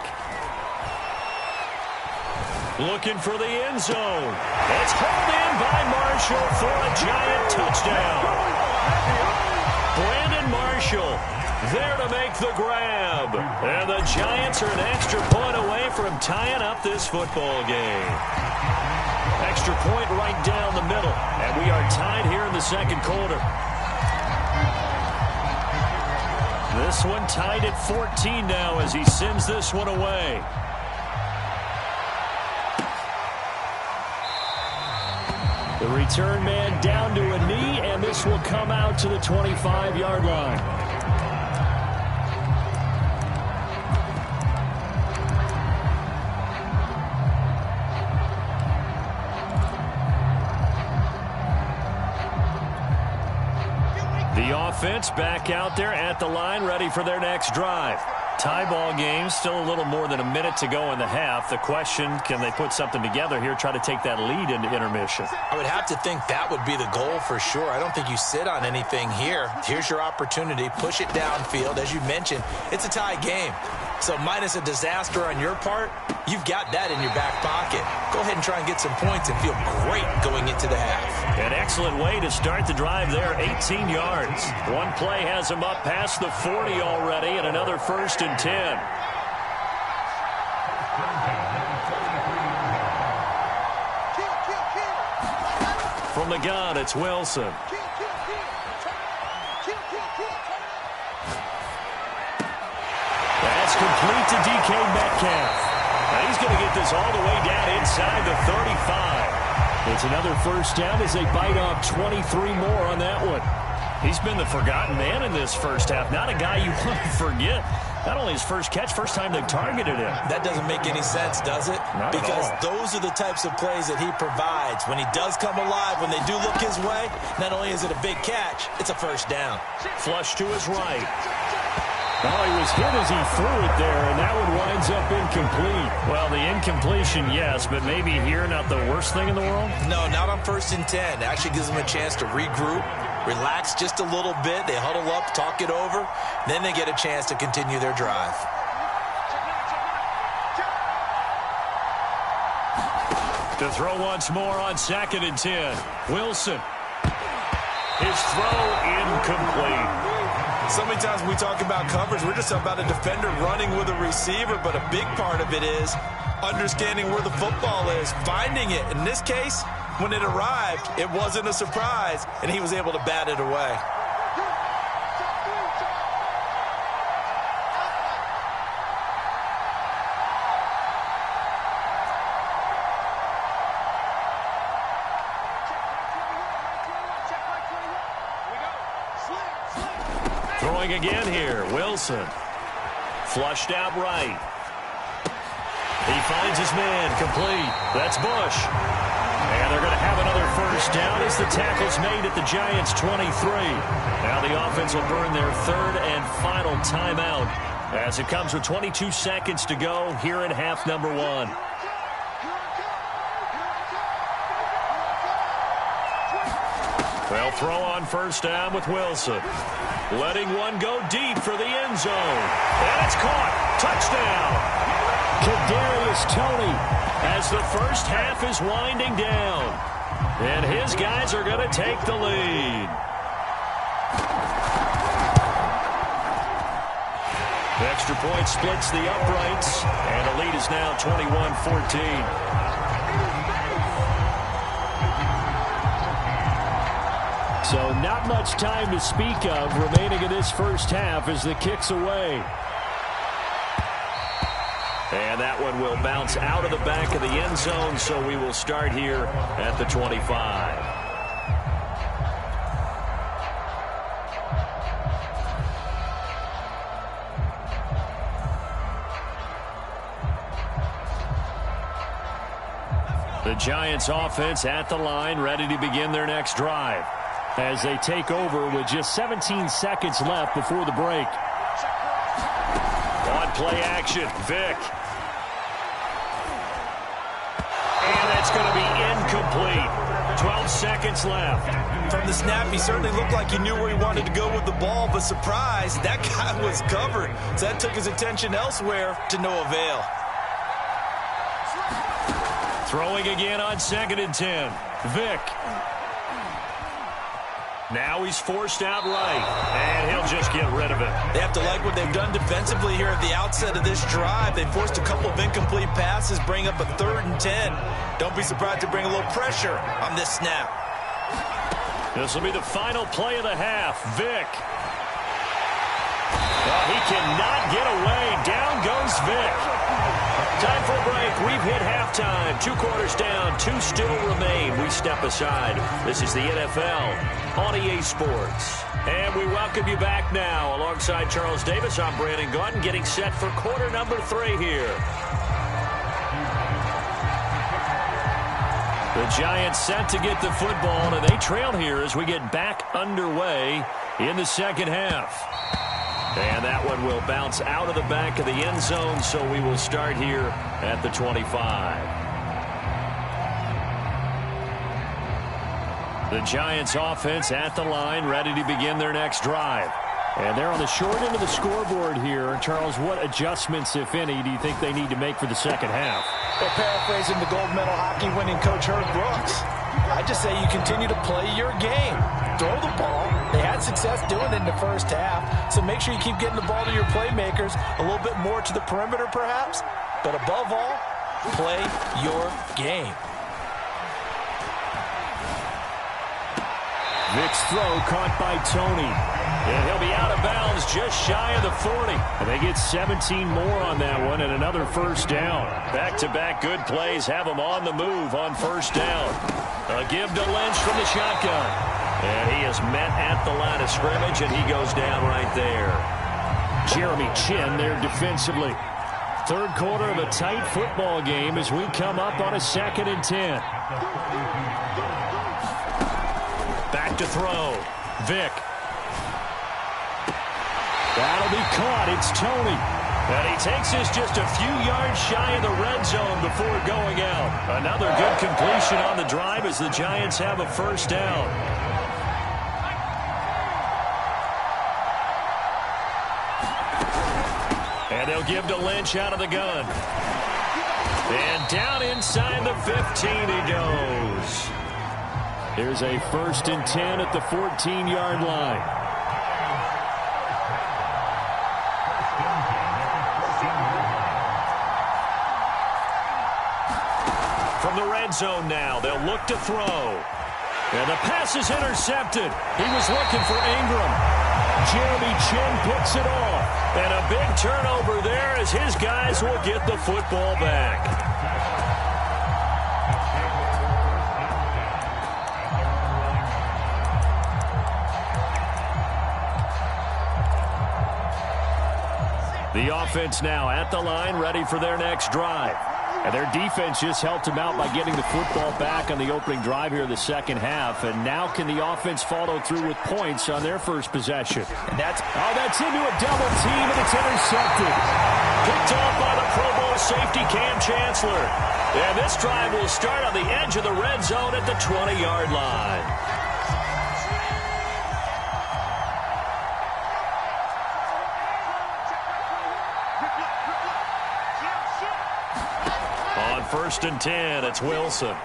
Looking for the end zone. It's hauled in by Marshall for a giant touchdown. Brandon Marshall there to make the grab. And the Giants are an extra point away from tying up this football game. Extra point right down the middle. And we are tied here in the 2nd quarter. This one tied at 14 now as he sends this one away. The return man down to a knee, and this will come out to the 25-yard line. Offense back out there at the line, ready for their next drive. Tie ball game, still a little more than a minute to go in the half. The question, can they put something together here, try to take that lead into intermission? I would have to think that would be the goal for sure. I don't think you sit on anything here. Here's your opportunity. Push it downfield. As you mentioned, it's a tie game. So minus a disaster on your part, you've got that in your back pocket. Go ahead and try and get some points and feel great going into the half. An excellent way to start the drive there, 18 yards. One play has him up past the 40 already, and another 1st and 10. From the gun, it's Wilson. That's complete to DK Metcalf. Now he's going to get this all the way down inside the 35. It's another 1st down as they bite off 23 more on that one. He's been the forgotten man in this first half. Not a guy you want to forget. Not only his first catch, first time they've targeted him. That doesn't make any sense, does it? Not because at all. Those are the types of plays that he provides. When he does come alive, when they do look his way, not only is it a big catch, it's a 1st down. Flush to his right. Oh, he was hit as he threw it there, and that one winds up incomplete. Well, the incompletion, yes, but maybe here not the worst thing in the world? No, not on 1st and 10. It actually gives them a chance to regroup, relax just a little bit. They huddle up, talk it over. Then they get a chance to continue their drive. To throw once more on 2nd and 10. Wilson. His throw incomplete. So many times when we talk about coverage, we're just about a defender running with a receiver, but a big part of it is understanding where the football is, finding it. In this case, when it arrived, it wasn't a surprise, and he was able to bat it away. Throwing again here, Wilson. Flushed out right. He finds his man, complete. That's Bush. And they're going to have another first down as the tackle's made at the Giants' 23. Now the offense will burn their third and final timeout as it comes with 22 seconds to go here in half number one. They'll throw on first down with Wilson. Letting one go deep for the end zone. And it's caught. Touchdown. Kadarius Toney. As the first half is winding down. And his guys are going to take the lead. The extra point splits the uprights. And the lead is now 21-14. So not much time to speak of remaining in this first half as the kick's away. And that one will bounce out of the back of the end zone, so we will start here at the 25. The Giants offense at the line, ready to begin their next drive. As they take over with just 17 seconds left before the break. On play action, Vick. And that's going to be incomplete. 12 seconds left. From the snap, he certainly looked like he knew where he wanted to go with the ball, but surprise, that guy was covered. So that took his attention elsewhere to no avail. Throwing again on 2nd and 10. Vick. Now he's forced out right, and he'll just get rid of it. They have to like what they've done defensively here at the outset of this drive. They forced a couple of incomplete passes, bring up a 3rd and 10. Don't be surprised to bring a little pressure on this snap. This will be the final play of the half. Vick. Oh, he cannot get away. Down goes Vick. Time for a break. We've hit halftime. 2 quarters down. 2 still remain. We step aside. This is the NFL on EA Sports. And we welcome you back now. Alongside Charles Davis, I'm Brandon Gaudin, getting set for quarter number 3 here. The Giants set to get the football, and they trail here as we get back underway in the second half. And that one will bounce out of the back of the end zone, so we will start here at the 25. The Giants offense at the line, ready to begin their next drive. And they're on the short end of the scoreboard here. Charles, what adjustments, if any, do you think they need to make for the second half? Well, paraphrasing the gold medal hockey winning coach Herb Brooks, I just say you continue to play your game. Throw the ball. They had success doing it in the first half, so make sure you keep getting the ball to your playmakers, a little bit more to the perimeter perhaps, but above all, play your game. Vick's throw caught by Toney. And he'll be out of bounds just shy of the 40. And they get 17 more on that one and another first down. Back-to-back good plays have them on the move on first down. A give to Lynch from the shotgun. And he is met at the line of scrimmage, and he goes down right there. Jeremy Chin there defensively. Third quarter of a tight football game as we come up on a 2nd and 10. Back to throw. Vick. That'll be caught. It's Toney. And he takes this just a few yards shy of the red zone before going out. Another good completion on the drive as the Giants have a first down. And they'll give to Lynch out of the gun. And down inside the 15 he goes. Here's a 1st and 10 at the 14-yard line. From the red zone now, they'll look to throw. And the pass is intercepted. He was looking for Ingram. Jeremy Chin picks it off. And a big turnover there as his guys will get the football back. The offense now at the line, ready for their next drive. And their defense just helped them out by getting the football back on the opening drive here in the second half. And now can the offense follow through with points on their first possession? And that's into a double team, and it's intercepted. Picked off by the Pro Bowl safety Cam Chancellor. And this drive will start on the edge of the red zone at the 20-yard line. On 1st and 10, it's Wilson.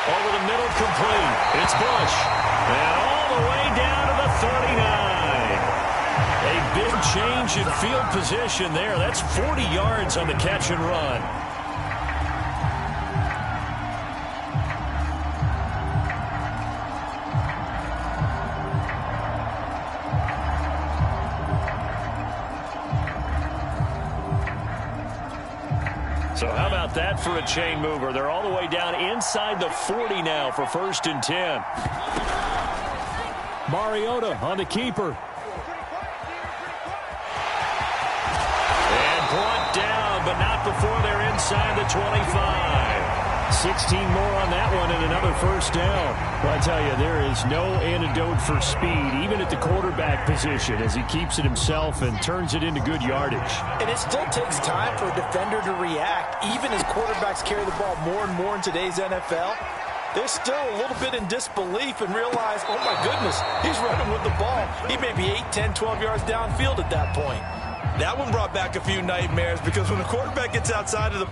Over the middle, complete. It's Bush. And all the way down to the 39. A big change in field position there. That's 40 yards on the catch and run. So how about that for a chain mover? They're all the way down inside the 40 now for 1st and 10. Mariota on the keeper. And brought down, but not before they're inside the 25. 16 more on that one and another 1st down. Well, I tell you, there is no antidote for speed, even at the quarterback position, as he keeps it himself and turns it into good yardage. And it still takes time for a defender to react. Even as quarterbacks carry the ball more and more in today's NFL, they're still a little bit in disbelief and realize, oh my goodness, he's running with the ball. He may be 8, 10, 12 yards downfield at that point. That one brought back a few nightmares because when the quarterback gets outside of the